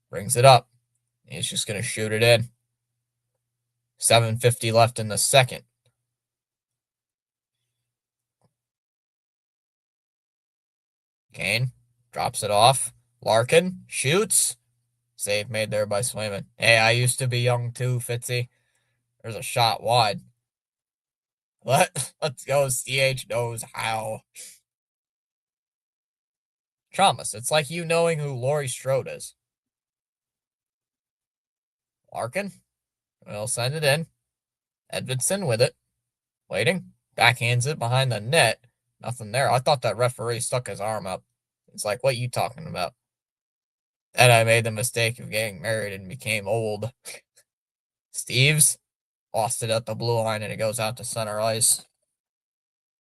Brings it up. He's just going to shoot it in. 7:50 left in the second. Kane drops it off. Larkin shoots. Save made there by Swayman. Hey, I used to be young too, Fitzy. There's a shot wide. Let's go. CH knows how. Thomas, it's like you knowing who Laurie Strode is. Larkin will send it in. Edvidson with it. Waiting. Backhands it behind the net. Nothing there. I thought that referee stuck his arm up. It's like, what you talking about? Then I made the mistake of getting married and became old. Steves lost it at the blue line and it goes out to center ice.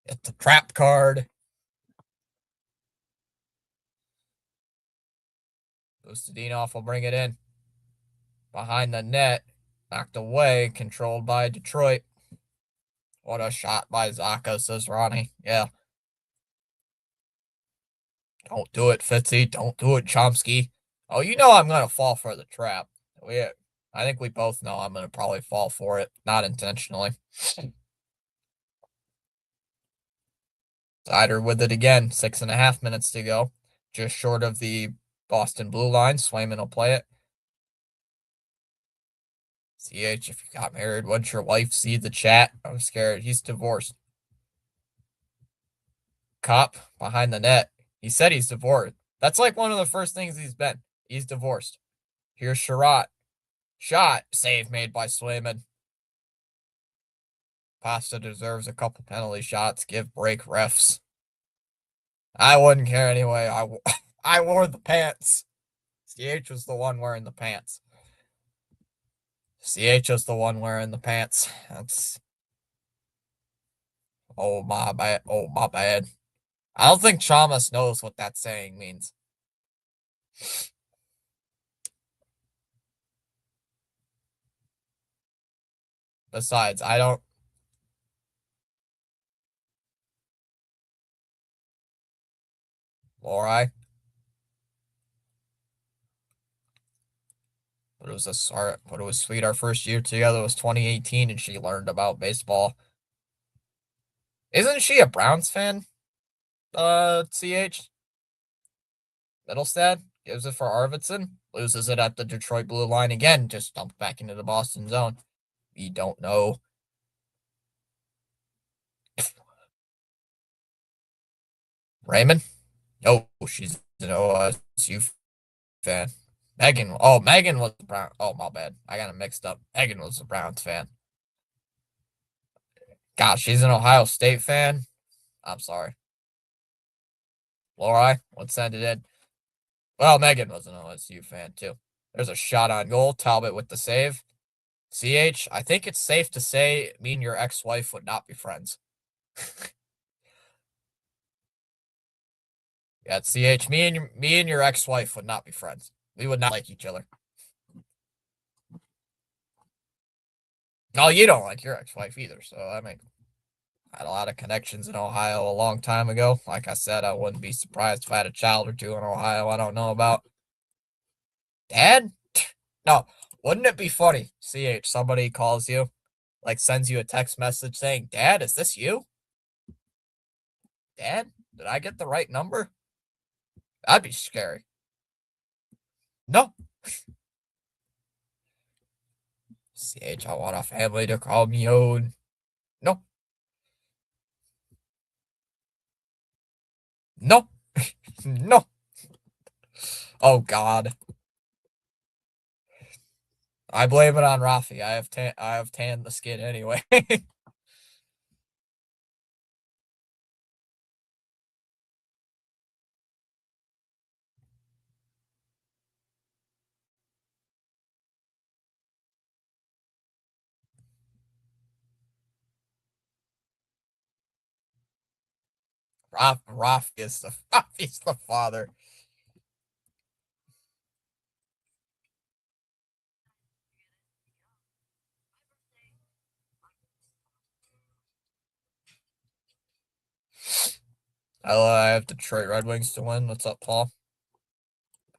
Get the trap card. Bustadinov will bring it in. Behind the net. Knocked away. Controlled by Detroit. What a shot by Zaka, says Ronnie. Yeah. Don't do it, Fitzy. Don't do it, Chomsky. Oh, you know I'm going to fall for the trap. I think we both know I'm going to probably fall for it. Not intentionally. Sider with it again. 6.5 minutes to go. Just short of the Boston blue line. Swayman will play it. CH, if you got married, once your wife see the chat, I'm scared. He's divorced. Cop behind the net. He said he's divorced. That's like one of the first things he's been. He's divorced. Here's Sherratt. Shot. Save made by Swayman. Pasta deserves a couple penalty shots. Give break, refs. I wouldn't care anyway. I wore the pants. CH was the one wearing the pants. CH was the one wearing the pants. That's. Oh, my bad. Oh, my bad. I don't think Chalmers knows what that saying means. Besides, I don't. Lori. But it was sweet. Our first year together was 2018, and she learned about baseball. Isn't she a Browns fan? CH Middlestad gives it for Arvidsson, loses it at the Detroit blue line again, just dumped back into the Boston zone. We don't know. Raymond? No, she's an OSU fan. Megan was the Brown. Oh, my bad. I got it mixed up. Megan was a Browns fan. Gosh, she's an Ohio State fan. I'm sorry. Lori, let's send it in. Well, Megan was an OSU fan too. There's a shot on goal. Talbot with the save. CH, I think it's safe to say me and your ex-wife would not be friends. Yeah, CH, me and your ex-wife would not be friends. We would not like each other. No, you don't like your ex-wife either. So I had a lot of connections in Ohio a long time ago. Like I said, I wouldn't be surprised if I had a child or two in Ohio I don't know about. Dad? No, wouldn't it be funny? CH, somebody calls you, like sends you a text message saying, Dad, is this you? Dad, did I get the right number? That'd be scary. No. CH, I want a family to call me own. No. No. No. Oh, God. I blame it on Rafi. I have tanned the skin anyway. Rafi's the father. I have Detroit Red Wings to win. What's up, Paul?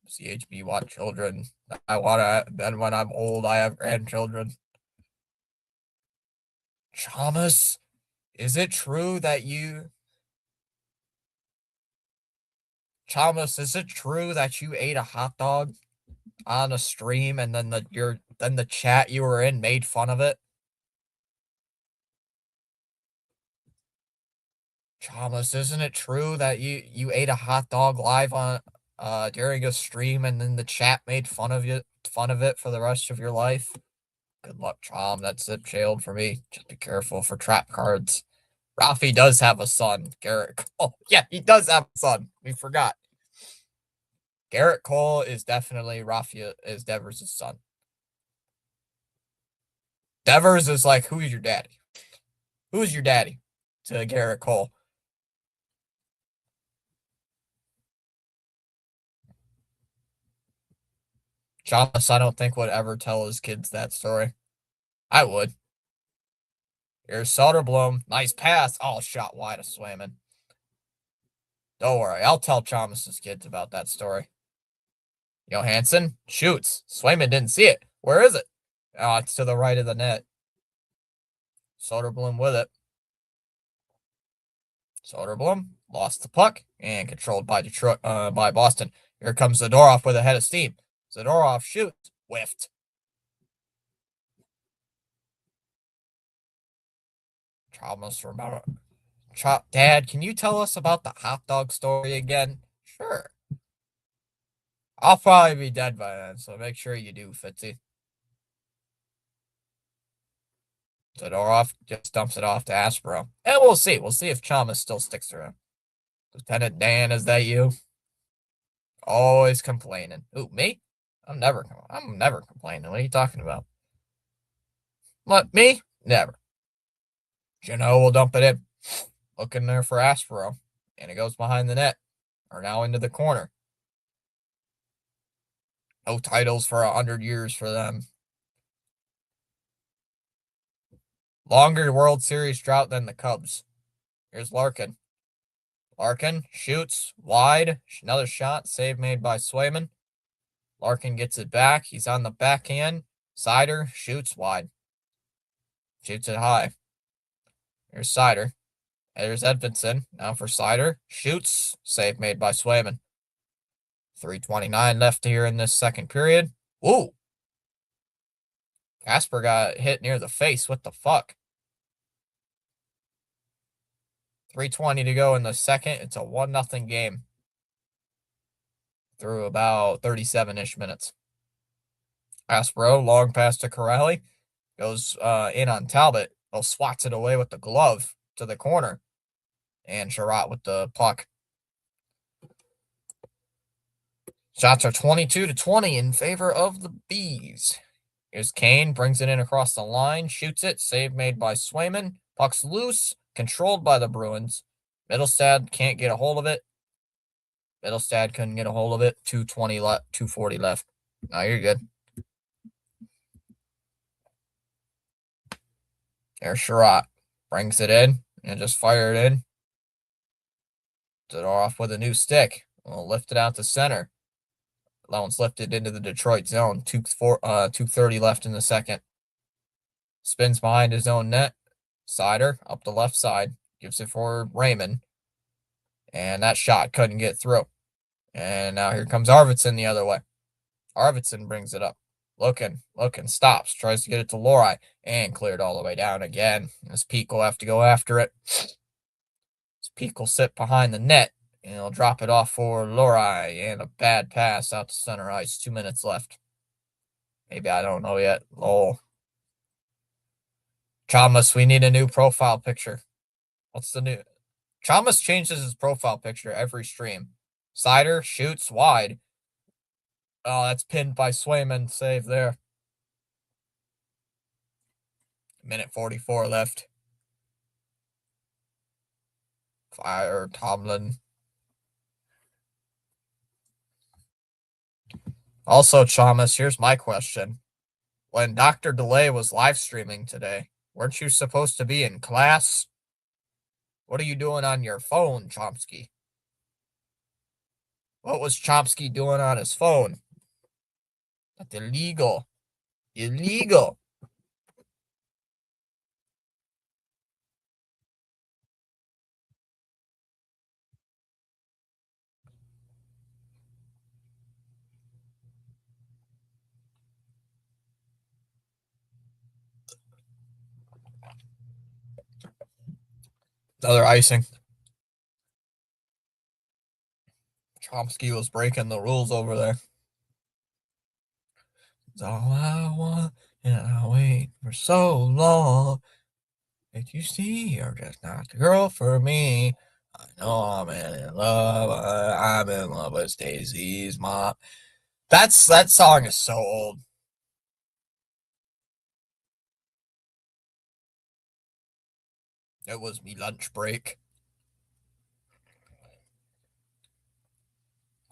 CHB want children. I want to. Then when I'm old, I have grandchildren. Thomas, is it true that you? Thomas, is it true that you ate a hot dog on a stream and then the chat you were in made fun of it? Thomas, isn't it true that you ate a hot dog live on during a stream and then the chat made fun of it for the rest of your life? Good luck, Tom. That's zip jailed for me. Just be careful for trap cards. Rafi does have a son, Garrett Cole. Yeah, he does have a son. We forgot. Garrett Cole is definitely Rafi is Devers' son. Devers is like, who's your daddy? Who's your daddy? To Garrett Cole. Thomas, I don't think would ever tell his kids that story. I would. Here's Soderblom. Nice pass. Oh, shot wide of Swayman. Don't worry. I'll tell Thomas's kids about that story. Johansson shoots. Swayman didn't see it. Where is it? Oh, it's to the right of the net. Soderblom with it. Soderblom lost the puck and controlled by Detroit, by Boston. Here comes Zadorov with a head of steam. Zadorov shoots. Whiffed. Thomas, remember. Dad, can you tell us about the hot dog story again? Sure. I'll probably be dead by then, so make sure you do, Fitzy. Zadorov just dumps it off to Aspero. And we'll see. We'll see if Chalmers still sticks around. Lieutenant Dan, is that you? Always complaining. Ooh, me? I'm never complaining. What are you talking about? What, me? Never. Jano will dump it in. Looking there for Aspero. And it goes behind the net. Or now into the corner. No titles for 100 years for them. Longer World Series drought than the Cubs. Here's Larkin. Larkin shoots wide. Another shot. Save made by Swayman. Larkin gets it back. He's on the backhand. Sider shoots wide. Shoots it high. Here's Sider. There's Edvinson. Now for Sider. Shoots. Save made by Swayman. 3:29 left here in this second period. Ooh. Casper got hit near the face. What the fuck? 3:20 to go in the second. It's a 1-0 game. Through about 37-ish minutes. Aspero, long pass to Corrali. Goes in on Talbot. Well, swats it away with the glove to the corner. And Sherratt with the puck. Shots are 22-20 in favor of the Bees. Here's Kane, brings it in across the line, shoots it, save made by Swayman. Puck's loose, controlled by the Bruins. Middlestad can't get a hold of it. Middlestad couldn't get a hold of it. 2:20 left, 2:40 left. No, you're good. There's Sherratt. Brings it in and just fire it in. Zadorov with a new stick. We'll lift it out to center. That one's lifted into the Detroit zone. 2:30 left in the second. Spins behind his own net. Sider up the left side. Gives it for Raymond. And that shot couldn't get through. And now here comes Arvidsson the other way. Arvidsson brings it up. Looking, stops. Tries to get it to Lori. And cleared all the way down again. This Peak will have to go after it. This Peak will sit behind the net. And he'll drop it off for Lori. And a bad pass out to center ice. 2 minutes left. Maybe I don't know yet. Lol. Chalmers, we need a new profile picture. What's the new? Chalmers changes his profile picture every stream. Sider shoots wide. Oh, that's pinned by Swayman. Save there. Minute 44 left. Fire Tomlin. Also, Chalmers, here's my question. When Dr. Delay was live streaming today, weren't you supposed to be in class? What are you doing on your phone, Chomsky? What was Chomsky doing on his phone? That's illegal. Illegal. Another icing. Chomsky was breaking the rules over there. It's all I want, and I wait for so long. If you see you're just not the girl for me, I know I'm in love. I'm in love with Stacy's mom. That song is so old. It was me lunch break.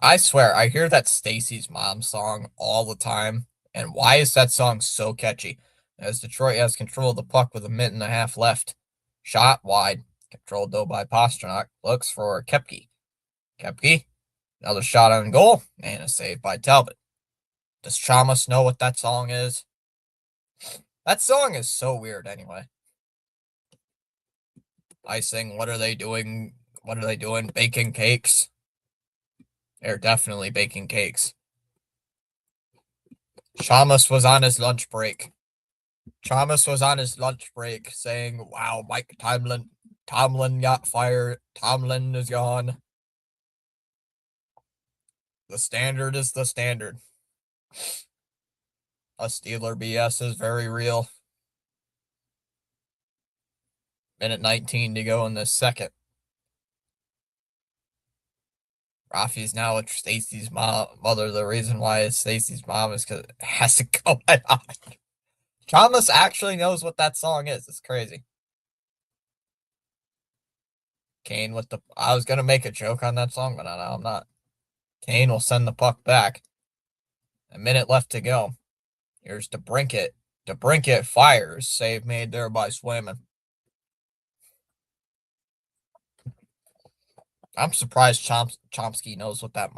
I swear, I hear that Stacy's Mom song all the time. And why is that song so catchy? As Detroit has control of the puck with a minute and a half left. Shot wide. Controlled though by Pastrnak. Looks for Kepke. Kepke. Another shot on goal. And a save by Talbot. Does Chalmers know what that song is? That song is so weird anyway. Icing. What are they doing? What are they doing? Baking cakes? They're definitely baking cakes. Chalmers was on his lunch break. Chalmers was on his lunch break saying, wow, Mike Tomlin got fired. Tomlin is gone. The standard is the standard. A Steeler BS is very real. Minute 19 to go in this second. Rafi's now with Stacy's mother. The reason why it's Stacy's mom is because it has to go on. Chalmers actually knows what that song is. It's crazy. Kane with the... I was going to make a joke on that song, but no, I'm not. Kane will send the puck back. A minute left to go. Here's DeBrincat. DeBrincat fires. Save made there by Swayman. I'm surprised Chomsky knows what that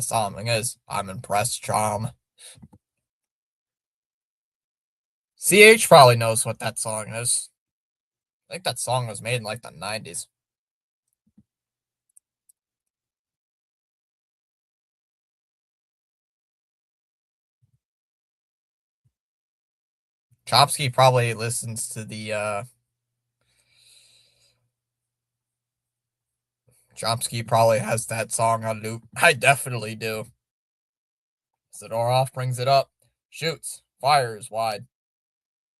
song is. I'm impressed, Chom. CH probably knows what that song is. I think that song was made in like the 90s. Chomsky probably listens to the Chomsky probably has that song on loop. I definitely do. Zadorov brings it up. Shoots. Fires wide.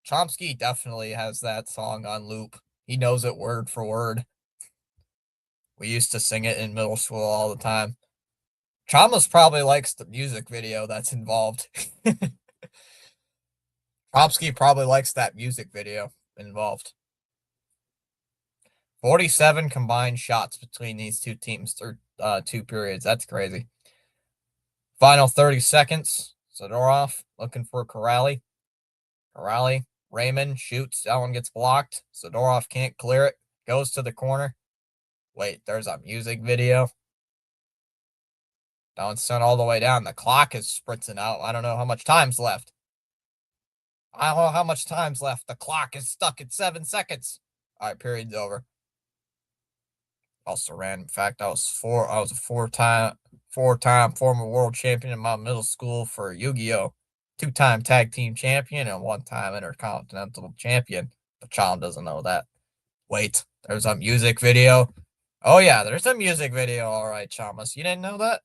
Chomsky definitely has that song on loop. He knows it word for word. We used to sing it in middle school all the time. Chalmers probably likes the music video that's involved. Chomsky probably likes that music video involved. 47 combined shots between these two teams through 2 periods. That's crazy. Final 30 seconds. Zadorov looking for Corrali. Corrali. Raymond shoots. That one gets blocked. Zadorov can't clear it. Goes to the corner. Wait, there's a music video. That one's sent all the way down. The clock is spritzing out. I don't know how much time's left. I don't know how much time's left. The clock is stuck at 7 seconds. All right, period's over. Also ran. In fact, I was a four-time former world champion in my middle school for Yu-Gi-Oh! 2-time tag team champion and 1-time intercontinental champion. But Chom doesn't know that. Wait, there's a music video. Oh yeah, there's a music video. All right, Chalmers, you didn't know that?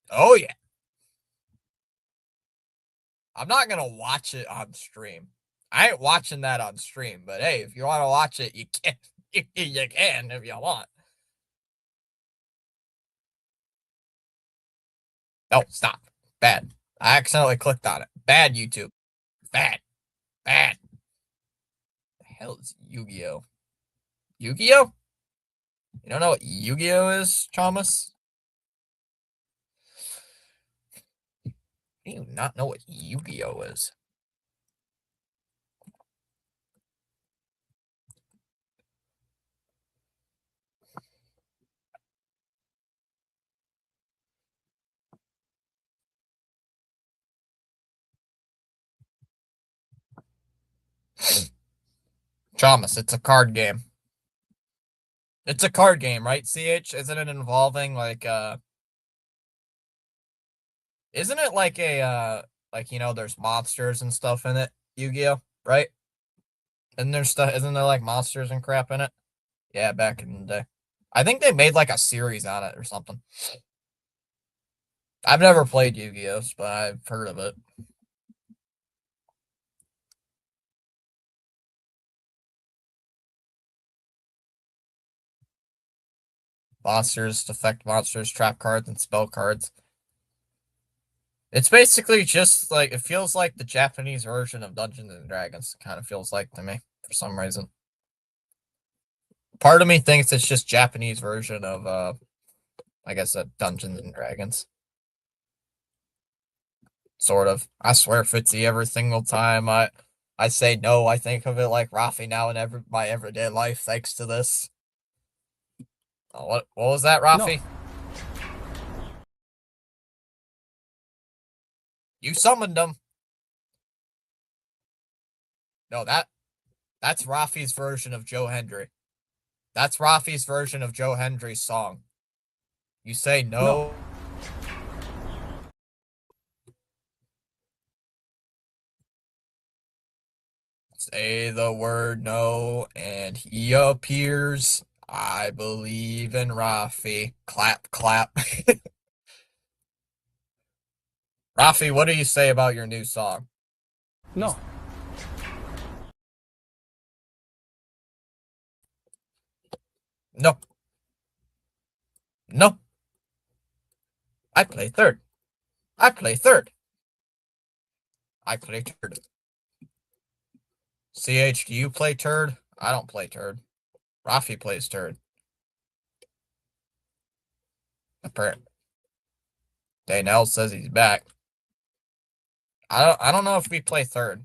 Oh yeah. I'm not gonna watch it on stream. I ain't watching that on stream. But hey, if you want to watch it, you can. You can if you want. No, stop. Bad. I accidentally clicked on it. Bad YouTube. Bad. Bad. The hell is Yu-Gi-Oh? Yu-Gi-Oh? You don't know what Yu-Gi-Oh is, Thomas? You do not know what Yu-Gi-Oh is? Thomas, it's a card game. It's a card game, right, CH? Isn't it involving like isn't it like a like there's monsters and stuff in it, Yu-Gi-Oh, right? Isn't there like monsters and crap in it? Yeah, back in the day. I think they made like a series on it or something. I've never played Yu-Gi-Oh, but I've heard of it. Monsters, defect monsters, trap cards, and spell cards. It's basically just like it feels like the Japanese version of Dungeons and Dragons. Kind of feels like to me for some reason. Part of me thinks it's just Japanese version of I guess Dungeons and Dragons. Sort of. I swear, Fitzy, every single time I say no, I think of it like Rafi now in my everyday life. Thanks to this. Oh, what was that, No. Rafi? You summoned him. No, that's Rafi's version of Joe Hendry. That's Rafi's version of Joe Hendry's song. You say No. no. Say the word no, and he appears. I believe in Rafi. Clap, clap. Rafi, what do you say about your new song? No. No, no. I play third. I play third. I play third. CH, do you play turd? I don't play turd. Rafi plays turd. Apparently. Daynell says he's back. I don't know if we play third.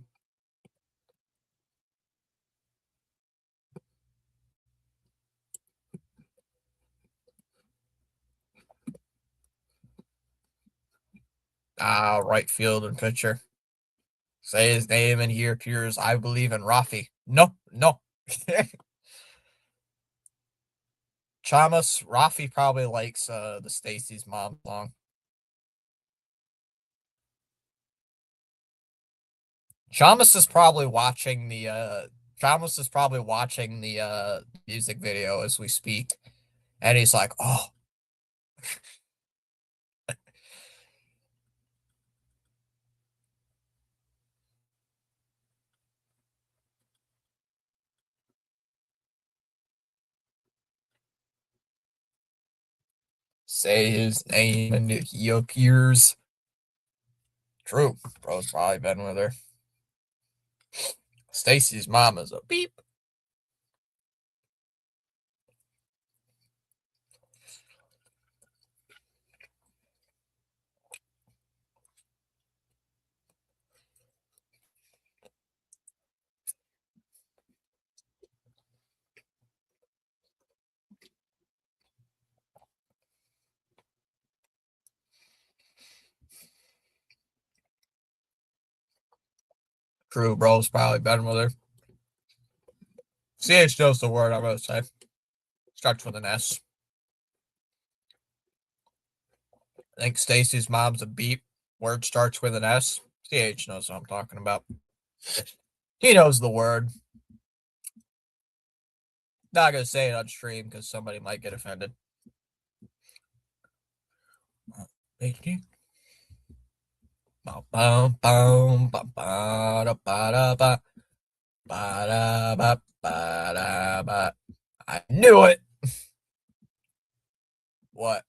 Right field and pitcher. Say his name and he appears. I believe in Rafi. No, no. Chamas, Rafi probably likes the Stacy's mom song. Chamas is probably watching the music video as we speak. And he's like, oh. Say his name and he appears. True. Bro's probably been with her. Stacy's mom is a beep. True, bro's probably been with her. CH knows the word I'm going to say. Starts with an S. I think Stacy's mom's a beep. Word starts with an S. CH knows what I'm talking about. He knows the word. Not gonna say it on stream because somebody might get offended. I knew it. What?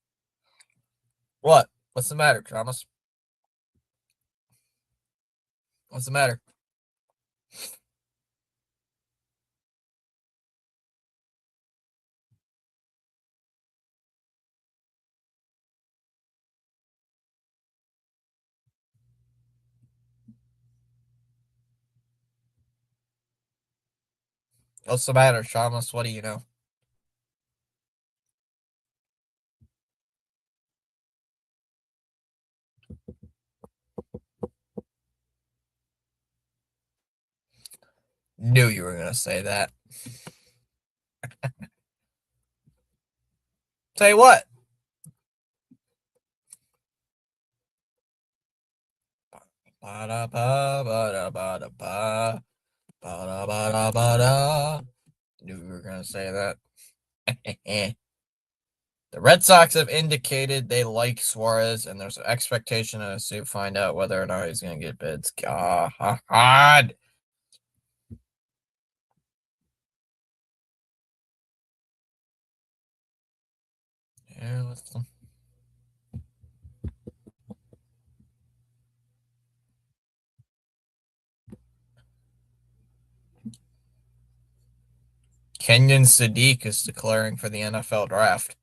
What? What's the matter, Thomas? What's the matter? What's the matter, Shamus? What do you know? Knew you were gonna say that. Tell you what. Ba-da-ba-ba-da-ba-da-ba. Ba-da-ba-da-ba-da. Knew you were gonna say that. The Red Sox have indicated they like Suarez, and there's an expectation to find out whether or not he's going to get bids. God. Yeah, let's. Kenyon Sadiq is declaring for the NFL draft.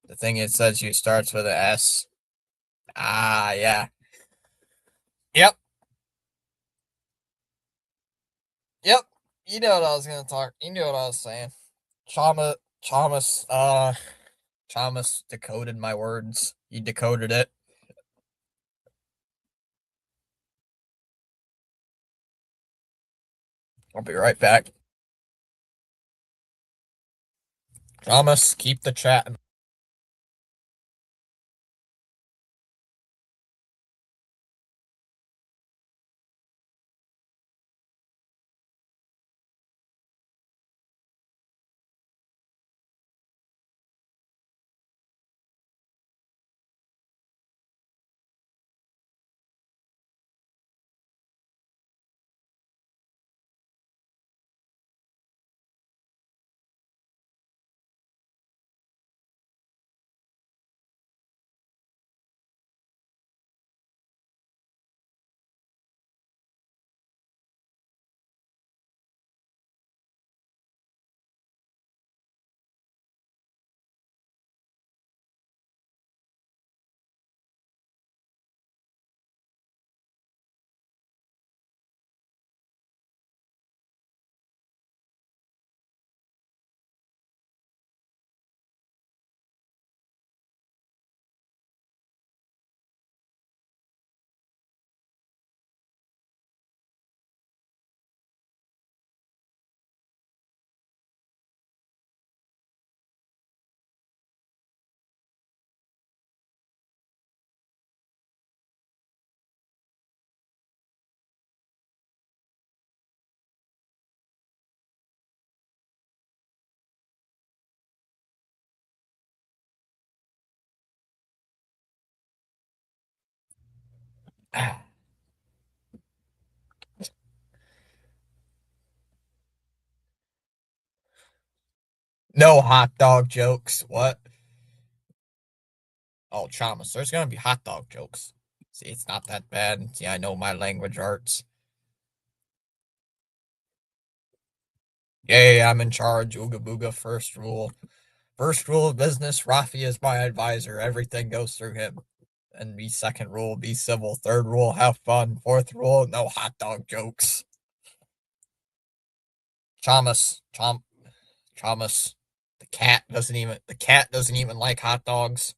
The thing it says he starts with an S. Ah, yeah. Yep. Yep. You know what I was going to talk. You knew what I was saying. Chalmers, Chalmers decoded my words. He decoded it. I'll be right back. Chalmers, keep the chat. No hot dog jokes. What? Oh, Chalmers, there's gonna be hot dog jokes. See, it's not that bad. See, I know my language arts. Yay, I'm in charge. Ooga booga. First rule. First rule of business, Rafi is my advisor. Everything goes through him. And the second rule, be civil. Third rule, have fun. Fourth rule, no hot dog jokes. Chalmers, Chalmers. The cat doesn't even like hot dogs.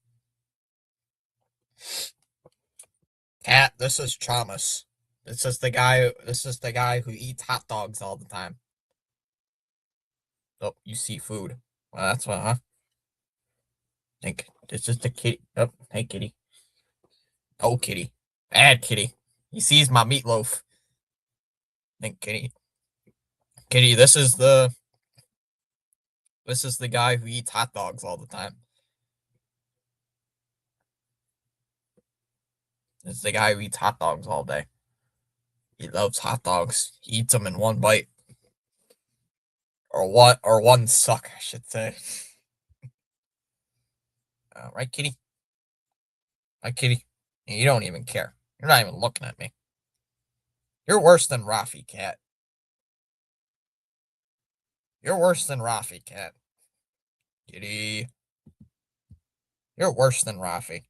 Cat, this is Chalmers. This is the guy who eats hot dogs all the time. Oh, you see food. Well, that's what, huh? Think it's just a kitty. Oh, hey kitty. Oh kitty. Bad kitty. He sees my meatloaf. Think kitty. Kitty, this is the guy who eats hot dogs all the time. This is the guy who eats hot dogs all day. He loves hot dogs. He eats them in one bite. Or one suck, I should say. Right, kitty? Right, kitty? You don't even care. You're not even looking at me. You're worse than Rafi, cat. You're worse than Rafi, cat. Kitty. You're worse than Rafi.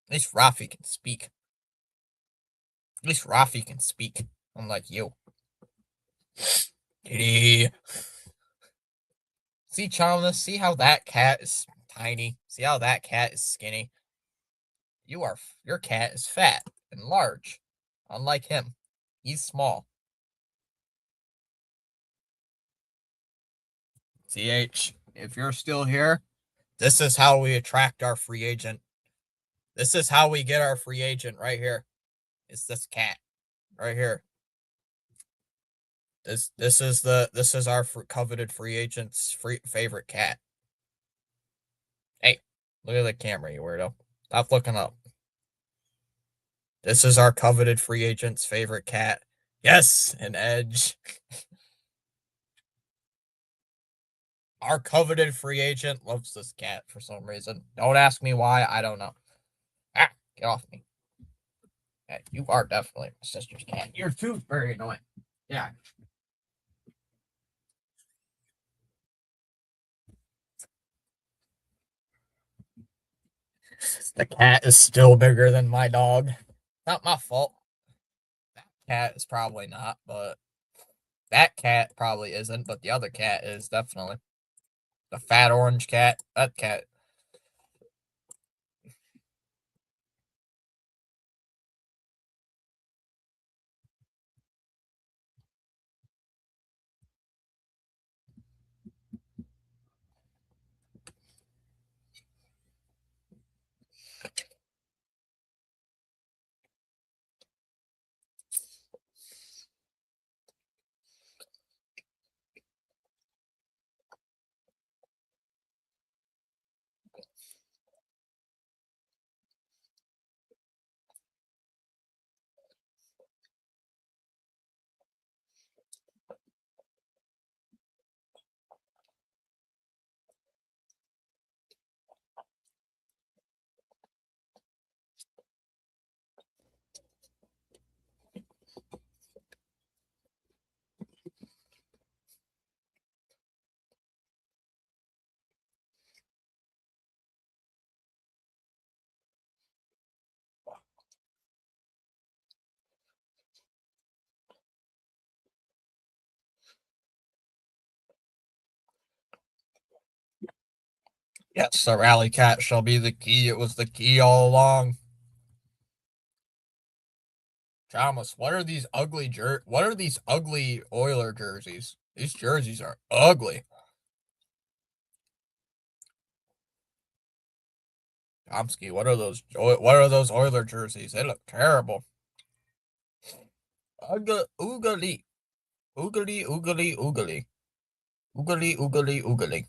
At least Rafi can speak. At least Rafi can speak, unlike you. Kitty. See, Chalmers, see how that cat is tiny? See how that cat is skinny? Your cat is fat and large. Unlike him. He's small. CH, if you're still here, this is how we attract our free agent. This is how we get our free agent right here. It's this cat right here. This is our coveted free agent's favorite cat. Hey, look at the camera, you weirdo. Stop looking up. This is our coveted free agent's favorite cat. Yes, an Edge. Our coveted free agent loves this cat for some reason. Don't ask me why. I don't know. Ah, get off me. Yeah, you are definitely my sister's cat. You're too very annoying. Yeah. The cat is still bigger than my dog. Not my fault. That cat is probably not, but that cat probably isn't, but the other cat is definitely. The fat orange cat. That cat. Yes, the rally cat shall be the key. It was the key all along. Thomas, what are these ugly Oiler jerseys? These jerseys are ugly. Tomsky, what are those Oiler jerseys? They look terrible. Oogly. Oogly, oogly, oogly. Oogly, oogly, oogly.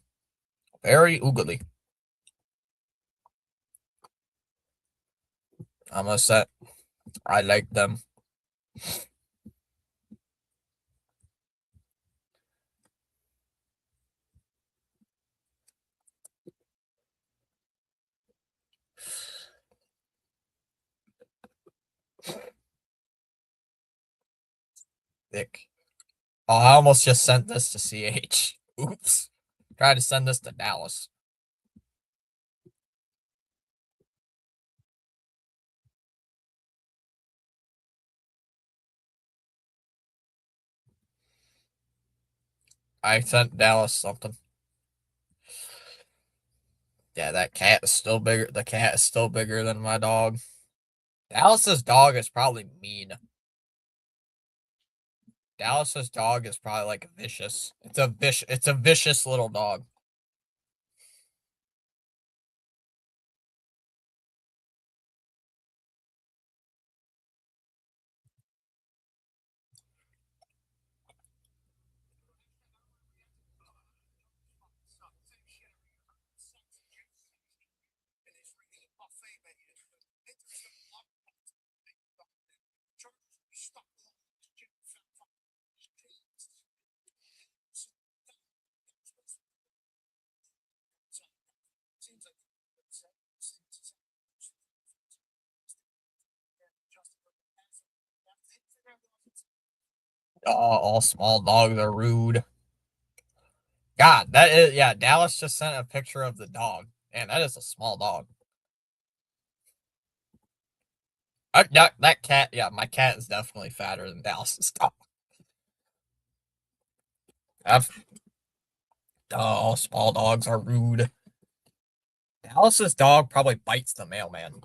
Very oogly. I must say, I like them. Thick. Oh, I almost just sent this to CH. Oops. Tried to send this to Dallas. I sent Dallas something. Yeah, that cat is still bigger. The cat is still bigger than my dog. Dallas's dog is probably mean. Dallas's dog is probably like vicious. It's a vicious little dog. Oh, all small dogs are rude. God, that is yeah. Dallas just sent a picture of the dog, and that is a small dog. That cat, yeah, my cat is definitely fatter than Dallas's dog. F. Oh, small dogs are rude. Dallas's dog probably bites the mailman.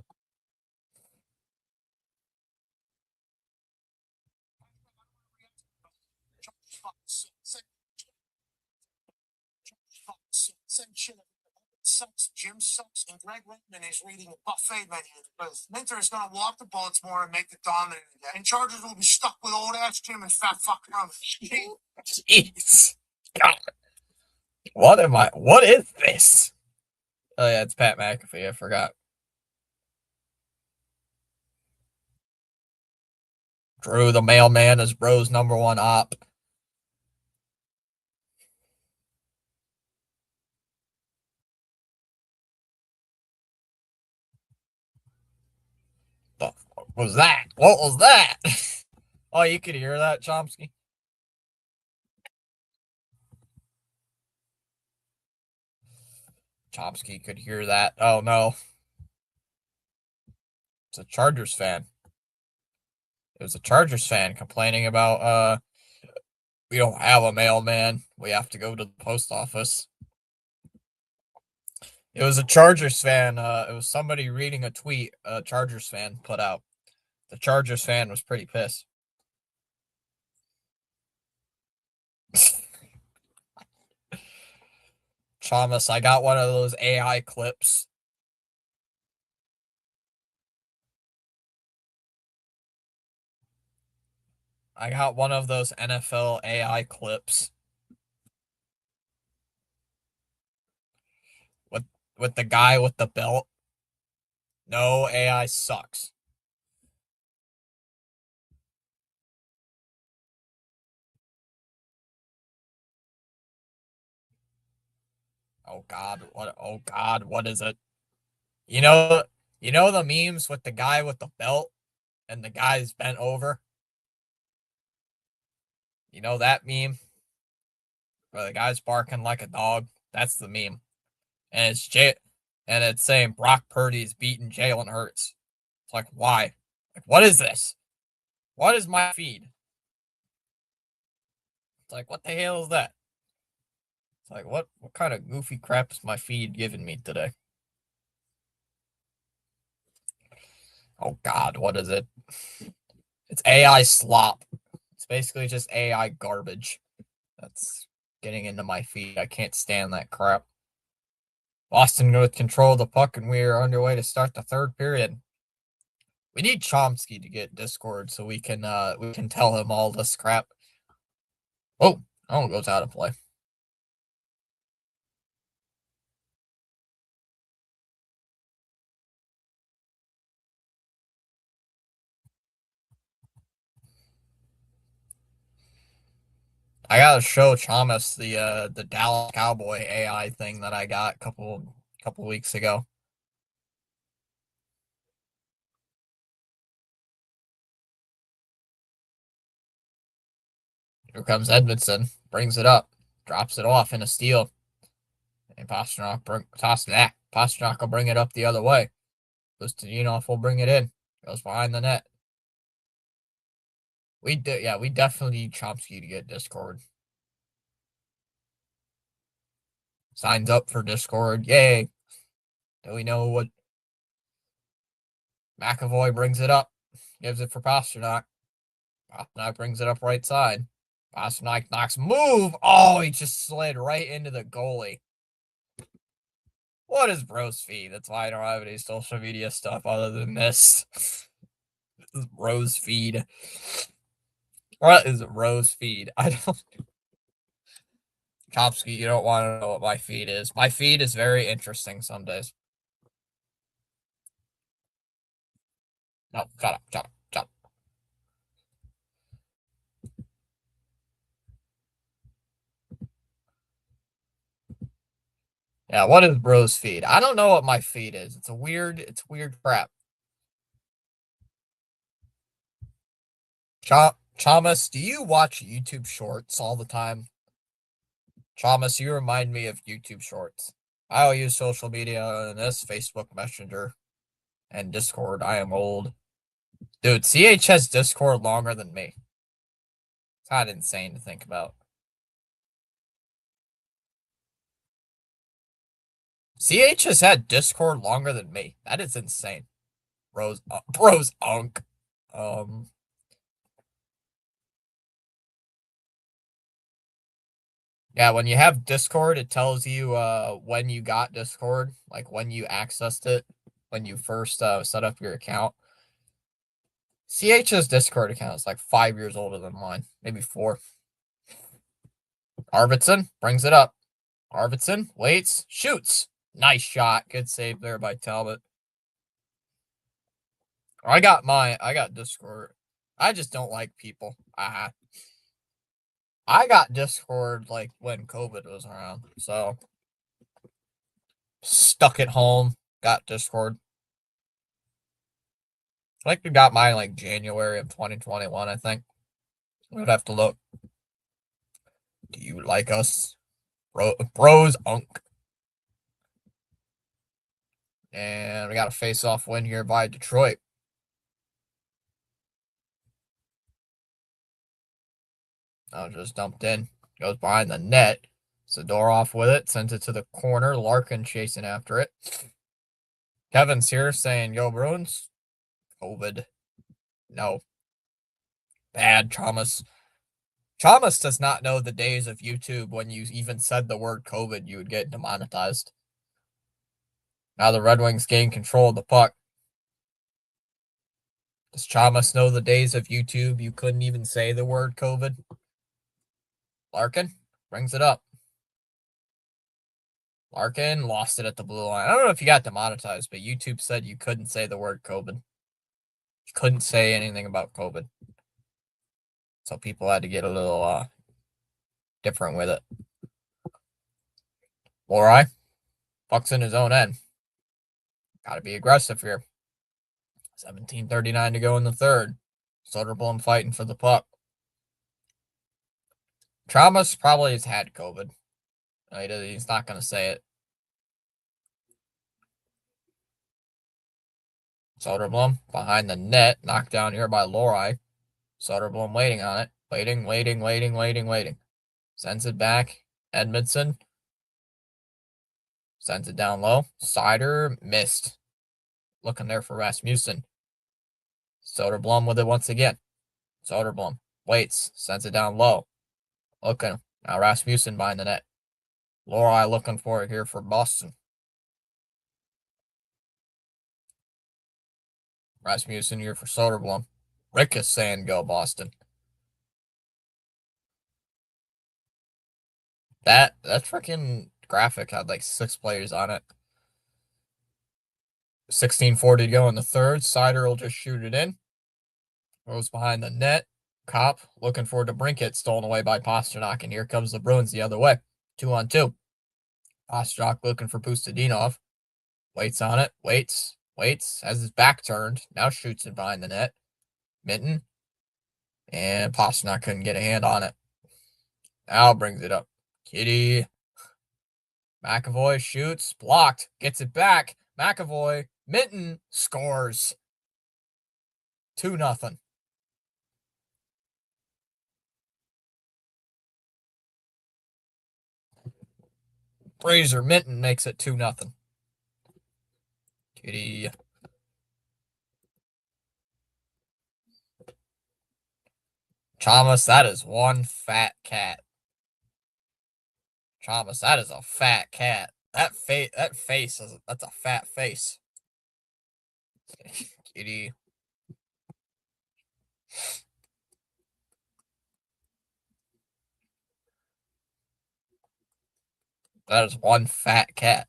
Sucks, Jim sucks, and Greg Redman is reading a buffet menu because Minter is going to walk the Baltimore and make it dominant again. And Chargers will be stuck with old ass Jim and fat fuck Herman. Jeez. God. What am I? What is this? Oh, yeah, it's Pat McAfee. I forgot. Drew the mailman is bro's #1 op. The fuck was that? What was that? Oh, you could hear that, Chomsky? Chomsky could hear that. Oh, no. It's a Chargers fan. It was a Chargers fan complaining about, we don't have a mailman. We have to go to the post office. It was a Chargers fan. It was somebody reading a tweet a Chargers fan put out. The Chargers fan was pretty pissed. Thomas, I got one of those AI clips. I got one of those NFL AI clips with the guy with the belt. No, AI sucks. Oh God, what? Oh God, what is it? You know, the memes with the guy with the belt and the guy's bent over. You know that meme where the guy's barking like a dog. That's the meme, and it's saying Brock Purdy's beating Jalen Hurts. It's like, why? Like, what is this? What is my feed? It's like, what the hell is that? It's like, what kind of goofy crap is my feed giving me today? Oh God, what is it? It's AI slop. It's basically just AI garbage. That's getting into my feed. I can't stand that crap. Boston with control of the puck, and we are underway to start the third period. We need Chomsky to get Discord so we can tell him all this crap. Oh, oh, goes out of play. I gotta show Thomas the Dallas Cowboy AI thing that I got a couple weeks ago. Here comes Edmondson, brings it up, drops it off in a steal, and Pasternak will bring it up the other way. Ustinov will bring it in, goes behind the net. We definitely need Chomsky to get Discord. Signs up for Discord, yay! Do we know what? McAvoy brings it up, gives it for Pasternak. Pasternak brings it up right side. Pasternak knocks move. Oh, he just slid right into the goalie. What is Bros feed? That's why I don't have any social media stuff other than this. This is Bros feed. What is Rose feed? I don't. Chomsky, you don't want to know what my feed is. My feed is very interesting some days. No, shut up, shut up, shut up. Yeah, what is Bros feed? I don't know what my feed is. It's weird crap. Thomas, do you watch YouTube shorts all the time? Thomas, you remind me of YouTube shorts. I will use social media in this Facebook Messenger and Discord. I am old. Dude, CH has Discord longer than me. It's kind of insane to think about. CH has had Discord longer than me. That is insane. Bros unk. Um, yeah, when you have Discord, it tells you when you got Discord, like when you accessed it, when you first set up your account. CH's Discord account is like 5 years older than mine, maybe 4. Arvidsson brings it up. Arvidsson waits, shoots. Nice shot. Good save there by Talbot. I got Discord. I just don't like people. I got Discord like when COVID was around. So stuck at home, got Discord. I think we got mine like January of 2021, I think. We'd have to look. Do you like us? Bros unk. And we got a face-off win here by Detroit. Now just dumped in. Goes behind the net. Zadorov with it. Sends it to the corner. Larkin chasing after it. Kevin's here saying, yo, Bruins. COVID. No. Bad, Thomas. Thomas does not know the days of YouTube when you even said the word COVID, you would get demonetized. Now the Red Wings gain control of the puck. Does Thomas know the days of YouTube you couldn't even say the word COVID? Larkin brings it up. Larkin lost it at the blue line. I don't know if you got demonetized, but YouTube said you couldn't say the word COVID. You couldn't say anything about COVID. So people had to get a little different with it. Lorai puck's in his own end. Got to be aggressive here. 17:39 to go in the third. Soderblom fighting for the puck. Thomas probably has had COVID. He's not going to say it. Soderblom behind the net. Knocked down here by Lorai. Soderblom waiting on it. Waiting. Sends it back. Edmondson. Sends it down low. Sider missed. Looking there for Rasmussen. Soderblom with it once again. Soderblom waits. Sends it down low. Looking. Now Rasmussen behind the net. Lorai looking for it here for Boston. Rasmussen here for Soderblom. Rick is saying go Boston. That freaking graphic had like 6 players on it. 16:40 to go in the third. Sider will just shoot it in. Goes behind the net. Kopp looking for DeBrincat, stolen away by Pasternak, and here comes the Bruins the other way. 2-on-2. Pasternak looking for Pustadinov. Waits on it. Waits. Has his back turned. Now shoots it behind the net. Minton. And Pasternak couldn't get a hand on it. Now brings it up. Kitty. McAvoy shoots. Blocked. Gets it back. McAvoy. Minton scores. 2-0. Fraser Minton makes it 2-0. Kitty. Thomas, that is one fat cat. Thomas, that is a fat cat. That face that's a fat face. Kitty. That is one fat cat.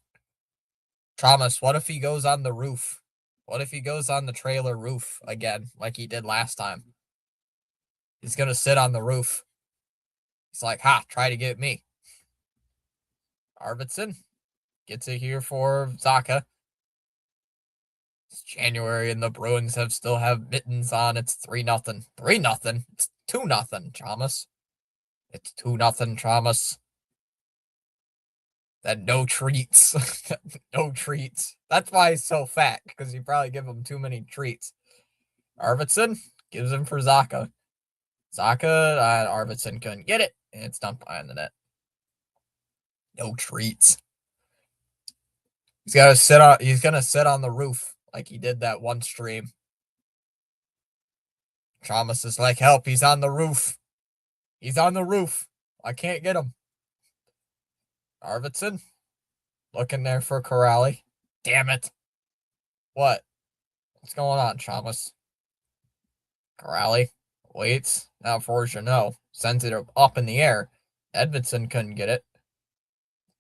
Thomas, what if he goes on the roof? What if he goes on the trailer roof again, like he did last time? He's going to sit on the roof. He's like, ha, try to get me. Arvidsson gets it here for Zacha. It's January and the Bruins still have mittens on. It's 3-0. 3-0. It's 2-0, Thomas. It's 2-0, Thomas. Then no treats. No treats. That's why he's so fat, because you probably give him too many treats. Arvidsson gives him for Zacha. Zacha and Arvidsson couldn't get it, and it's dumped behind the net. No treats. He's gonna sit on the roof like he did that one stream. Thomas is like, help, he's on the roof. He's on the roof. I can't get him. Arvidsson looking there for Corrali. Damn it. What? What's going on, Thomas? Corrali waits. Now for no. Sends it up in the air. Edmondson couldn't get it.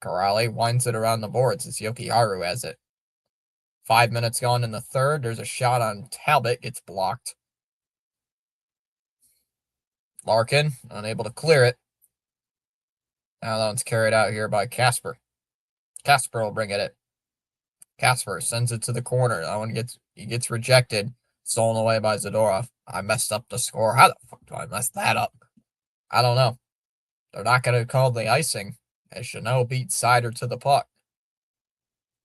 Corrali winds it around the boards as Yokiharu has it. 5 minutes gone in the third. There's a shot on Talbot. Gets blocked. Larkin, unable to clear it. Now that one's carried out here by Casper. Casper will bring it in. Casper sends it to the corner. That one gets rejected. Stolen away by Zadorov. I messed up the score. How the fuck do I mess that up? I don't know. They're not going to call the icing as Chanel beats Sider to the puck.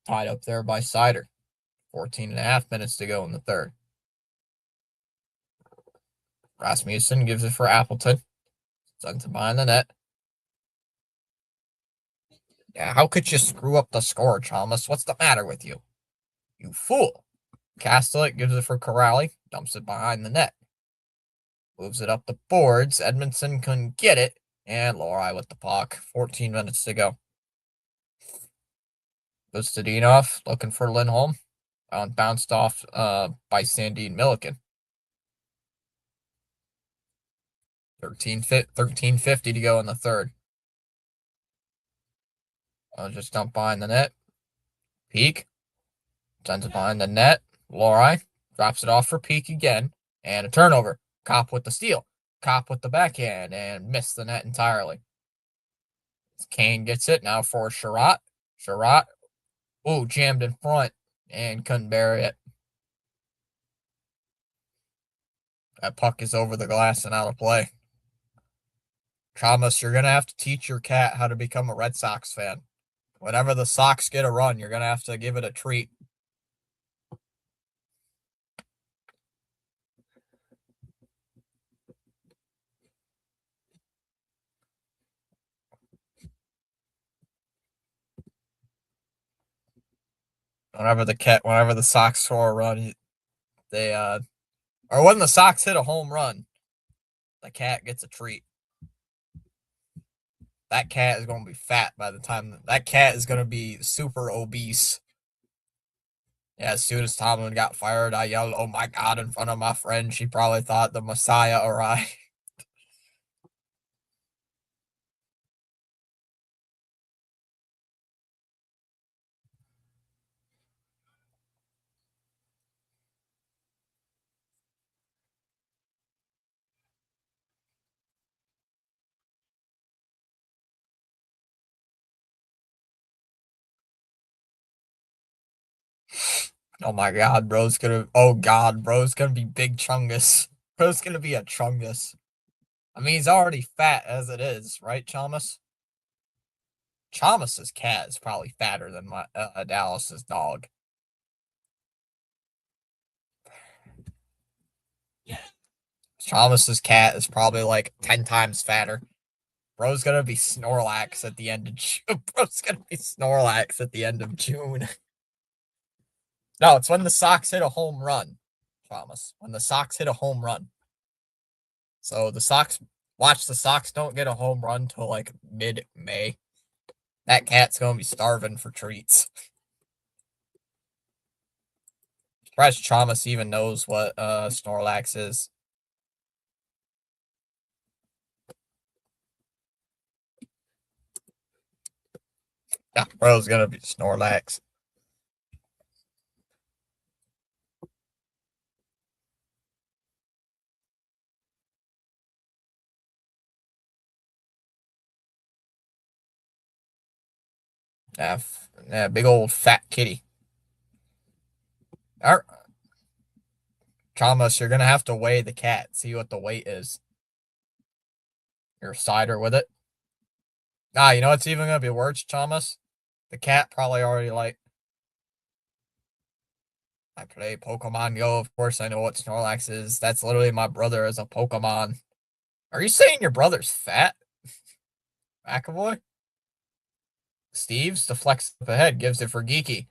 Tied up there by Sider. 14.5 minutes to go in the third. Rasmussen gives it for Appleton. Sends it behind the net. Yeah, how could you screw up the score, Chalmers? What's the matter with you? You fool. Castellet gives it for Corrali. Dumps it behind the net. Moves it up the boards. Edmondson couldn't get it. And Lohrei with the puck. 14 minutes to go. Goes to Dinov, looking for Lindholm. Bounced off by Sandin Milliken. 13:50 to go in the third. I'll just dump behind the net. Peak. Sends it behind the net. Lohrei drops it off for Peak again. And a turnover. Cop with the steal. Cop with the backhand. And missed the net entirely. Kane gets it. Now for Sherratt. Sherratt. Ooh, jammed in front. And couldn't bury it. That puck is over the glass and out of play. Thomas, you're going to have to teach your cat how to become a Red Sox fan. Whenever the Sox get a run, you're going to have to give it a treat. Whenever the Sox score a run, or when the Sox hit a home run, the cat gets a treat. That cat is going to be fat by the time that cat is going to be super obese. Yeah, as soon as Tomlin got fired, I yelled, "Oh my God," in front of my friend. She probably thought the Messiah arrived. Oh my God, bro's gonna. Oh God, bro's gonna be big chungus. Bro's gonna be a chungus. I mean, he's already fat as it is, right, Chalmers? Chalmers' cat is probably fatter than my Dallas's dog. Chalmers' cat is probably like 10 times fatter. Bro's gonna be Snorlax at the end of June. Bro's gonna be Snorlax at the end of June. No, it's when the Sox hit a home run, Thomas. When the Sox hit a home run. So the Sox don't get a home run till like mid-May. That cat's gonna be starving for treats. Surprised Thomas even knows what Snorlax is. Yeah, bro's gonna be Snorlax. Yeah, big old fat kitty. All right. Thomas, you're gonna have to weigh the cat, see what the weight is. Your cider with it. You know what's even gonna be worse, Thomas? The cat probably already like. I play Pokemon Go. Of course, I know what Snorlax is. That's literally my brother as a Pokemon. Are you saying your brother's fat? McAvoy? Steve's deflects up ahead, gives it for Geeky.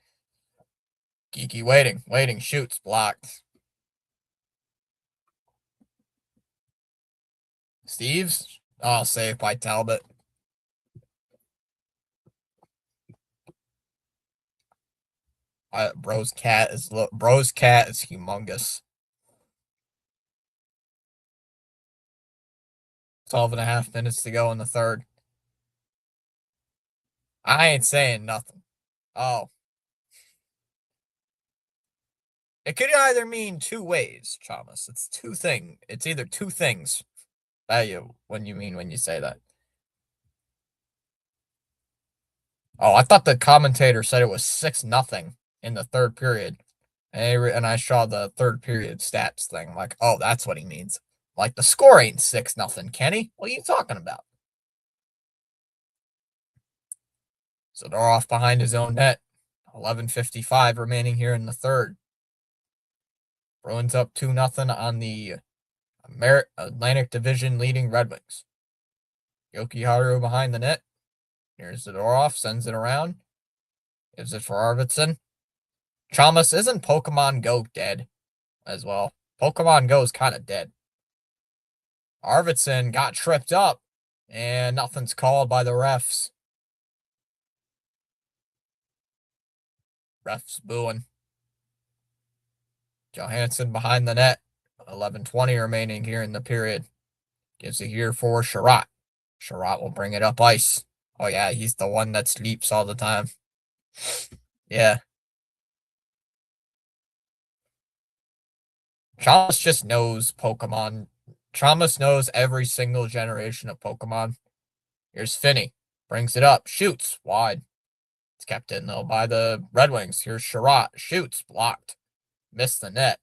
Geeky waiting, shoots, blocked. Steves? Oh, saved by Talbot. Bro's cat is humongous. 12 and a half minutes to go in the third. I ain't saying nothing. Oh. It could either mean two ways, Thomas. It's either two things that you when you say that. Oh, I thought the commentator said it was 6-0 in the third period. And I saw the third period stats thing. Like, oh, that's what he means. Like, the score ain't 6-0, Kenny. What are you talking about? So they're off behind his own net. 11:55 remaining here in the third. Bruins up 2-0 on the Atlantic Division leading Red Wings. Yoki behind the net. Here's the door off, sends it around. Gives it for Arvidsson. Chalmers, isn't Pokemon Go dead as well? Pokemon Go is kind of dead. Arvidsson got tripped up, and nothing's called by the refs. Refs booing. Johansson behind the net. 11:20 remaining here in the period. Gives it here for Sherratt. Sherratt will bring it up ice. Oh, yeah, he's the one that sleeps all the time. Yeah. Chalmers just knows Pokemon. Chalmers knows every single generation of Pokemon. Here's Finney. Brings it up. Shoots. Wide. It's kept in, though, by the Red Wings. Here's Sherratt. Shoots. Blocked. Missed the net.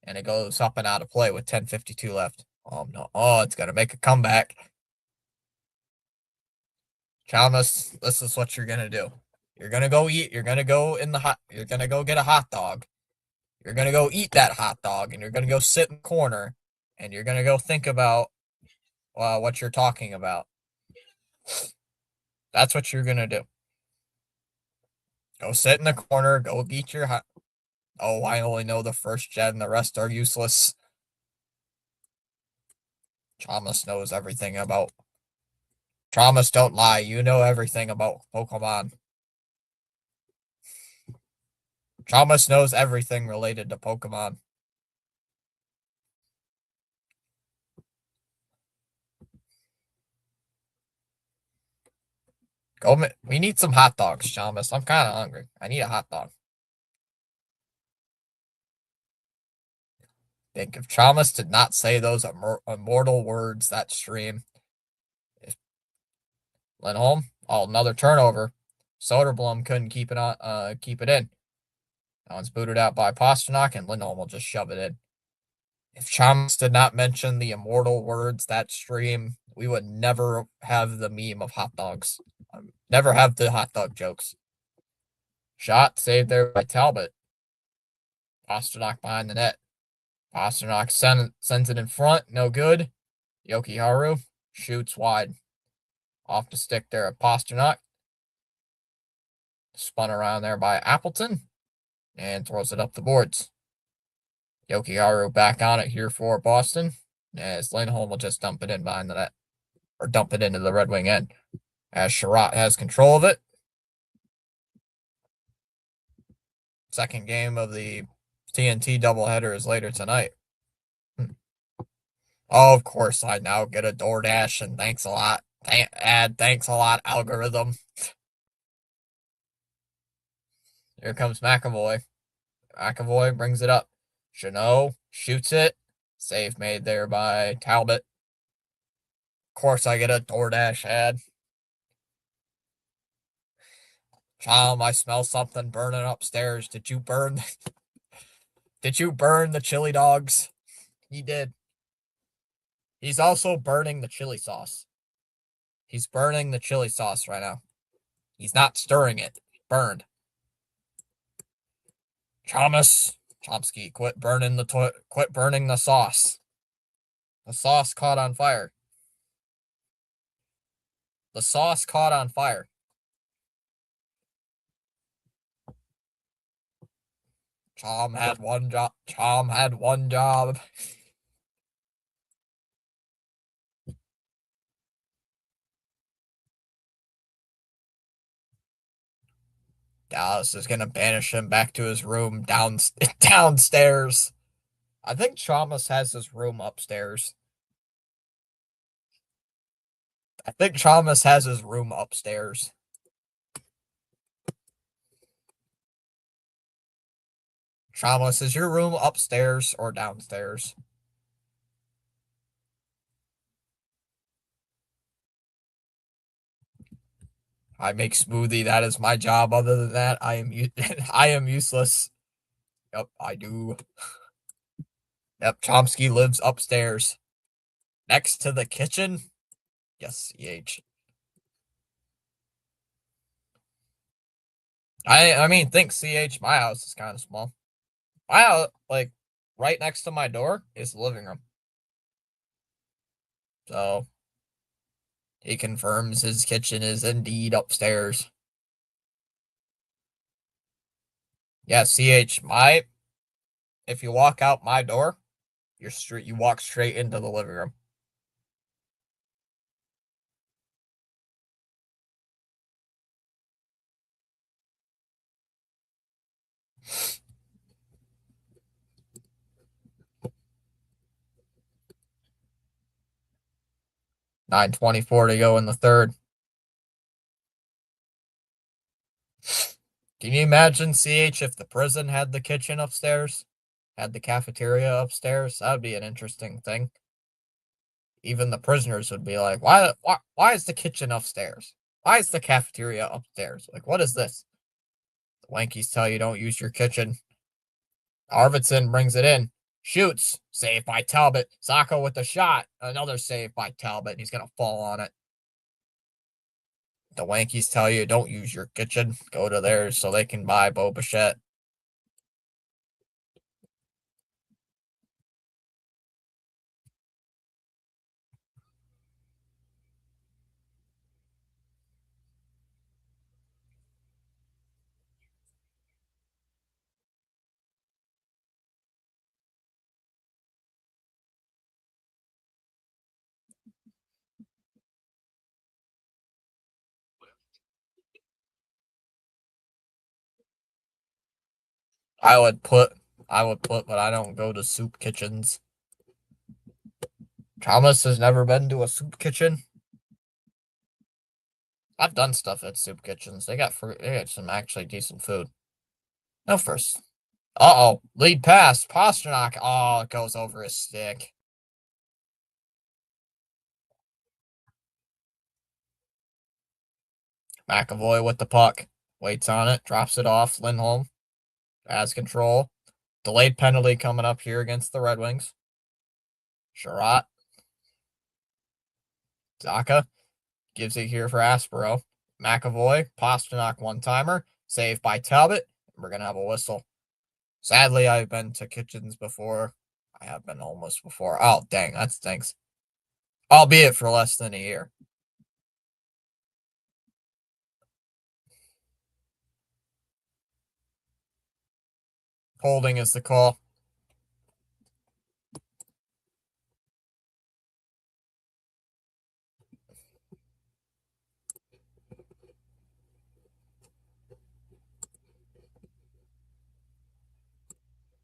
And it goes up and out of play with 10:52 left. Oh, no. Oh, it's going to make a comeback. Chalmers, this is what you're going to do. You're going to go eat. You're going to go you're going to go get a hot dog. You're going to go eat that hot dog. And you're going to go sit in the corner. And you're going to go think about what you're talking about. That's what you're going to do. Go sit in the corner. Go eat your hot. Oh, I only know the first gen. The rest are useless. Chalmers knows everything about. Chalmers don't lie. You know everything about Pokemon. Chalmers knows everything related to Pokemon. We need some hot dogs, Chalmers. I'm kind of hungry. I need a hot dog. Think if Chalmers did not say those immortal words that stream. Lindholm, another turnover. Soderblom couldn't keep it in. That one's booted out by Pastrnak, and Lindholm will just shove it in. If Chalmers did not mention the immortal words that stream, we would never have the meme of hot dogs. Never have the hot dog jokes. Shot saved there by Talbot. Pastrnak behind the net. Pastrnak sends it in front. No good. Yoki shoots wide. Off the stick there at Pastrnak. Spun around there by Appleton. And throws it up the boards. Yoki back on it here for Boston. As Lindholm will just dump it in behind the net. Or dump it into the Red Wing end. As Sherratt has control of it. Second game of the TNT doubleheader is later tonight. Oh, of course, I now get a DoorDash, and thanks a lot. Thanks a lot, algorithm. Here comes McAvoy. McAvoy brings it up. Chanot shoots it. Save made there by Talbot. Of course, I get a DoorDash ad. Child, I smell something burning upstairs. Did you burn the chili dogs? He did. He's also burning the chili sauce. He's burning the chili sauce right now. He's not stirring it. Burned. Chomsky, quit burning the sauce. The sauce caught on fire. The sauce caught on fire. Tom had one job. Tom had one job. Dallas is gonna banish him back to his room downstairs. I think Chalmers has his room upstairs. I think Chalmers has his room upstairs. Chalmers, is your room upstairs or downstairs? I make smoothie. That is my job. Other than that, I am I am useless. Yep, I do. Yep, Chomsky lives upstairs, next to the kitchen. Yes, CH. I mean, think CH. My house is kind of small. My house, like, right next to my door is the living room. So he confirms his kitchen is indeed upstairs. Yeah, CH. If you walk out my door, you walk straight into the living room. .924 to go in the third. Can you imagine, CH, if the prison had the kitchen upstairs? Had the cafeteria upstairs? That would be an interesting thing. Even the prisoners would be like, why is the kitchen upstairs? Why is the cafeteria upstairs? Like, what is this? The Wankies tell you don't use your kitchen. Arvidsson brings it in. Shoots. Saved by Talbot. Sacco with the shot. Another save by Talbot. He's going to fall on it. The Wankies tell you don't use your kitchen. Go to theirs so they can buy Bo Bichette. I would put, but I don't go to soup kitchens. Thomas has never been to a soup kitchen. I've done stuff at soup kitchens. They got some actually decent food. No first. Uh-oh. Lead pass. Pasternak. Oh, it goes over his stick. McAvoy with the puck. Waits on it. Drops it off. Lindholm has control. Delayed penalty coming up here against the Red Wings. Sherratt. Zaka gives it here for Aspero. McAvoy. Pasternak one-timer. Saved by Talbot. We're going to have a whistle. Sadly, I've been to kitchens before. I have been almost before. Oh, dang. That stinks. Albeit for less than a year. Holding is the call.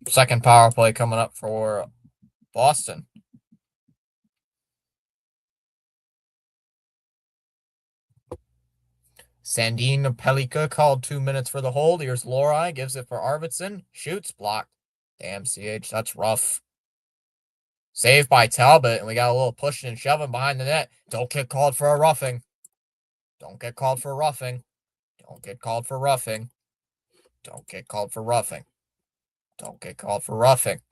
Second power play coming up for Boston. Sandin Pelika called 2 minutes for the hold. Here's Lohrei. Gives it for Arvidsson. Shoots. Blocked. Damn, CH. That's rough. Saved by Talbot. And we got a little pushing and shoving behind the net. Don't get called for a roughing. Don't get called for roughing. Don't get called for roughing. Don't get called for roughing. Don't get called for roughing.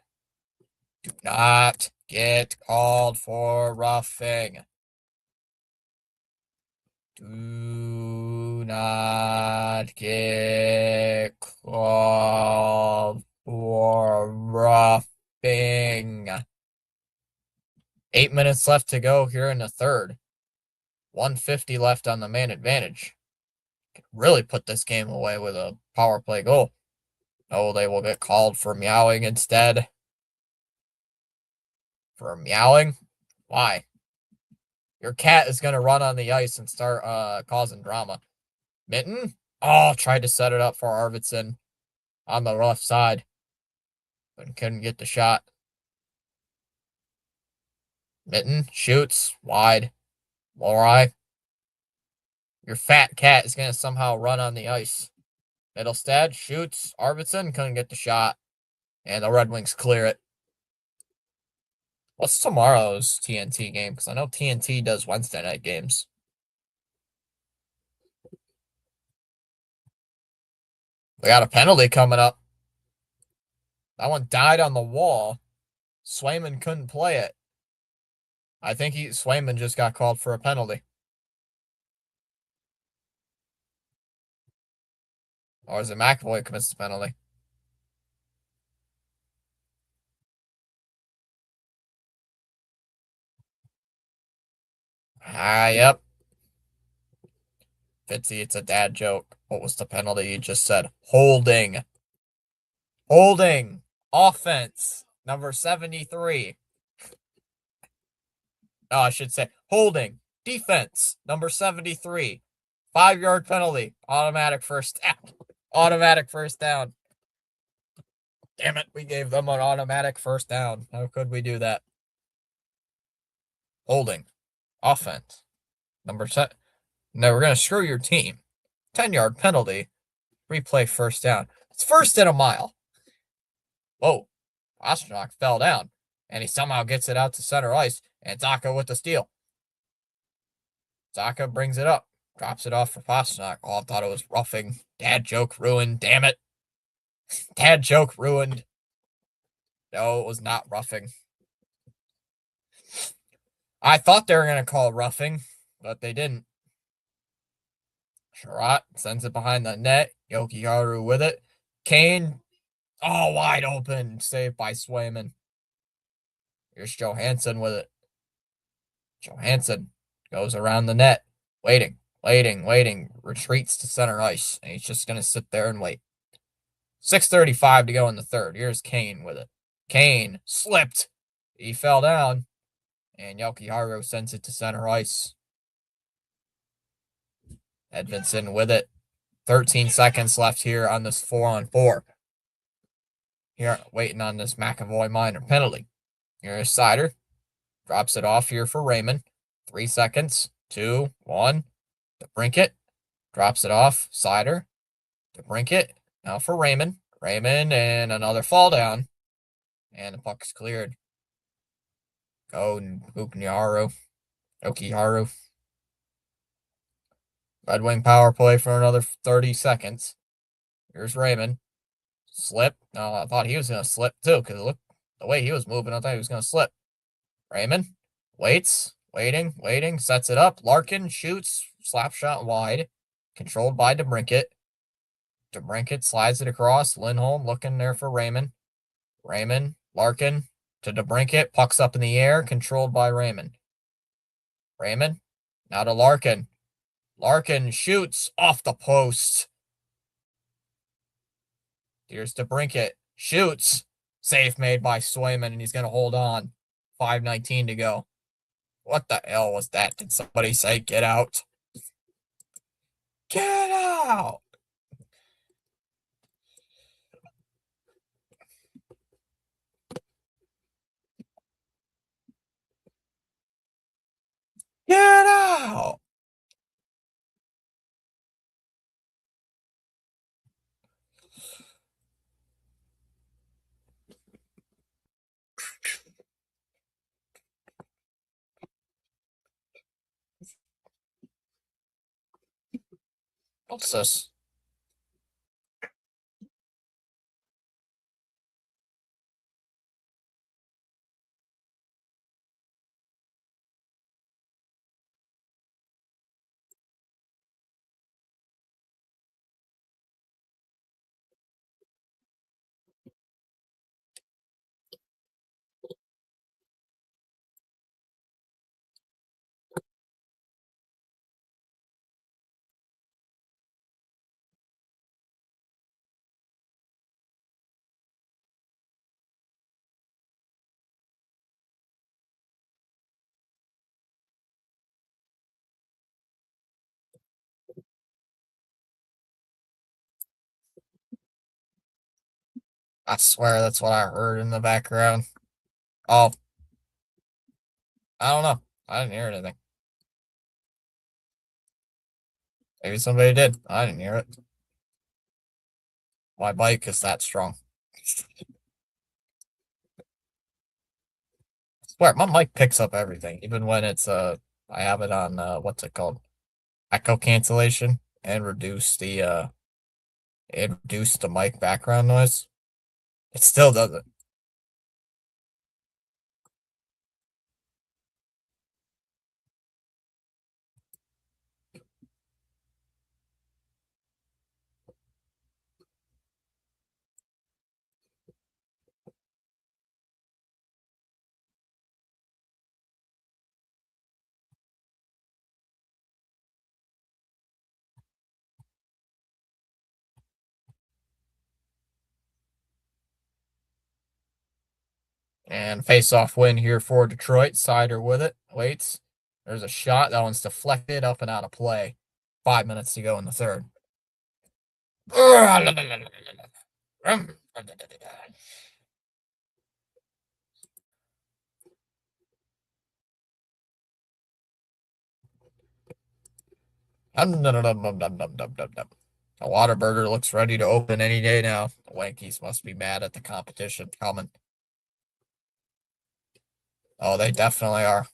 Do not get called for roughing. Do not get called for roughing. 8 minutes left to go here in the third. 150 left on the man advantage. Could really put this game away with a power play goal. Oh, they will get called for meowing instead. For meowing? Why? Your cat is going to run on the ice and start causing drama. Mitten? Oh, tried to set it up for Arvidsson on the left side, but couldn't get the shot. Mitten shoots wide. Lorai. Your fat cat is going to somehow run on the ice. Middlestad shoots. Arvidsson couldn't get the shot. And the Red Wings clear it. What's tomorrow's TNT game? Because I know TNT does Wednesday night games. We got a penalty coming up. That one died on the wall. Swayman couldn't play it. I think Swayman just got called for a penalty. Or is it McAvoy commits the penalty? Yep. Fitzy, it's a dad joke. What was the penalty you just said? Holding. Holding. Offense. Number 73. Oh, I should say holding. Defense. Number 73. 5-yard penalty. Automatic first down. Automatic first down. Damn it. We gave them an automatic first down. How could we do that? Holding. Offense. Number 7. No, we're going to screw your team. 10-yard penalty. Replay first down. It's first and a mile. Whoa. Pastrnak fell down. And he somehow gets it out to center ice. And Zacha with the steal. Zacha brings it up. Drops it off for Pastrnak. Oh, I thought it was roughing. Dad joke ruined. Damn it. Dad joke ruined. No, it was not roughing. I thought they were going to call roughing, but they didn't. Sherratt sends it behind the net. Yokiharu with it. Kane, oh, wide open. Saved by Swayman. Here's Johansson with it. Johansson goes around the net. Waiting. Retreats to center ice. And he's just going to sit there and wait. 6:35 to go in the third. Here's Kane with it. Kane slipped. He fell down. And Yokiharu sends it to center ice. Edvinsson with it. 13 seconds left here on this 4-on-4. Here, waiting on this McAvoy minor penalty. Here's Seider. Drops it off here for Raymond. 3 seconds. 2, 1. DeBrincat. Drops it off. Seider. DeBrincat. Now for Raymond. Raymond and another fall down. And the puck's cleared. Go Yokiharu. Red Wing power play for another 30 seconds. Here's Raymond. Slip. No, I thought he was going to slip too, because look the way he was moving. I thought he was going to slip. Raymond waits, waiting, sets it up. Larkin shoots, slap shot wide, controlled by DeBrincat. DeBrincat slides it across. Lindholm looking there for Raymond. Larkin to DeBrincat, pucks up in the air, controlled by Raymond. Now to Larkin. Larkin shoots off the post. Here's DeBrincat. Shoots. Save made by Swayman, and he's going to hold on. 5:19 to go. What the hell was that? Did somebody say get out? Get out! Get out! What's this? I swear that's what I heard in the background. Oh, I don't know. I didn't hear anything. Maybe somebody did. I didn't hear it. My bike is that strong. I swear, my mic picks up everything, even when it's I have it on what's it called? Echo cancellation and reduce the mic background noise. It still does it. And face-off win here for Detroit. Sider with it. Waits. There's a shot. That one's deflected up and out of play. 5 minutes to go in the third. The Waterburger looks ready to open any day now. The Yankees must be mad at the competition coming. Oh, they definitely are.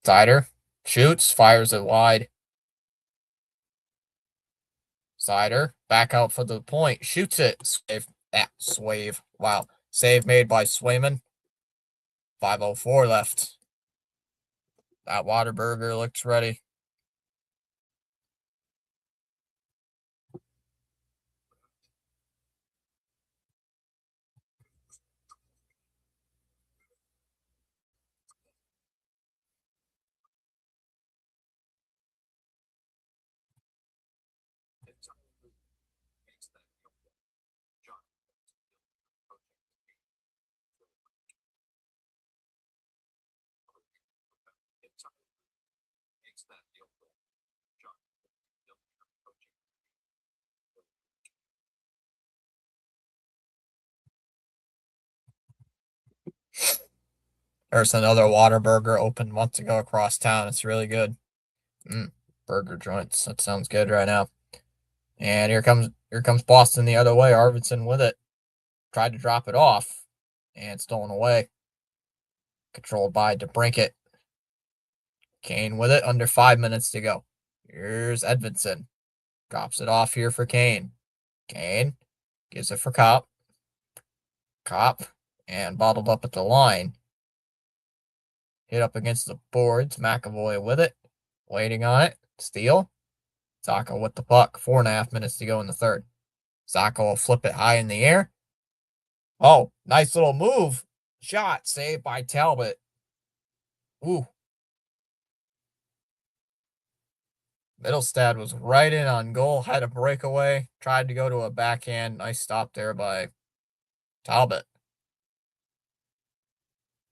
Sider shoots, fires it wide. Sider back out for the point, shoots it. Swave. Swave. Wow. Save made by Swayman. 5:04 left. That Waterburger looks ready. There's another Waterburger opened months ago across town. It's really good. Burger joints. That sounds good right now. And here comes Boston the other way. Arvidsson with it. Tried to drop it off. And stolen away. Controlled by DeBrincat. Kane with it. Under 5 minutes to go. Here's Edvinsson. Drops it off here for Kane. Kane gives it for Cop. Cop. And bottled up at the line. Hit up against the boards. McAvoy with it. Waiting on it. Steal. Zaka with the puck. 4.5 minutes to go in the third. Zaka will flip it high in the air. Oh, nice little move. Shot saved by Talbot. Ooh. Middlestad was right in on goal. Had a breakaway. Tried to go to a backhand. Nice stop there by Talbot.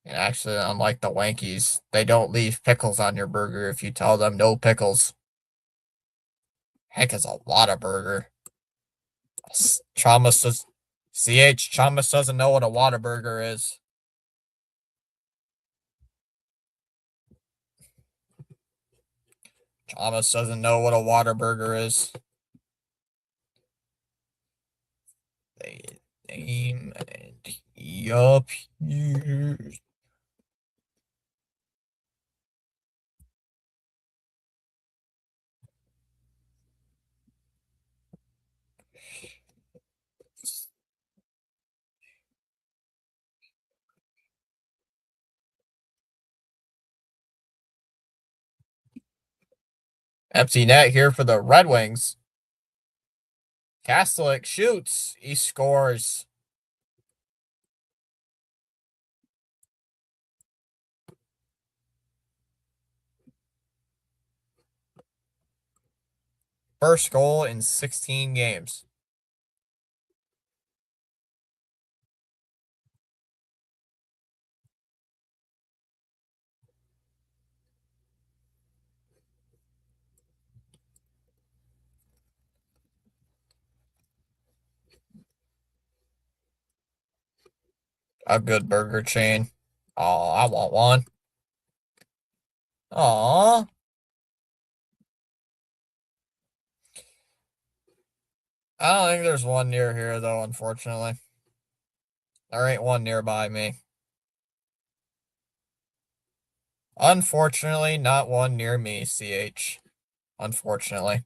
And actually, unlike the Yankees, they don't leave pickles on your burger if you tell them no pickles. Heck is a lot of burger. Chalmers says, Chalmers doesn't know what a Whataburger is. Chalmers doesn't know what a Whataburger is. Name and yup. Empty net here for the Red Wings. Kastelic shoots. He scores. First goal in 16 games. A good burger chain. Oh, I want one. Aw. I don't think there's one near here, though, unfortunately. There ain't one nearby me. Unfortunately, not one near me, CH. Unfortunately.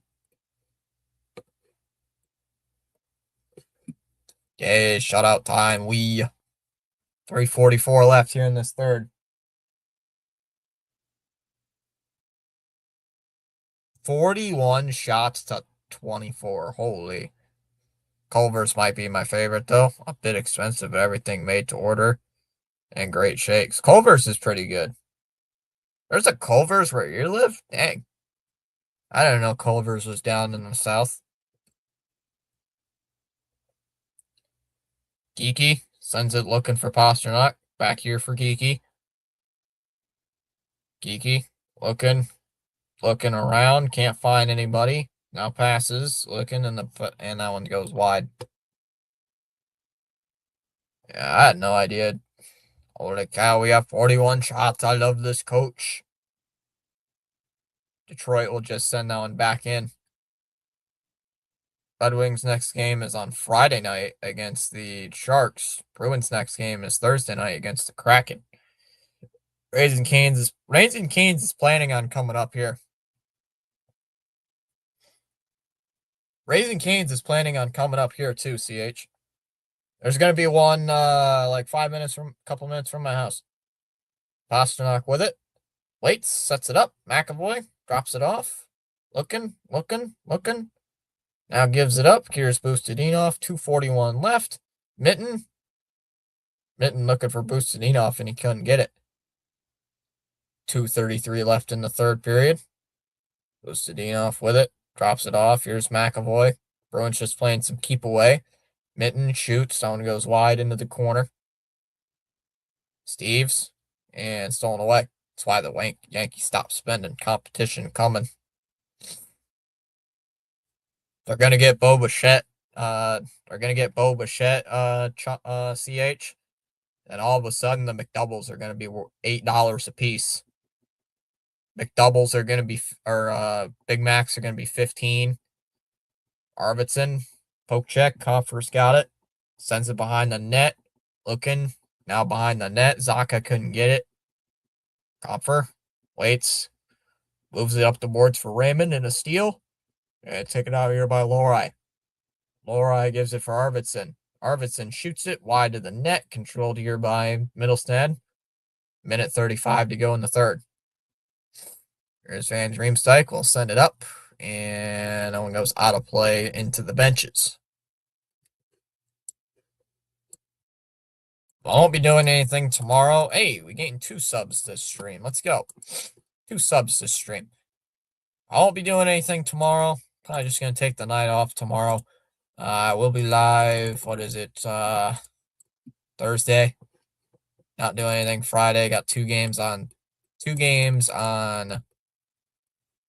Yay, shutout time. 3:44 left here in this third. 41 shots to 24. Holy. Culver's might be my favorite, though. A bit expensive, but everything made to order. And great shakes. Culver's is pretty good. There's a Culver's where you live? Dang. I didn't know Culver's was down in the south. Geeky sends it looking for Pasternak. Back here for Geeky. Geeky looking around. Can't find anybody. Now passes, looking, and that one goes wide. Yeah, I had no idea. Holy cow, we have 41 shots. I love this coach. Detroit will just send that one back in. Red Wings' next game is on Friday night against the Sharks. Bruins' next game is Thursday night against the Kraken. Raising Canes is planning on coming up here. Raising Canes is planning on coming up here too, CH. There's gonna be one like a couple minutes from my house. Pasternak with it. Waits, sets it up. McAvoy drops it off. Looking. Now gives it up. Here's Bustadinov. 2:41 left. Mitten looking for Bustadinov and he couldn't get it. 2:33 left in the third period. Bustadinov with it. Drops it off. Here's McAvoy. Bruins just playing some keep away. Mitten shoots. Someone goes wide into the corner. Steves. And stolen away. That's why the Yankees stopped spending. Competition coming. They're gonna get Bo Bichette. CH. And all of a sudden, the McDoubles are gonna be $8 a piece. McDoubles are gonna be, or Big Macs are gonna be 15. Arvidsson, poke check. Kopfer's got it. Sends it behind the net. Looking now behind the net. Zaka couldn't get it. Kopfer waits. Moves it up the boards for Raymond in a steal. And taken out here by Lohrei. Lohrei gives it for Arvidsson. Arvidsson shoots it wide to the net, controlled here by Middlestad. Minute 35 to go in the third. Here's Van Riemsdyk. We'll send it up. And that one goes out of play into the benches. I won't be doing anything tomorrow. Hey, we gained 2 subs this stream. Let's go. 2 subs this stream. I won't be doing anything tomorrow. Probably just going to take the night off tomorrow. We'll be live. What is it? Thursday. Not doing anything Friday. Got 2 games on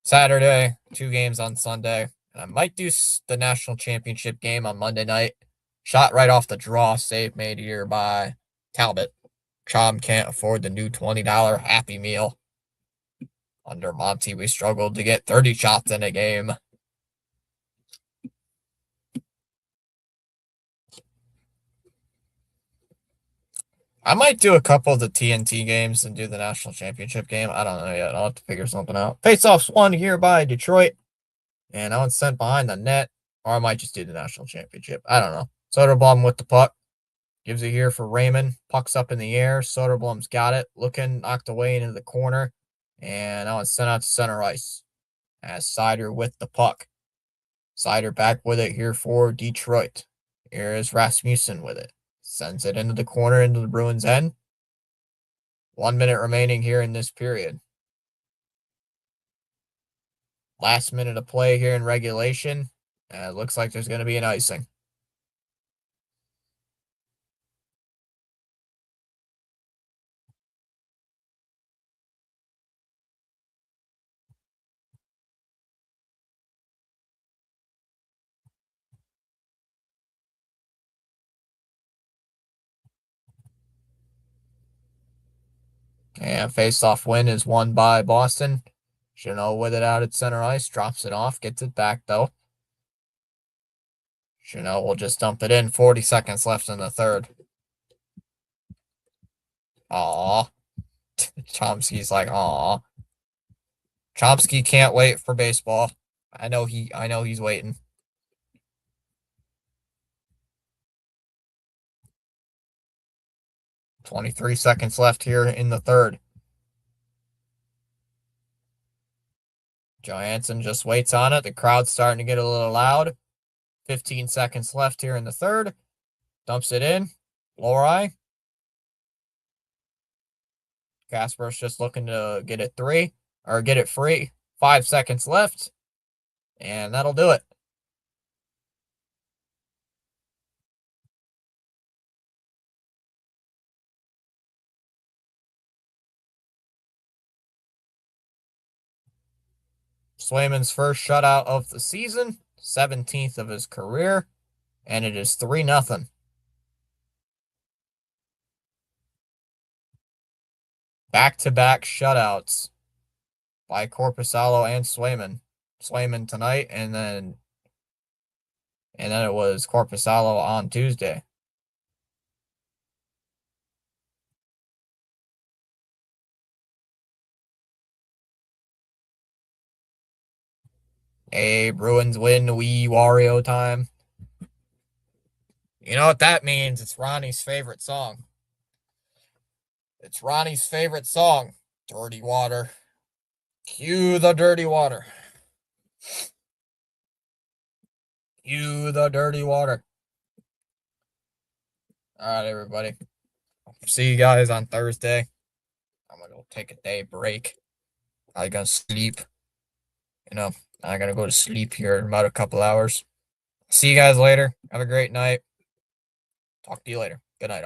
Saturday, 2 games on Sunday. And I might do the national championship game on Monday night. Shot right off the draw. Save made here by Talbot. Chom can't afford the new $20 Happy Meal. Under Monty, we struggled to get 30 shots in a game. I might do a couple of the TNT games and do the national championship game. I don't know yet. I'll have to figure something out. Face-offs won here by Detroit. And that one's sent behind the net. Or I might just do the national championship. I don't know. Soderblom with the puck. Gives it here for Raymond. Puck's up in the air. Soderblom's got it. Looking, knocked away into the corner. And that one's sent out to center ice. As Seider with the puck. Seider back with it here for Detroit. Here is Rasmussen with it. Sends it into the corner, into the Bruins' end. 1 minute remaining here in this period. Last minute of play here in regulation. It looks like there's going to be an icing. And face-off win is won by Boston. Chanel with it out at center ice, drops it off, gets it back though. Chanel will just dump it in. 40 seconds left in the third. Aw. Chomsky's like, aw. Chomsky can't wait for baseball. I know he's waiting. "23 seconds left here in the third. Johansson just waits on it. The crowd's starting to get a little loud. 15 seconds left here in the third. Dumps it in. Lori. Kaspar's just looking to get it free. 5 seconds left. And that'll do it. Swayman's first shutout of the season, 17th of his career, and it is 3-0. Back-to-back shutouts by Korpisalo and Swayman. Swayman tonight, and then it was Korpisalo on Tuesday. A Bruins win, wee Wario time. You know what that means? It's Ronnie's favorite song. It's Ronnie's favorite song, Dirty Water. Cue the dirty water. Cue the dirty water. All right, everybody. See you guys on Thursday. I'm going to go take a day break. I'm going to sleep. I'm going to go to sleep here in about a couple hours. See you guys later. Have a great night. Talk to you later. Good night.